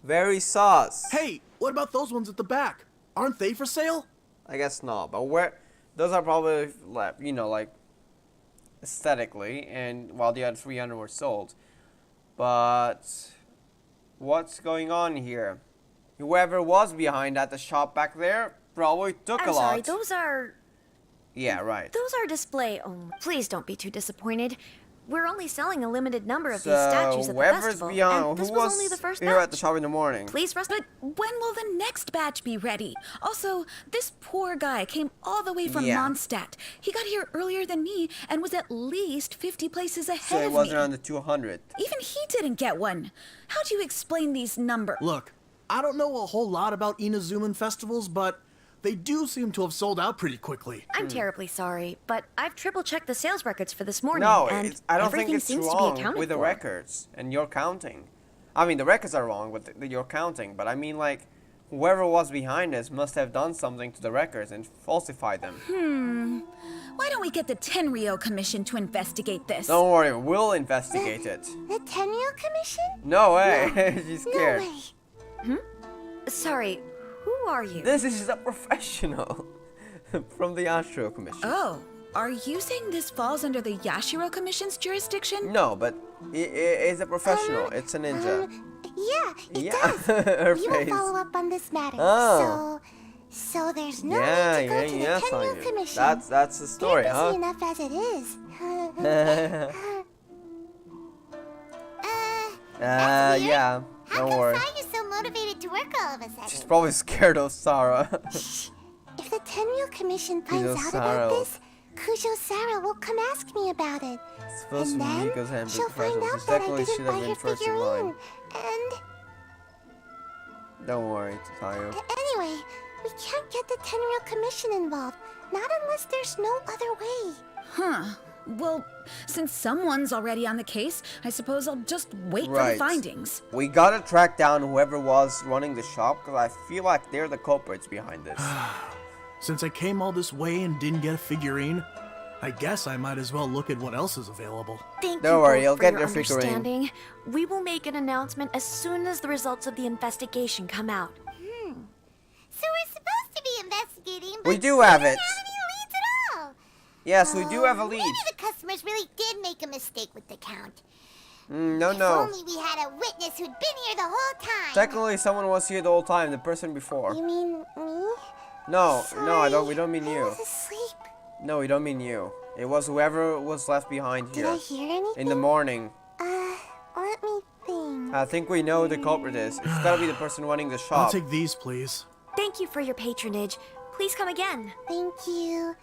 Very sus. Hey, what about those ones at the back? Aren't they for sale? I guess not, but where those are probably left, you know, like aesthetically, and while the other 300 were sold. But what's going on here? Whoever was behind at the shop back there probably took I'm a lot. sorry, those are... Yeah, right. Those are display... Oh, please don't be too disappointed. We're only selling a limited number of So these statues at the whoever's festival, behind, and this who was only the first here batch. at the shop in the morning? Please rest... But when will the next batch be ready? Also, this poor guy came all the way from Yeah. Mondstadt. He got here earlier than me and was at least 50 places ahead So it of was me. around the 200. Even he didn't get one. How do you explain these numbers? Look, I don't know a whole lot about Inazuman festivals, but they do seem to have sold out pretty quickly. I'm terribly sorry, but I've triple-checked the sales records for this morning, No, and I don't think everything it's seems to be wrong accounted with the for. records and your counting. I mean, the records are wrong with your counting, but I mean, like, whoever was behind this must have done something to the records and falsified them. Why don't we get the Tenryo Commission to investigate this? Don't worry, we'll investigate it. The Tenryo Commission? No way, she's scared. No way. Sorry, who are you? This is a professional from the Yashiro Commission. Oh, are you saying this falls under the Yashiro Commission's jurisdiction? No, but it's a professional. It's a ninja. Yeah, it Yeah, does. her We will face. follow up on this matter. Oh. So there's no Yeah, need to go to the yes, I Tenryo knew. Commission. That's the story, They're busy huh? enough as it is. That's weird. Yeah. How Don't come worry. Sayu's so motivated to work all of a sudden? She's probably scared of Sarah. If the Tenryo Commission finds Kujo out Sara. about this, Kujo Sara will come ask me about it. It's supposed to And be then Nico's hand she'll find professional. out She that I definitely didn't should buy have her been first in figurine. line. Don't worry, Sayu. Anyway, we can't get the Tenryo Commission involved. Not unless there's no other way. Huh. Well, since someone's already on the case, I suppose I'll just wait for the Right. findings. We gotta track down whoever was running the shop, because I feel like they're the culprits behind this. Since I came all this way and didn't get a figurine, I guess I might as well look at what else is available. Thank Don't you worry, both you'll for get your your figurine. understanding. We will make an announcement as soon as the results of the investigation come out. So we're supposed to be investigating, but We do have it. don't have any leads at all. Yes, we do have a lead. Maybe the customers really did make a mistake with the count. No, If no. only we had a witness who'd been here the whole time. Technically, someone was here the whole time, the person before. You mean me? No, no, I don't. Sorry, We don't mean I you. was asleep. No, we don't mean you. It was whoever was left behind Did here I hear anything? in the morning. Let me think. I think we know who the culprit is. It's gotta be the person running the I'll shop. take these, please. Thank you for your patronage. Please come again. Thank you.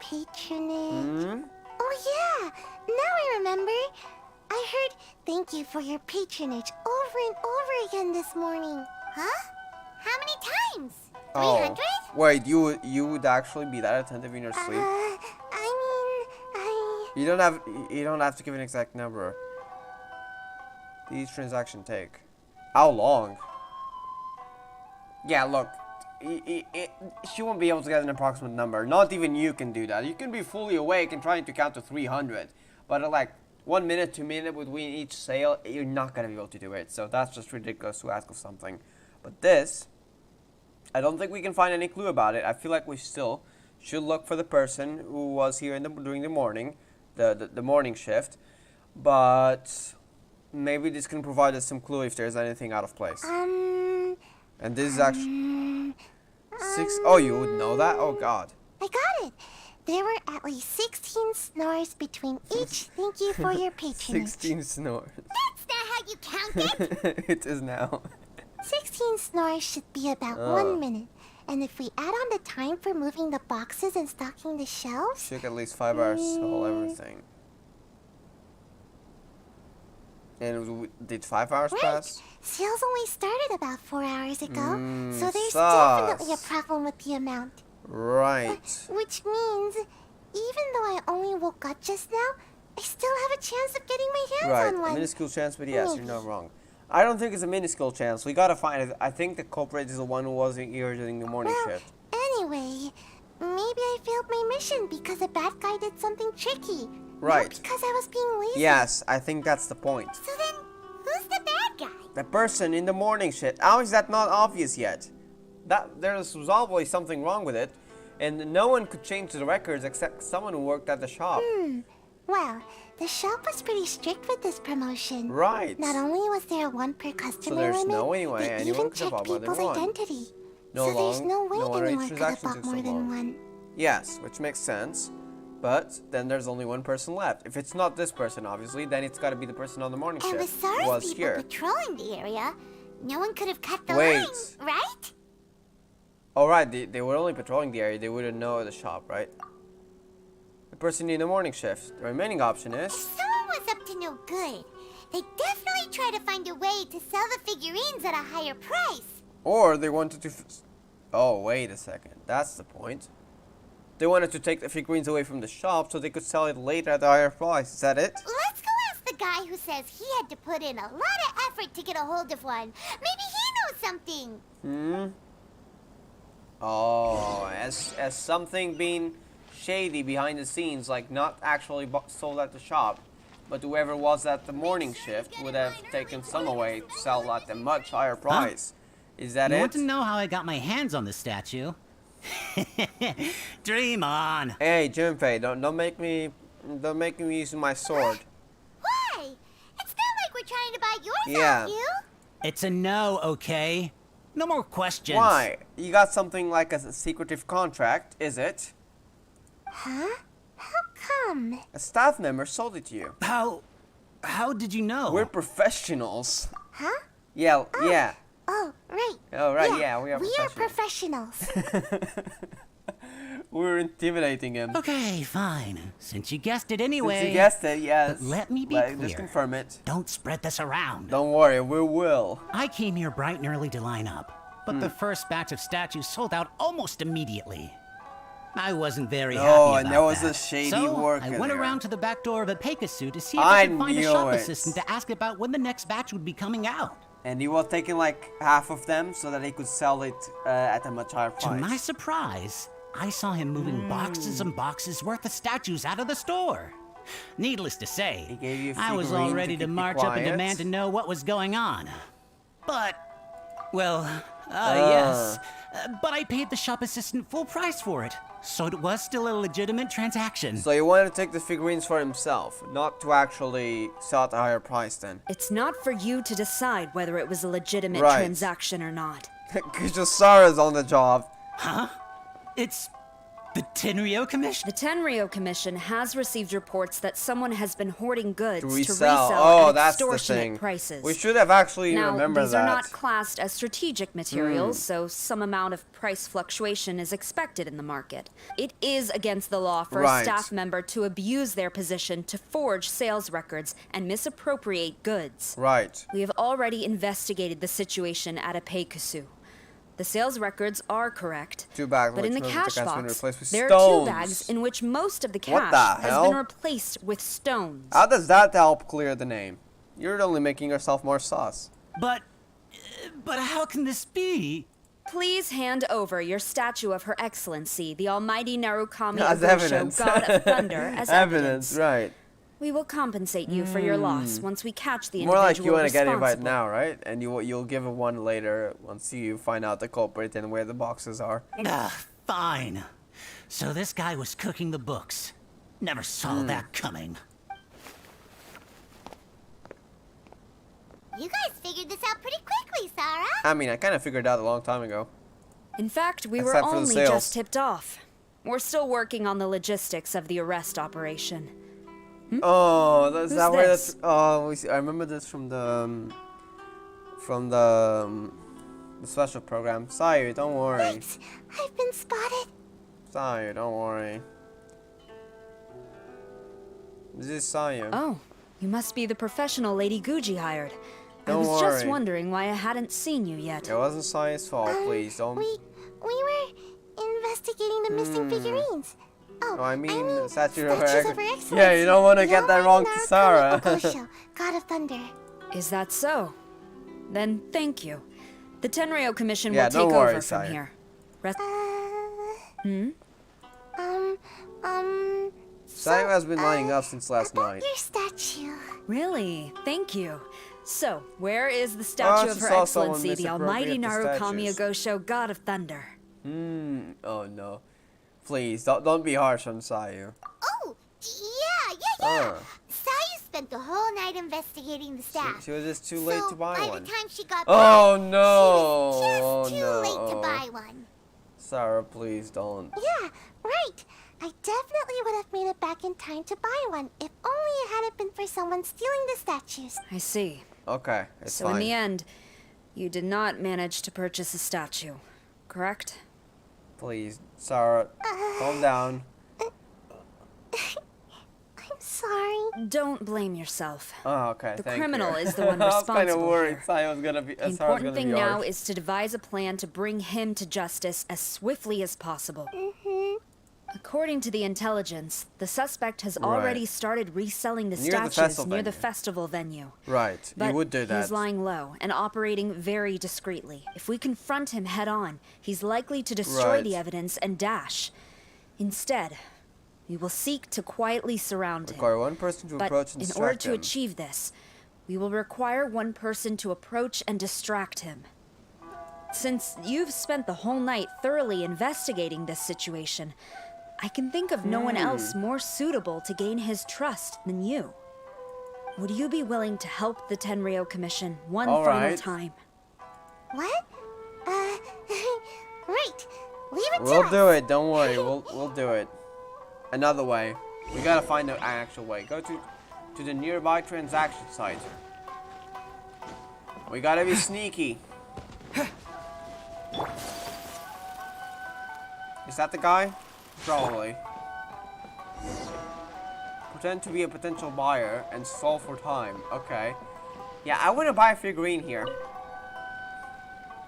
Patronage. Hmm? Oh, yeah. Now I remember. I heard thank you for your patronage over and over again this morning. Huh? How many times? 300? Oh, wait, you would actually be that attentive in your sleep? You don't have to give an exact number. These transactions take how long? Yeah, look, she won't be able to get an approximate number. Not even you can do that. You can be fully awake and trying to count to 300, but at like 1 minute, 2 minutes between each sale, you're not gonna be able to do it. So that's just ridiculous to ask of something. But this, I don't think we can find any clue about it. I feel like we still should look for the person who was here during the morning, the morning shift. But maybe this can provide us some clue if there's anything out of place. And this is actually 6. Oh, you would know that? Oh God. I got it. There were at least 16 snores between each thank you for your patronage. 16 snores. That's not how you count it. It is now. 16 snores should be about Oh. 1 minute. And if we add on the time for moving the boxes and stocking the shelves... Took at least 5 hours to hold everything. And did 5 hours pass? Sales only started about 4 hours ago, so there's definitely a problem with the amount. Right. Which means, even though I only woke up just now, I still have a chance of getting my hands on one. A minuscule chance, but yes, you're not wrong. I don't think it's a minuscule chance. We gotta find it. I think the culprit is the one who wasn't here during the morning shift. Anyway, maybe I failed my mission because a bad guy did something tricky. Right. Not because I was being lazy. Yes, I think that's the point. So then, who's the bad guy? The person in the morning shift. How is that not obvious yet? There was always something wrong with it, and no one could change the records except someone who worked at the shop. Well, the shop was pretty strict with this promotion. Right. Not only was there a 1 per customer there's limit, no way they anyone even could have checked bought more than people's one. identity. No so there's no way anyone could have transaction bought took more so than long. one. Yes, which makes sense. But then there's only one person left. If it's not this person, obviously, then it's got to be the person on the morning shift. And with SARS was people here. patrolling the area, no one could have cut the Wait. line, right? Oh, right. They were only patrolling the area. They wouldn't know the shop, right? The person in the morning shift. The remaining option is... If someone was up to no good, they'd definitely try to find a way to sell the figurines at a higher price. Or they wanted to... Oh, wait a second. That's the point. They wanted to take the figurines away from the shop so they could sell it later at a higher price. Is that it? Let's go ask the guy who says he had to put in a lot of effort to get a hold of one. Maybe he knows something. Oh, as something being shady behind the scenes, like not actually sold at the shop, but whoever was at the morning shift would have taken some away to sell at a much higher price. Is that You it? want to know how I got my hands on the statue? Dream on. Hey, Junpei, don't make me use my sword. Why? It's not like we're trying to buy yours off you. It's a no, okay? No more questions. Why? You got something like a secretive contract, is it? Huh? How come? A staff member sold it to you. How did you know? We're professionals. Huh? Yeah, yeah. Oh, right. Oh, right, yeah, we are professionals. We were intimidating him. Okay, fine. Since you guessed it anyway. Since you guessed it, yes. But let me be clear. Just confirm it. Don't spread this around. Don't worry, we will. I came here bright and early to line up, but the first batch of statues sold out almost immediately. I wasn't very happy about that. And there was a shady worker I went there. around to the back door of a Pegasus to see if I could find a shop assistant to ask about when the next batch would be coming out. And he was taking like half of them so that he could sell it at a much higher price. To my surprise, I saw him moving boxes and boxes worth of statues out of the store. Needless to say, He gave you a I was all figurine ready to to keep you march up and quiet? demand to know what was going on. But, well, yes. But I paid the shop assistant full price for it, so it was still a legitimate transaction. So he wanted to take the figurines for himself, not to actually sell at a higher price then. It's not for you to decide whether it was a legitimate Right. transaction or not. Kujosara's on the job. Huh? It's the Tenryo Commission? The Tenryo Commission has received reports that someone has been hoarding goods To to resell. resell Oh, at that's the extortionate thing. prices. We should have actually Now, remembered these that. are not classed as strategic materials, so some amount of price fluctuation is expected in the market. It is against the law for Right. a staff member to abuse their position to forge sales records and misappropriate goods. Right. We have already investigated the situation at Apeikusu. The sales records are correct. Two bags, But in the which cash has been box, replaced with there are stones. 2 bags in which most of the What cash the has hell? been replaced with stones. How does that help clear the name? You're only making yourself more sus. But how can this be? Please hand over your statue of Her Excellency, the Almighty Narukami As Agosho, evidence. God of Thunder, as evidence. Right. We will compensate you for your loss once we catch the More individual like you want to get it right responsible. now, right? And you'll give it one later once you find out the culprit and where the boxes are. Fine. So this guy was cooking the books. Never saw that coming. You guys figured this out pretty quickly, Sarah. I mean, I kind of figured it out a long time ago. In fact, we Except were for the only sales. just tipped off. We're still working on the logistics of the arrest operation. Oh, that's Who's that where this? that's. Oh, I remember this from the The special program. Sayu, don't worry. Thanks. I've been spotted. Sayu, don't worry. This is Sayu. Oh, you must be the professional Lady Guji hired. Don't I was worry. just wondering why I hadn't seen you yet. It wasn't Sayu's fault, please don't. We were investigating the missing figurines. Oh, I mean Statue of Statues of Her. Her Excellency. Yeah, you don't want to get that wrong to Sarah. God of Thunder. Is that so? Then thank you. The Tenryo Commission Yeah, will take don't worry, over from Sayu. here. Sayu has been lining up since last night. Your statue. Really? Thank you. So, where is the statue of she Her saw someone Excellency, the Almighty misappropriate the Narukami statues. Agosho, God of Thunder? Oh no. Please, don't be harsh on Sayu. Oh, yeah. Sayu spent the whole night investigating the staff. She was just too late to buy by one. the time she got Oh back, no! she was Oh just too no! late to buy one. Sarah, please don't. Yeah, right. I definitely would have made it back in time to buy one if only it hadn't been for someone stealing the statues. I see. Okay, it's So fine. in the end, you did not manage to purchase a statue, correct? Please, Sarah, calm down. I'm sorry. Don't blame yourself. Oh, okay, The thank criminal you. is the one I was kind of responsible worried here. Sayu was gonna be. The Sarah was important gonna thing be now harsh. is to devise a plan to bring him to justice as swiftly as possible. According to the intelligence, the suspect has already Right. started reselling the Near the statues festival near the venue. festival venue. Right, But you would do that. he's lying low and operating very discreetly. If we confront him head on, he's likely to destroy Right. the evidence and dash. Instead, we will seek to quietly surround him. Require one person to But approach and in order distract to him. achieve this, we will require one person to approach and distract him. Since you've spent the whole night thoroughly investigating this situation, I can think of no one else more suitable to gain his trust than you. Would you be willing to help the Tenryo Commission one All final right. time? What? Right. Leave it to We'll us. do it. Don't worry. We'll do it. Another way. We gotta find an actual way. Go to the nearby transaction site. We gotta be sneaky. Is that the guy? Probably. Pretend to be a potential buyer and stall for time. Okay. Yeah, I want to buy a figurine here.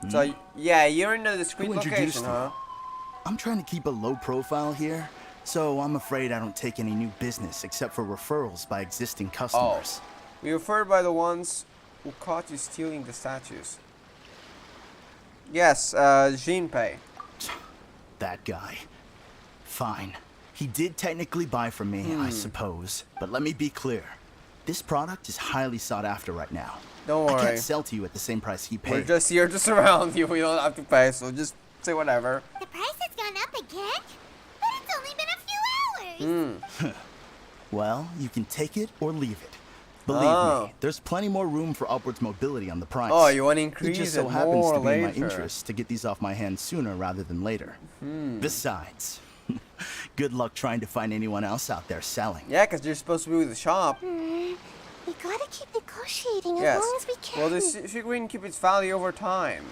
So, yeah, you're in a discreet Who introduced location, you? huh? I'm trying to keep a low profile here, so I'm afraid I don't take any new business except for referrals by existing customers. We referred by the ones who caught you stealing the statues. Yes, Jinpei. That guy. Fine. He did technically buy from me, I suppose. But let me be clear. This product is highly sought after right now. Don't I worry. can't sell to you at the same price he paid. We're just here to surround you. We don't have to pay, so just say whatever. The price has gone up again? But it's only been a few hours. Well, you can take it or leave it. Believe me, there's plenty more room for upwards mobility on the price. Oh, you want to It increase just it so happens more to be in my later. interest to get these off my hands sooner rather than later. Besides, good luck trying to find anyone else out there selling. Yeah, because you're supposed to be with the shop. We gotta keep negotiating Yes. as long as we can. Well, this figurine keep its value over time.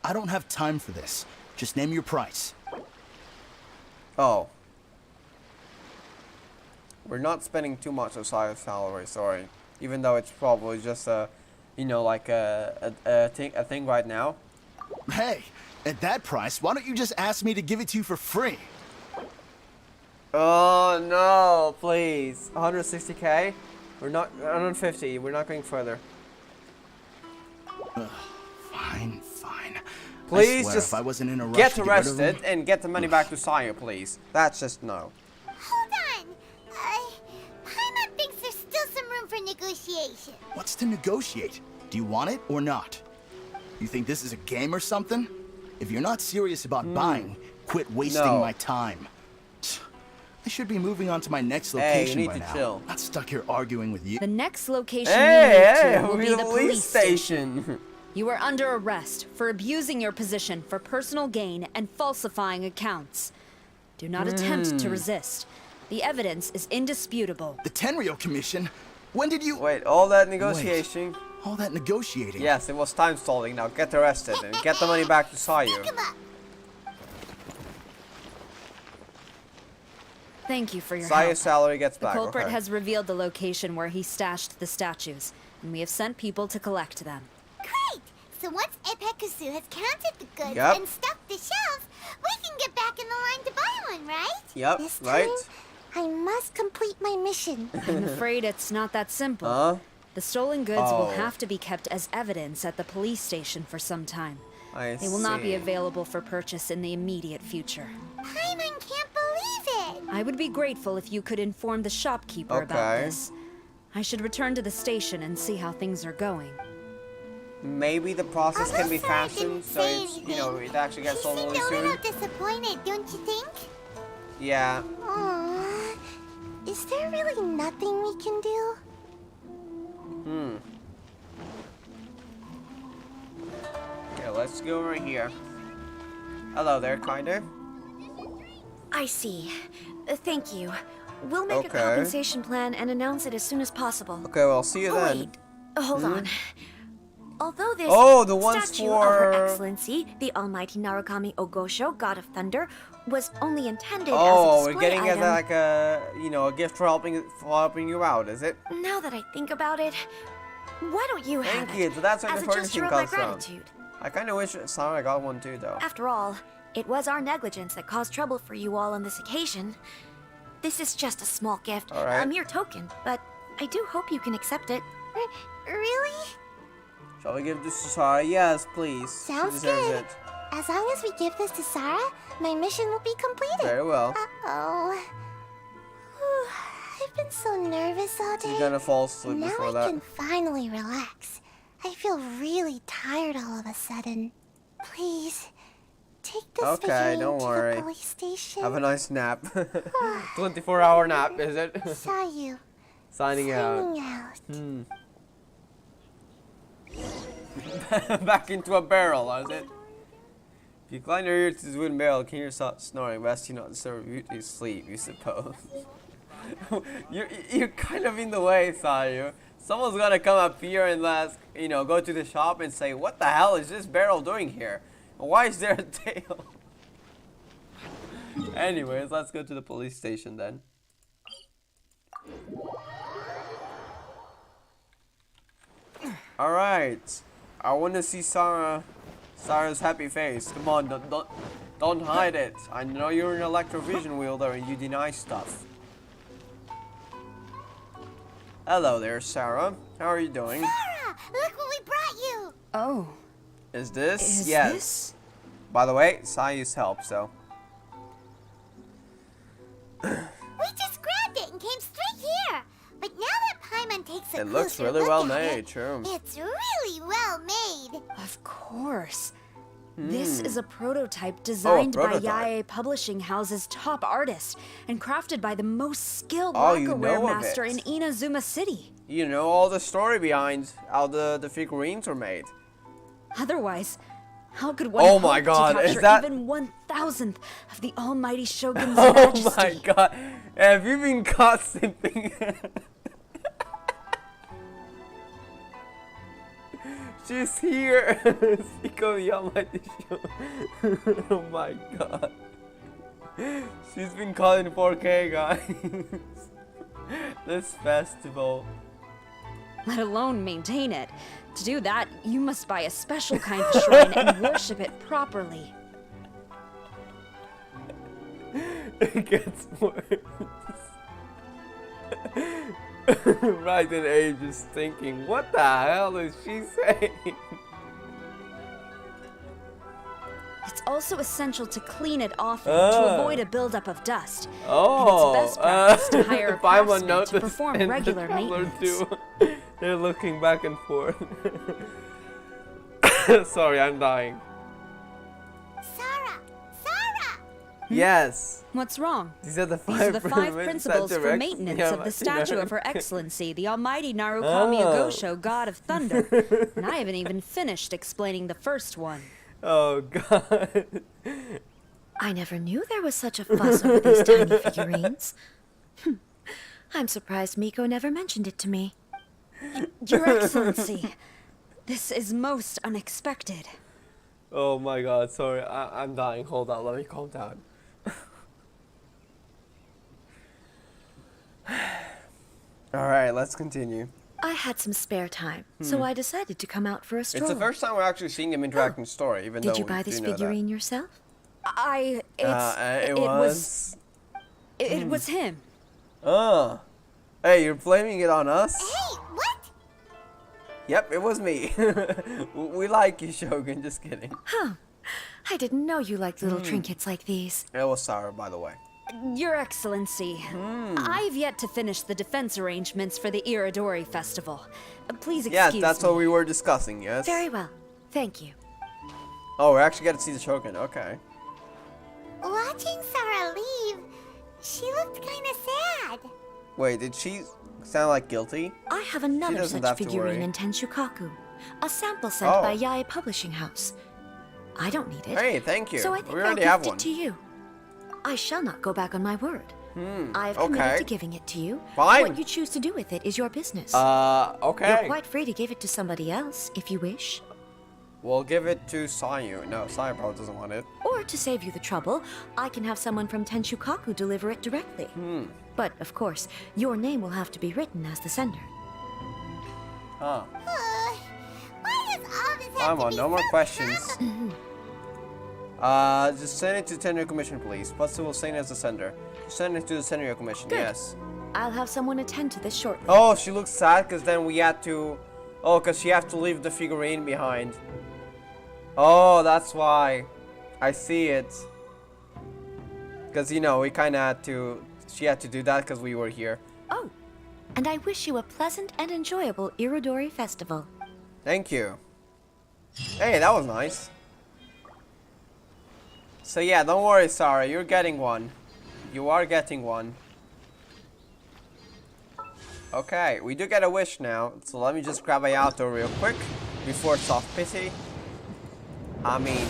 I don't have time for this. Just name your price. Oh. We're not spending too much of Sayu's salary, sorry. Even though it's probably just you know, like a thing right now. Hey, at that price, why don't you just ask me to give it to you for free? Oh no, please. 160k? We're not 150. We're not going further. Fine, fine. I Please swear, just if I wasn't in a rush get to rid of arrested him- and get the money back to Sayu, please. That's just no. Hold on. Paimon thinks there's still some room for negotiation. What's to negotiate? Do you want it or not? You think this is a game or something? If you're not serious about buying, quit wasting No. my time. I should be moving on to my next Hey, you location need by to now. chill. Not stuck here arguing with you. The next location Hey, you hey, move to will we're be the the police police station. You are under arrest for abusing your position for personal gain and falsifying accounts. Do not attempt to resist. The evidence is indisputable. The Tenryo Commission? When did you... Wait, all that negotiation. All that negotiating. Yes, it was time stalling. Now get arrested and get the money back to Sayu. Thank you for your Sayu's help. salary gets back. The culprit okay. has revealed the location where he stashed the statues, and we have sent people to collect them. Great! So once Epekusu has counted the goods Yep. and stuffed the shelves, we can get back in the line to buy one, right? Yep, This right. time, I must complete my mission. I'm afraid it's not that simple. The stolen goods will Oh. have to be kept as evidence at the police station for some time. I They will not be see. available for purchase in the immediate future. Paimon can't believe it! I would be grateful if you could inform the shopkeeper about Okay. this. I should return to the station and see how things are going. Maybe the process can be Although Sarah fastened, didn't so say it's, you know, it actually gets She sold seemed really a little soon. disappointed, don't you think? Yeah. Aww. Is there really nothing we can do? Okay, let's go over here. Hello there, kinda. I see. Thank you. We'll make a Okay. compensation plan and announce it as soon as possible. Okay, well, see you then. Wait, hold on. Although this Oh, the ones statue of Her for- Excellency, the Almighty Narukami Ogosho, God of Thunder, was only intended Oh, as a we're display getting it item. like a, you know, a gift for helping you out, is it? Now that I think about it, why don't you have Thank it? you. So that's where as the a gesture furnishing of my comes from. gratitude. I kind of wish Sarah got one too, though. After all, it was our negligence that caused trouble for you all on this occasion. This is just a small gift, All right. a mere token, but I do hope you can accept it. Really? Shall we give this to Sarah? Yes, please. Sounds she deserves good. it. As long as we give this to Sarah, my mission will be completed. Very well. Uh-oh. Whew, I've been so nervous all day. She's gonna fall asleep Now before I that. can finally relax. I feel really tired all of a sudden. Please, take this Okay, figurine don't to worry. the police station. Have a nice nap. 24-hour nap, is it? Sayu. Signing out. Signing out. Back into a barrel, is it? If you incline your ear to the wooden barrel, can hear snoring. Best you not disturb you to sleep, you suppose. you're kind of in the way, Sayu. Someone's gonna come up here and go to the shop and say, "What the hell is this barrel doing here? Why is there a tail?" Anyways, let's go to the police station then. All right, I want to see Sarah's happy face. Come on, don't hide it. I know you're an electrovision wielder and you deny stuff. Hello there, Sarah. How are you doing? Sarah, look what we brought you. Oh. Is this? Is yes. this? By the way, Sayu's help, so. We just grabbed it and came straight here. But now that Paimon takes a It looks closer really look well at made, it, true. It's really well made. Of course. This is a prototype designed by prototype. Yae Publishing House's top artist and crafted by the most skilled Oh, you lacquerware know of master it. in Inazuma City. You know all the story behind how the figurines were made. Otherwise, how could one Oh hope my God, to is capture that- even 1,000th of the almighty Shogun's Oh majesty? my god. Have you been caught simping? She's here. Siko Yamate Show. Oh my god. She's been caught in 4K, guys. This festival. Let alone maintain it. To do that, you must buy a special kind of shrine and worship it properly. It gets worse. Right in age is thinking, what the hell is she saying? It's also essential to clean it often to avoid a buildup of dust. Oh, and it's best practice to hire a Paimon craftsman to noticed perform and regular the color maintenance. too. They're looking back and forth. Sorry, I'm dying. Sarah! Sarah! Yes. What's wrong? These are the These are five, the 5 principles for maintenance of the statue of Her Excellency, the Almighty Narukami Ogosho, God of Thunder. And I haven't even finished explaining the first one. Oh god. I never knew there was such a fuss over these tiny figurines. I'm surprised Miko never mentioned it to me. Your Excellency, this is most unexpected. Oh my god, sorry, I'm dying. Hold on, let me calm down. Alright, let's continue. I had some spare time, so I decided to come out for a stroll. It's the first time we're actually seeing him interact in the story, even though Did you buy this figurine yourself? It was him. Oh. Hey, you're blaming it on us? Hey, what? Yep, it was me. We like you, Shogun, just kidding. Huh. I didn't know you liked little trinkets like these. It was Sarah, by the way. Your Excellency, I've yet to finish the defense arrangements for the Irodori festival. Please excuse me. Yeah, that's what we were discussing, yes? Very well. Thank you. Oh, we're actually going to see the Shogun, okay. Watching Sarah leave, she looked kind of sad. Wait, did she sound like guilty? I have another such figurine in Tenshukaku. A sample sent by Yae Publishing House. I don't need it. Hey, thank you. So I think we I'll already gift have one. it to you. I shall not go back on my word. I have committed to giving it to you. Fine. What you choose to do with it is your business. Okay. You're quite free to give it to somebody else if you wish. We'll give it to Sayu. No, Sayu probably doesn't want it. Or to save you the trouble, I can have someone from Tenshukaku deliver it directly. But, of course, your name will have to be written as the sender. Huh. Why does all this have Come to on, be no more so questions. Just send it to Tenryo Commission, please. Possible send as the sender. Send it to the Tenryo Commission, Good. yes. I'll have someone attend to this shortly. Oh, she looks sad because then we had to... Oh, because she has to leave the figurine behind. Oh, that's why. I see it. Because, you know, we kind of had to... She had to do that because we were here. Oh, and I wish you a pleasant and enjoyable Irodori festival. Thank you. Hey, that was nice. So yeah, don't worry, Sarah. You're getting one. You are getting one. Okay, we do get a wish now. So let me just grab Ayato real quick before soft pity. I mean,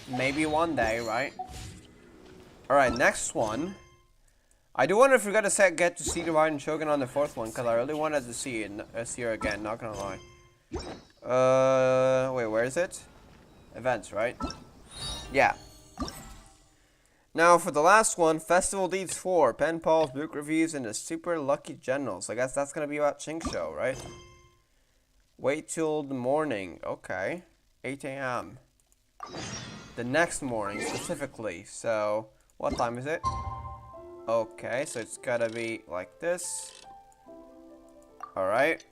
maybe one day, right? Alright, next one. I do wonder if we're gonna get to see the Raiden Shogun on the fourth one, because I really wanted to see it, see her again, not gonna lie. Wait, where is it? Events, right? Yeah. Now for the last one, Festival Deeds 4, Pen Pals, book reviews, and the Super Lucky Generals. I guess that's gonna be about Shinsho, right? Wait till the morning. Okay. 8 a.m. The next morning, specifically. So, what time is it? Okay, so it's gotta be like this. Alright.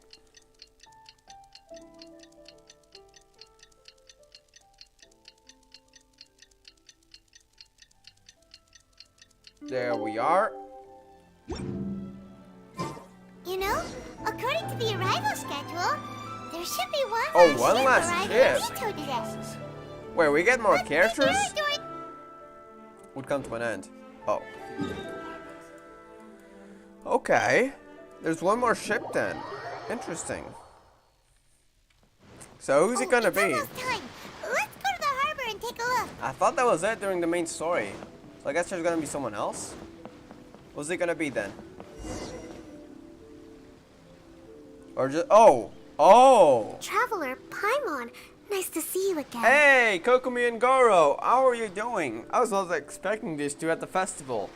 There we are. You know, according to the arrival schedule, there should be one last shift. Wait, we get more characters? Would come to an end. Oh. Okay. There's one more ship then. Interesting. So who's it gonna be? Let's go to the harbor and take a look. I thought that was it during the main story. So I guess there's gonna be someone else? What's it gonna be then? Or just... Oh! Oh! Traveler Paimon, nice to see you again. Hey, Kokumi and Goro! How are you doing? I was not expecting these two at the festival.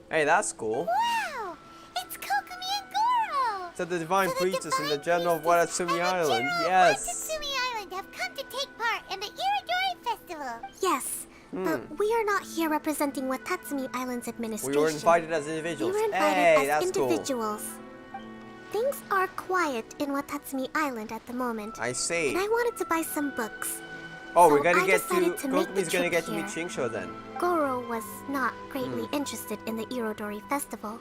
Hey, that's cool. Wow! It's Kokumi and Goro! So the Divine Priestess and the General of Watatsumi Island. Yes! Watatsumi Island have come to take part in the Irodori Festival. Yes, but we are not here representing Watatsumi Island's administration. We were invited as individuals. We were invited hey, as that's individuals. Cool. Things are quiet in Watatsumi Island at the moment. I see. And I wanted to buy some books. Oh, so we're gonna I get to... Kokumi's gonna get to meet Shinsho then. Goro was not greatly interested in the Irodori festival.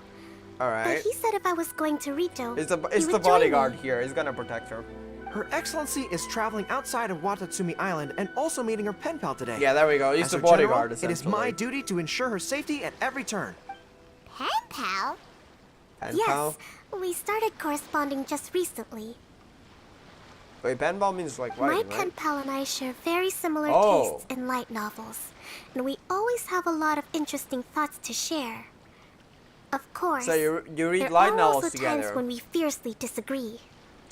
Alright. But he said if I was going to Rito, it's the bodyguard here. He's gonna protect her. Her Excellency is traveling outside of Watatsumi Island and also meeting her pen pal today. Yeah, there we go. He's As the her bodyguard, general, it is my duty to ensure her safety at every turn. Pen pal? Yes, we started corresponding just recently. Wait, pen pal means like writing, My right? pen pal and I share very similar tastes in light novels, and we always have a lot of interesting thoughts to share. Of course, so you read there light are novels also together. times when we fiercely disagree.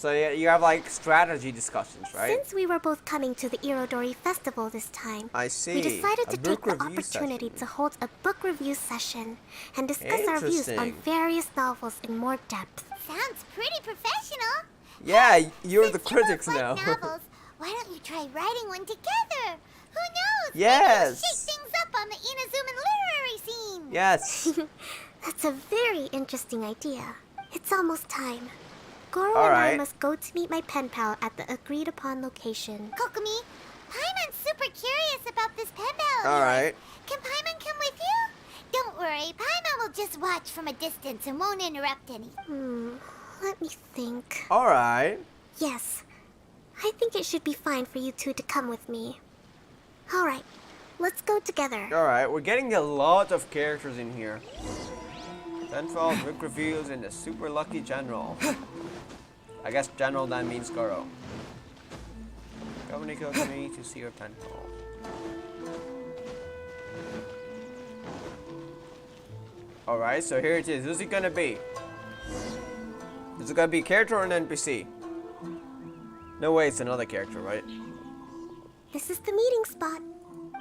So you have like strategy discussions, right? Since we were both coming to the Irodori festival this time, I see. we decided to take the review opportunity session. to hold a book review session and discuss our views on various novels in more depth. Sounds pretty professional. Yeah, you're the Since you critics both now. like novels, why don't you try writing one together? Who knows? Yes. Maybe you'll shake things up on the Inazuman literary scene. Yes. That's a very interesting idea. It's almost time. Goro All and right. I must go to meet my pen pal at the agreed upon location. Kokumi, Paimon's super curious about this pen pal of All yours. right. Can Paimon come with you? Don't worry, Paimon will just watch from a distance and won't interrupt any. Let me think. All right. Yes, I think it should be fine for you two to come with me. All right, let's go together. All right. We're getting a lot of characters in here. Central book reviews and the super lucky general. I guess general then means Goro. Communicate with me to see your pen pal. Alright, so here it is. Who's it gonna be? Is it gonna be a character or an NPC? No way, it's another character, right? This is the meeting spot.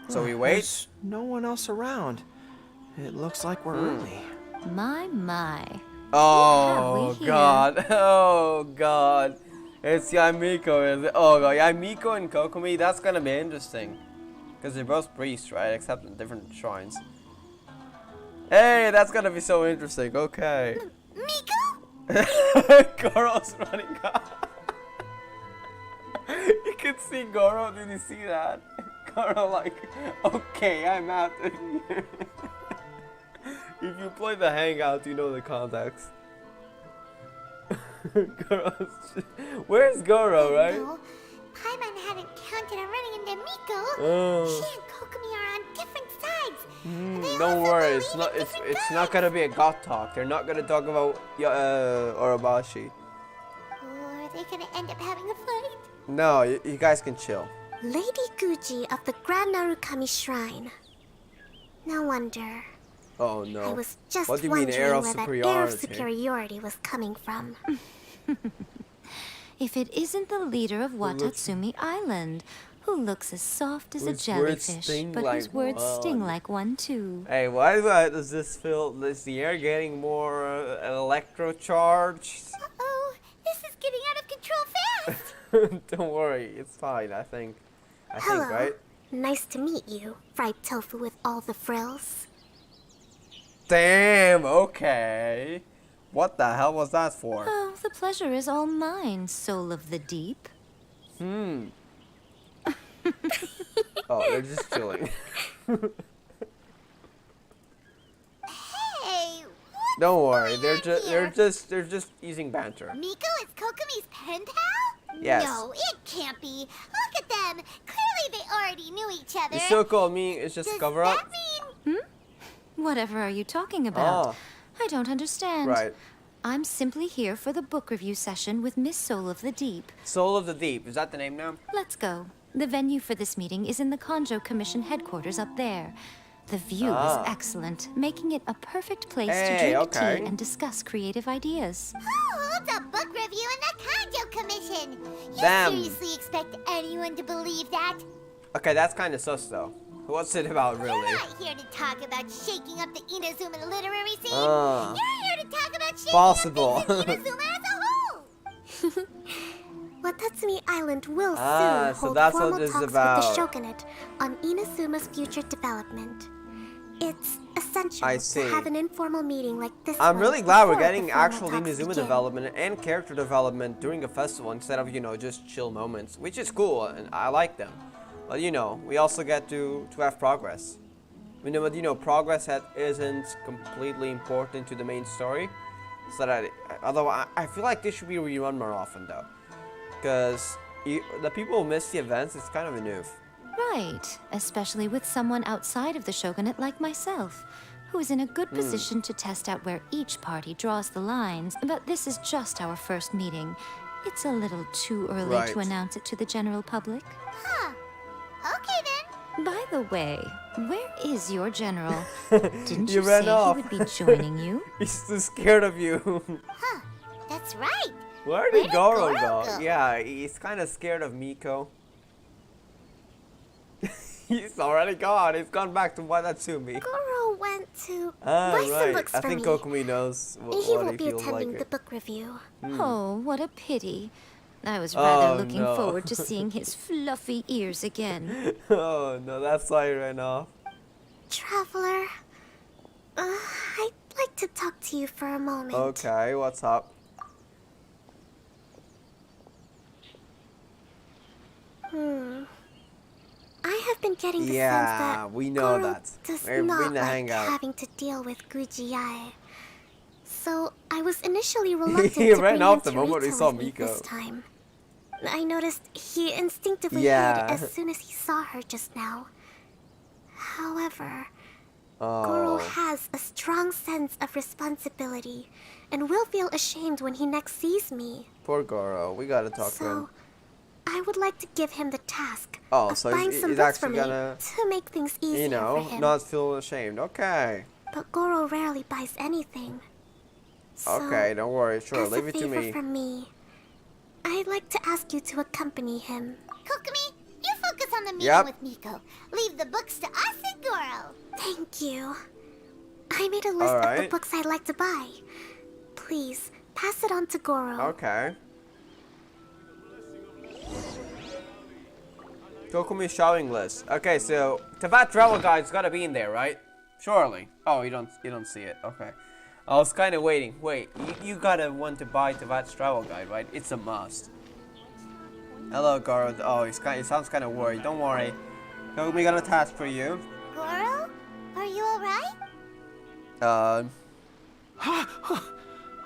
So we wait. There's no one else around. It looks like we're early. My. Oh here? god. Oh god. It's Yamiko, is it? Oh god, Yamiko and Kokumi, that's gonna be interesting. Because they're both priests, right? Except in different shrines. Hey, that's gonna be so interesting. Okay. Miko? Goro's running up. You can see Goro. Did you see that? Goro like, okay, I'm out of here. If you play the Hangout, you know the context. Where's Goro, right? No, Paimon hadn't counted on running into Miko. Oh. She and Kokumi are on different sides. And they Don't also worry, believe in it's different not gonna be a goth talk. They're not gonna talk about Orobashi. Or are they gonna end up having a fight? No, you guys can chill. Lady Guji of the Grand Narukami Shrine. No wonder. Oh no. I was just what do you mean wondering air of where that air superiority? of superiority was coming from. If it isn't the leader of Watatsumi Island, who looks as soft as a Whose words jellyfish, sting but whose like words sting one. like one too. Hey, why does this feel? Is the air getting more electrocharged? Uh-oh, this is getting out of control fast. Don't worry, it's fine. I think, Hello. right? Nice to meet you, fried tofu with all the frills. Damn. Okay. What the hell was that for? Oh, the pleasure is all mine, soul of the deep. Oh, they're just chilling. Hey, what's Don't worry, going on here? they're just using banter. Miko is Kokumi's pen pal? Yes. No, it can't be. Look at them. Clearly they already knew each other. The so-called me is just Does cover up. that mean Whatever are you talking about? Oh. I don't understand. Right. I'm simply here for the book review session with Miss Soul of the Deep. Soul of the Deep, is that the name now? Let's go. The venue for this meeting is in the Konjo Commission headquarters up there. The view is excellent, making it a perfect place to drink tea and discuss creative ideas. who holds a book review in the Kanjo Commission? You Damn. seriously expect anyone to believe that? Okay, that's kind of sus though. What's it about really? You're not here to talk about shaking up the Inazuman literary scene. Ah. You're here to talk about shaking Possible. up things in Inazuma as a whole. Watatsumi Island will Ah, soon so hold that's what formal this is talks about. with the shogunate on Inazuma's future development. It's essential I see. to have an informal meeting like this I'm one really glad we're before the getting formal actual talks Inazuma begin. development and character development during a festival instead of, just chill moments, which is cool and I like them. But we also get to have progress. Progress that isn't completely important to the main story. So that, although I feel like this should be rerun more often though. Because the people who miss the events, it's kind of a noof. Right, especially with someone outside of the shogunate like myself, who is in a good position to test out where each party draws the lines. But this is just our first meeting. It's a little too early Right. to announce it to the general public. Huh. Okay then. By the way, where is your general? Didn't You you ran say off. he would be joining you? He's too scared of you. Huh. That's right. Where did Goro go? Yeah, he's kind of scared of Miko. He's already gone. He's gone back to Watatsumi. Goro went to buy some books for me. I think Kokumi knows he what will he be feels attending like. the book review. Oh, what a pity. I was rather looking no. forward to seeing his fluffy ears again. Oh no, that's why he ran off. Traveler, I'd like to talk to you for a moment. Okay, what's up? I have been getting the sense that we know Goro that. does We've not been to like hang out. having to deal with Gujiai. So I was initially reluctant He to ran bring off him the to moment he Rito saw with me Miko. this time. I noticed he instinctively hid as soon as he saw her just now. However, Goro has a strong sense of responsibility and will feel ashamed when he next sees me. Poor Goro, we gotta talk to him. I would like to give him the task Oh, of so buying he's some books for actually me gonna, to make things easier you know, for him. not feel ashamed. Okay. But Goro rarely buys anything. So, Okay, don't worry. Sure, as leave a it to favor me. from me, I'd like to ask you to accompany him. Kokumi, you focus on the meeting with Miko. Leave the books to us and Goro. Thank you. I made a list of the books I'd like to buy. Please, pass it on to Goro. Okay. Kokumi shopping list. Okay, so Teyvat travel guide's gotta be in there, right? Surely. Oh, you don't see it. Okay. I was kind of waiting. Wait, you gotta want to buy Teyvat's travel guide, right? It's a must. Hello, Goro. Oh, he sounds kind of worried. Don't worry. Kokumi got a task for you. Goro, are you alright?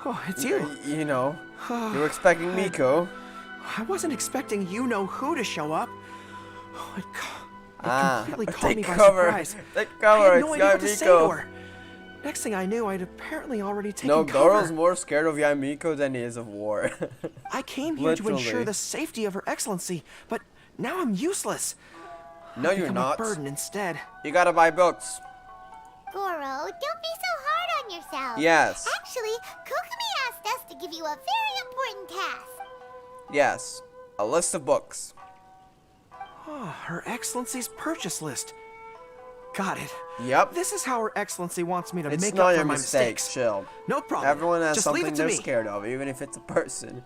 Oh, it's you. You know, you were expecting Miko. I wasn't expecting you-know-who to show up. Oh, it completely caught me by surprise. Take cover. I had It's no idea what to say to Miko. her. Next thing I knew, I'd apparently already taken No, cover. Goro's more scared of Yamiko than he is of war. I came here to ensure the safety of Her Excellency, but now I'm useless. No, I've you're become not. a burden instead. You gotta buy books. Goro, don't be so hard on yourself. Yes. Actually, Kokumi asked us to give you a very important task. Yes, a list of books. Oh, Her Excellency's purchase list. Got it. Yep. This is how Her Excellency wants me to It's make not up your for my mistakes, mistakes. chill. No problem. Everyone has Just leave something it to they're me. scared of, even if it's a person.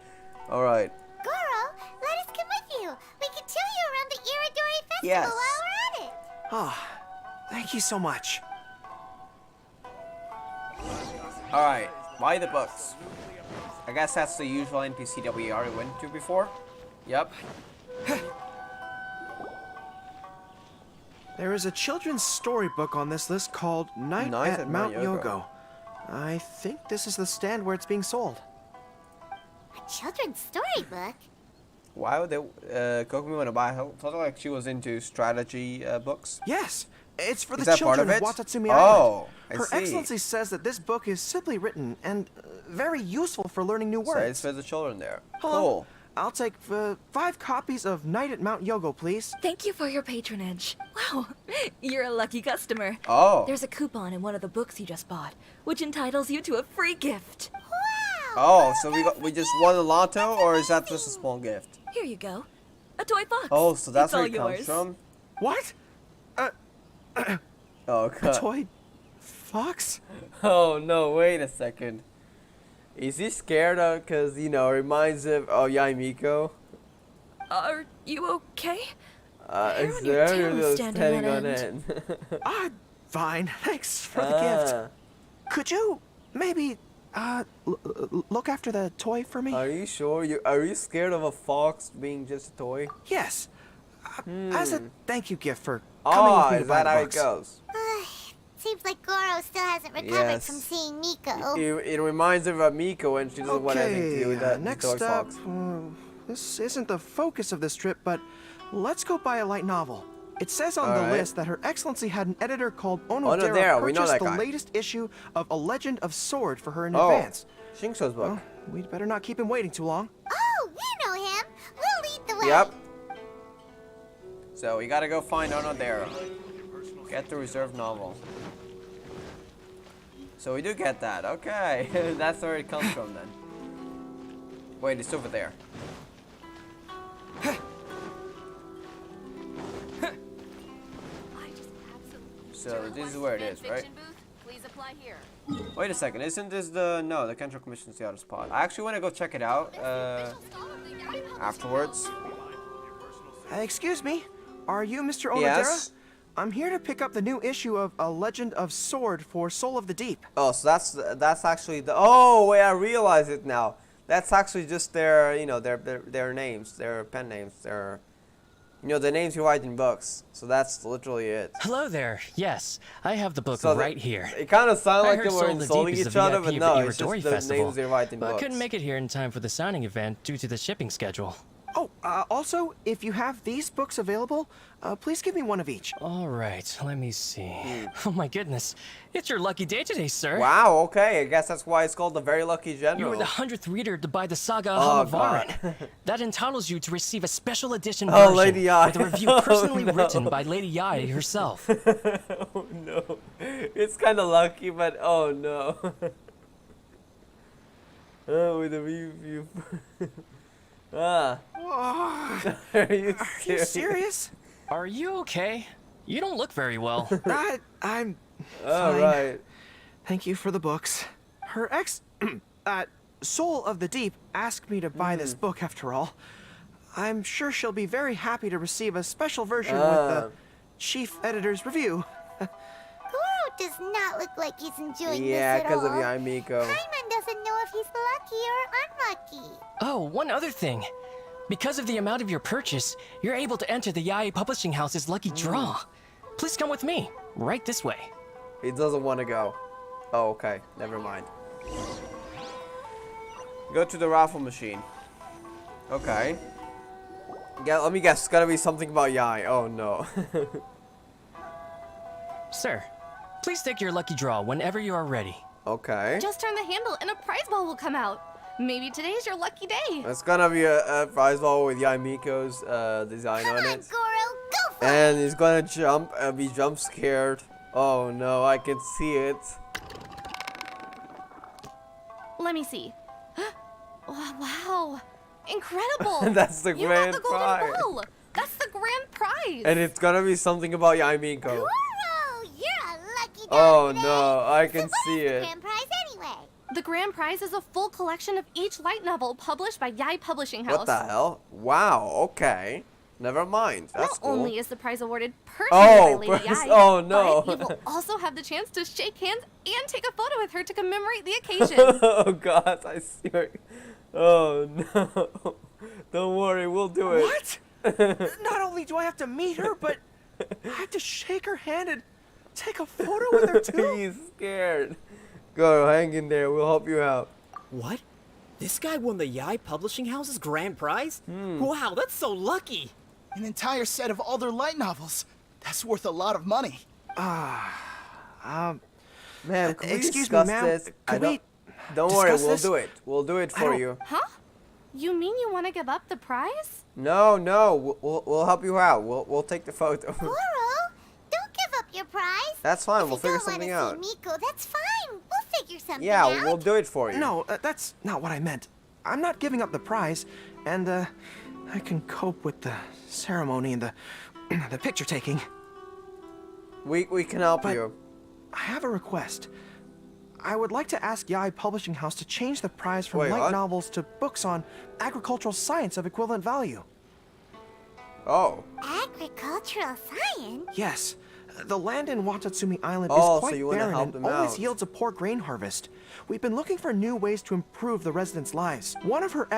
Alright. Goro, let us come with you. We can show you around the Irodori Festival Yes. while we're at it. Ah, thank you so much. Alright, buy the books. I guess that's the usual NPC that we already went to before. Yep. There is a children's storybook on this list called Night at Mount Yogo. I think this is the stand where it's being sold. A children's storybook? Why would Kokumi want to buy her? Felt like she was into strategy books. Yes, it's for Is the that part children of of it? Watatsumi Oh, Island. I Her see. Excellency says that this book is simply written and very useful for learning new So words. it's for the children there. Hello. Cool. I'll take 5 copies of Night at Mount Yogo, please. Thank you for your patronage. Wow, you're a lucky customer. Oh. There's a coupon in one of the books you just bought, which entitles you to a free gift. Oh, so we just won a lotto, or is that just a small gift? Here you go. A toy box. Oh, so that's It's where all it comes yours. from? What? Oh, A toy fox? Oh, no, wait a second. Is he scared of, because, you know, it reminds him of Yaimiko? Are you okay? Is on your there tail is standing on on end. Ah, fine. Thanks for the gift. Could you maybe look after the toy for me? Are you sure? Are you scared of a fox being just a toy? Yes. As a thank you gift for coming with me to is buy that the how it books. goes? Seems like Goro still hasn't recovered Yes. from seeing Miko. It reminds him of Miko, and she doesn't want anything to do with that. the next toy up, fox. this isn't the focus of this trip, but let's go buy a light novel. It says on the Alright. list that Her Excellency had an editor called Onodera Onodera, we know purchase that the guy. latest issue of A Legend of Sword for her in Oh, advance. Shinso's book. Well, we'd better not keep him waiting too long. Oh, we know him. We'll lead the way. Yep. So we gotta go find Onodera. Get the reserved novel. So we do get that. Okay, that's where it comes from then. Wait, it's over there. So this is where it is, right? Please apply here. Wait a second, isn't this the... No, the Control Commission's the other spot. I actually want to go check it out, afterwards. Excuse me, are you Mr. Onodera? Yes? I'm here to pick up the new issue of A Legend of Sword for Soul of the Deep. Oh, so that's actually the... Oh, wait, I realize it now. That's actually just their, you know, their names, their pen names, their... You know, the names you write in books. So that's literally it. Hello there. Yes, I have the book right here. It kind of sounded like they were Soul insulting Deep is each a other, VIP but of no, the it's just Irodori the Festival, names they write in but books. couldn't make it here in time for the signing event due to the shipping schedule. Oh, also, if you have these books available, please give me one of each. All right, let me see. Oh my goodness, it's your lucky day today, sir. Wow, okay, I guess that's why it's called the Very Lucky General. You were the 100th reader to buy the Saga Oh, Hamavaran. That entitles you to receive a special edition Oh, version Lady Ai. with a review personally written by Lady Ai herself. Oh no, it's kind of lucky, but oh no. Oh, with a review. Ah. Are you serious? Are you okay? You don't look very well. I'm All fine. right. Thank you for the books. Her Soul of the Deep asked me to buy this book after all. I'm sure she'll be very happy to receive a special version with the chief editor's review. Goro does not look like he's enjoying this Yeah, at because all. of Yae Miko. Paimon doesn't know if he's lucky or unlucky. Oh, one other thing. Because of the amount of your purchase, you're able to enter the Yae Publishing House's lucky draw. Please come with me. Right this way. He doesn't want to go. Oh, okay. Never mind. Go to the raffle machine. Okay. Yeah, let me guess. It's gotta be something about Yae. Oh, no. Sir, please take your lucky draw whenever you are ready. Okay. Just turn the handle and a prize ball will come out. Maybe today's your lucky day. It's gonna be a prize ball with Yae Miko's design on it. Goro, go for And he's gonna jump and be jump scared. Oh no, I can see it. Let me see. Oh, wow. Incredible. That's the You grand got the golden prize. ball. That's the grand prize. And it's gonna be something about Yae Miko. Goro, you're a lucky dog Oh today. no, I can see The it. grand prize anyway. The grand prize is a full collection of each light novel published by Yae Publishing House. What the hell? Wow, okay. Never mind. That's Not cool. only is the prize awarded personally by Lady Yae, oh no. but you will also have the chance to shake hands and take a photo with her to commemorate the occasion. Oh god, I see. Oh no. Don't worry, we'll do it. What? Not only do I have to meet her, but I have to shake her hand and take a photo with her too. He's scared. Go, hang in there. We'll help you out. What? This guy won the Yae Publishing House's grand prize? Wow, that's so lucky. An entire set of all their light novels. That's worth a lot of money. Man, can we excuse me, discuss ma'am. this? Could we Don't worry, discuss we'll this? do it. We'll do it for you. Huh? You mean you want to give up the prize? No, we'll help you out. We'll take the photo. Goro, don't give up your prize. That's fine. We'll If you figure don't wanna something see out. Miko, that's fine. We'll figure something Yeah, out. we'll do it for you. No, that's not what I meant. I'm not giving up the prize, and I can cope with the ceremony and the picture taking. We can help But you. I have a request. I would like to ask Yae Publishing House to change the prize from Wait, light what? novels to books on agricultural science of equivalent value. Oh. Agricultural science? Yes. The land in Watatsumi Island Oh, is so quite you wanna barren help and them always out. yields a poor grain harvest. We've been looking for new ways to improve the residents' lives. One of her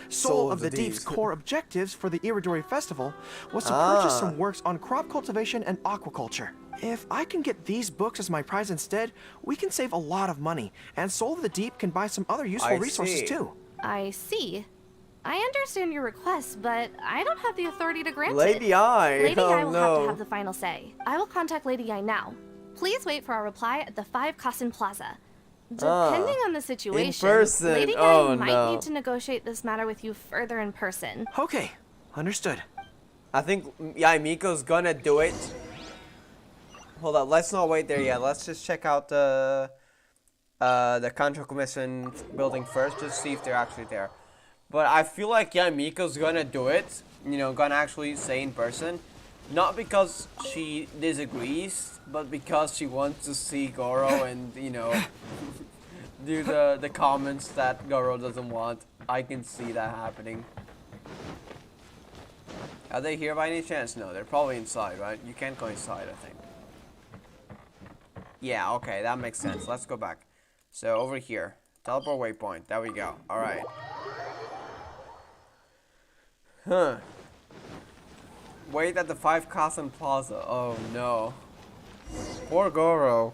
Soul of the Deep's core objectives for the Irodori Festival was to purchase some works on crop cultivation and aquaculture. If I can get these books as my prize instead, we can save a lot of money, and Soul of the Deep can buy some other useful resources too. I see. I understand your request, but I don't have the authority to grant Lady it. Ai, Lady oh Ai will have no. to have the final say. I will contact Lady Ai now. Please wait for our reply at the 5 Kasen Plaza. Depending on the situation, person. Lady Ai Oh, might no. need to negotiate this matter with you further in person. Okay, understood. I think Yae Miko's gonna do it. Hold on, let's not wait there yet. Let's just check out the the Control Commission building first, just see if they're actually there. But I feel like Miko's gonna do it, you know, gonna actually say in person. Not because she disagrees, but because she wants to see Goro and, you know, do the comments that Goro doesn't want. I can see that happening. Are they here by any chance? No, they're probably inside, right? You can't go inside, I think. Yeah, okay, that makes sense. Let's go back. So, over here. Teleport waypoint. There we go. Alright. Huh. Wait at the 5 Kasen Plaza. Oh, no. Poor Goro.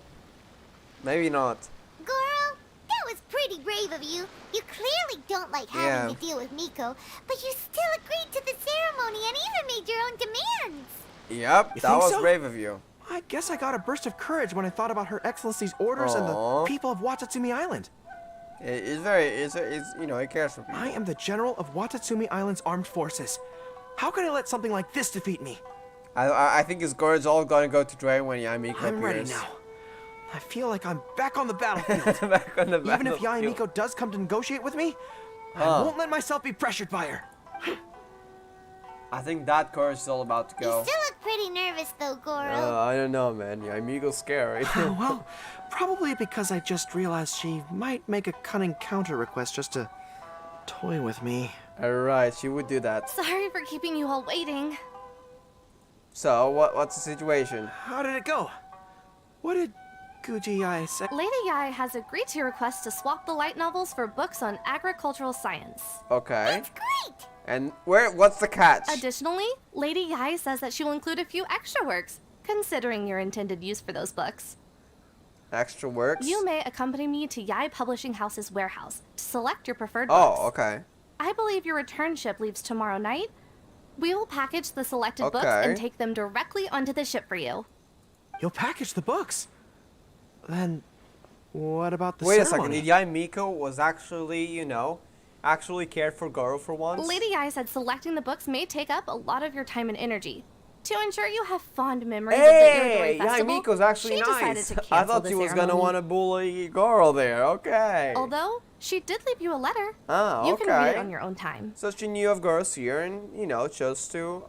Maybe not. Goro, that was pretty brave of you. You clearly don't like having to deal with Miko, but you still agreed to the ceremony and even made your own demands. Yep, that was brave of you. I guess I got a burst of courage when I thought about Her Excellency's orders and the people of Watatsumi Island. It's you know, it cares for people. I am the General of Watatsumi Island's armed forces. How can I let something like this defeat me? I think his guards all gonna go to drain when Miko appears. I'm ready now. I feel like I'm back on the battlefield. Back on the battlefield. Even if Miko does come to negotiate with me, I won't let myself be pressured by her. I think that car is still about to go. You still look pretty nervous though, Goro. I don't know, man. Miko's scary. Well, probably because I just realized she might make a cunning counter request just to toy with me. Alright, she would do that. Sorry for keeping you all waiting. So, what's the situation? How did it go? What did Guji Yai say? Lady Yai has agreed to your request to swap the light novels for books on agricultural science. Okay. That's great! And what's the catch? Additionally, Lady Yai says that she will include a few extra works, considering your intended use for those books. Extra works? You may accompany me to Yai Publishing House's warehouse to select your preferred books. Oh, okay. I believe your return ship leaves tomorrow night. We will package the selected books and take them directly onto the ship for you. You'll package the books? Then, what about the ceremony? Wait a second, did Yai Miko was actually, you know, actually cared for Goro for once? Lady Yai said selecting the books may take up a lot of your time and energy. To ensure you have fond memories of the Irodori Festival, Yai Miko's actually nice. I thought she was gonna want to bully Goro there, okay. Although, she did leave you a letter. Oh, okay. You can read it on your own time. So she knew of Goro's fear and, you know, chose to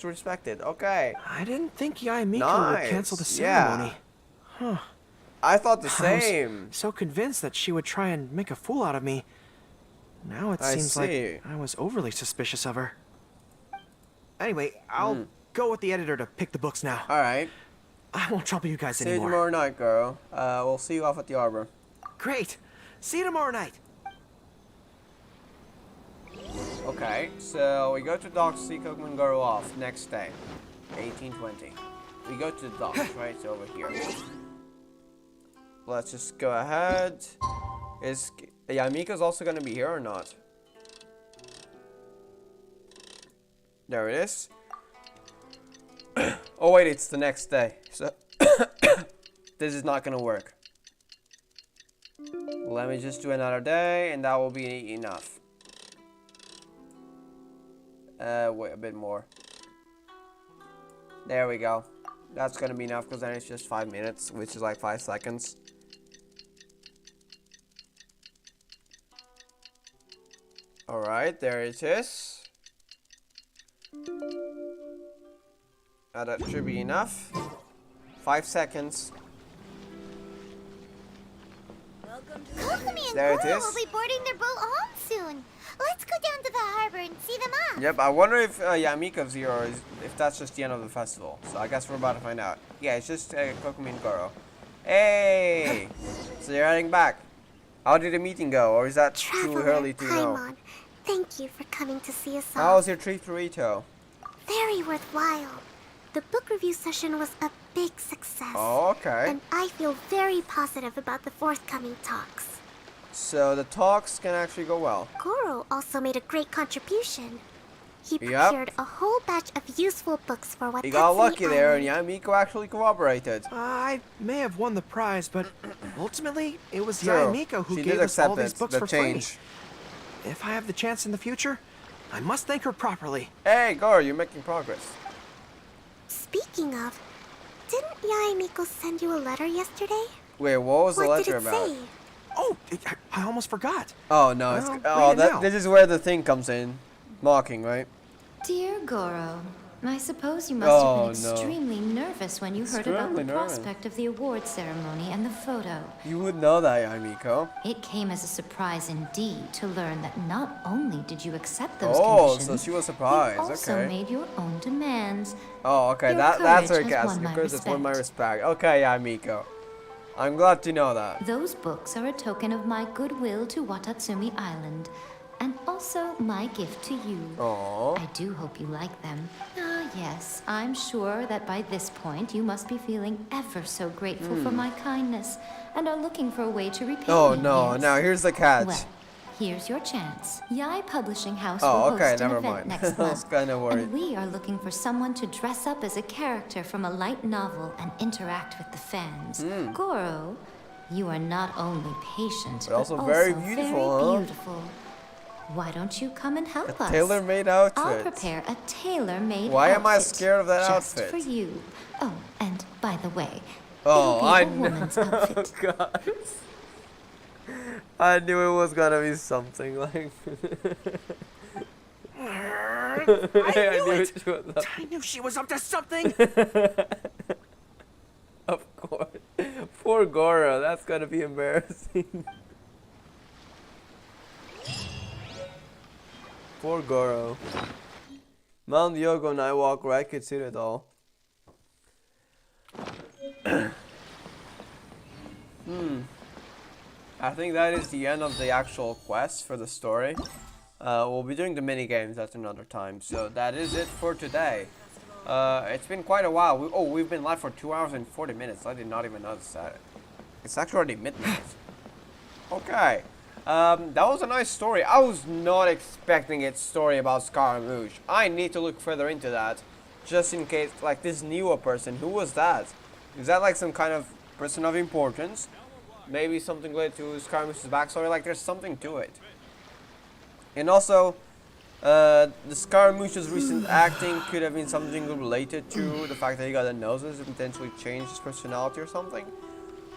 respect it, okay. I didn't think Yai Miko would cancel the ceremony. Huh. I thought the same. I was so convinced that she would try and make a fool out of me. Now it seems like I was overly suspicious of her. Anyway, I'll go with the editor to pick the books now. Alright. I won't trouble you guys anymore. See you anymore. tomorrow night, Goro. We'll see you off at the arbor. Great. See you tomorrow night. Okay, so we go to docks, see Kokuman and Goro off next day, 1820. We go to the docks, right? It's over here. Let's just go ahead. Is Miko's also gonna be here or not? There it is. Oh wait, it's the next day. So this is not gonna work. Let me just do another day, and that will be enough. Wait a bit more. There we go. That's gonna be enough because then it's just 5 minutes, which is like 5 seconds. Alright, there it is. That should be enough. 5 seconds. Kokomi and There Goro it is. will be boarding their boat home soon. Let's go down to the harbor and see them off. Yep, I wonder if Miko's here or if that's just the end of the festival. So I guess we're about to find out. Yeah, it's just Kokomi and Goro. Hey! So you're heading back. How did the meeting go? Or is that too early to know? Paimon, thank you for coming to see us all. How was your trip to Rito? Very worthwhile. The book review session was a big success. Oh, okay. And I feel very positive about the forthcoming talks. So the talks can actually go well. Goro also made a great contribution. He prepared a whole batch of useful books for what You got lucky there, and Miko actually cooperated. I may have won the prize, but ultimately it was True. Miko who She gave did us all accept these books the for change. free. If I have the chance in the future, I must thank her properly. Hey, Goro, you're making progress. Speaking of, didn't Miko send you a letter yesterday? Wait, what was the letter about? Say? Oh, I almost forgot. Oh no, it's this is where the thing comes in. Mocking, right? Dear Goro, I suppose you must have been extremely nervous when you heard about the prospect of the award ceremony and the photo. You would know that, Yamiko. It came as a surprise indeed to learn that not only did you accept those conditions, so she was surprised. you also made your own demands. Oh, okay, that's her guess. Your courage has won my respect. Okay, Yamiko. I'm glad to know that. Those books are a token of my goodwill to Watatsumi Island, and also my gift to you. Aww. I do hope you like them. Ah, yes, I'm sure that by this point you must be feeling ever so grateful for my kindness, and are looking for a way to repay me. No, now here's the catch. Well, here's your chance. Yai Publishing House will will host an event next month. I was kind of worried. And we are looking for someone to dress up as a character from a light novel and interact with the fans. Goro, you are not only patient, but also very beautiful. Why don't you come and help us? Tailor-made outfit. I'll prepare a tailor-made Why outfit. am I scared of that just outfit? for you. Oh, and by the way, I know. Woman's outfit. God. I knew it was gonna be something like. I knew she was up to something. Of course. Poor Goro. That's gonna be embarrassing. Poor Goro. Mount Yogo and I walk right consider it all. I think that is the end of the actual quest for the story. We'll be doing the mini games at another time. So that is it for today. It's been quite a while. We've been live for 2 hours and 40 minutes. I did not even notice that. It's actually already midnight. Okay. That was a nice story. I was not expecting its story about Scaramouche. I need to look further into that. Just in case, like this newer person. Who was that? Is that like some kind of person of importance? Maybe something related to Scaramouche's backstory? Like there's something to it. And also, the Scaramouche's recent acting could have been something related to the fact that he got a noses and potentially changed his personality or something.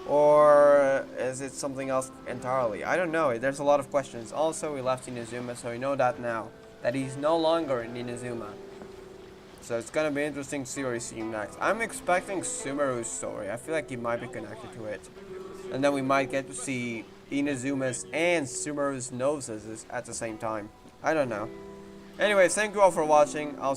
Or is it something else entirely? I don't know. There's a lot of questions. Also, we left Inazuma, so we know that now. That he's no longer in Inazuma. So it's gonna be interesting to see where we see him next. I'm expecting Sumeru's story. I feel like he might be connected to it. And then we might get to see Inazuma's and Sumeru's noses at the same time. I don't know. Anyways, thank you all for watching. I'll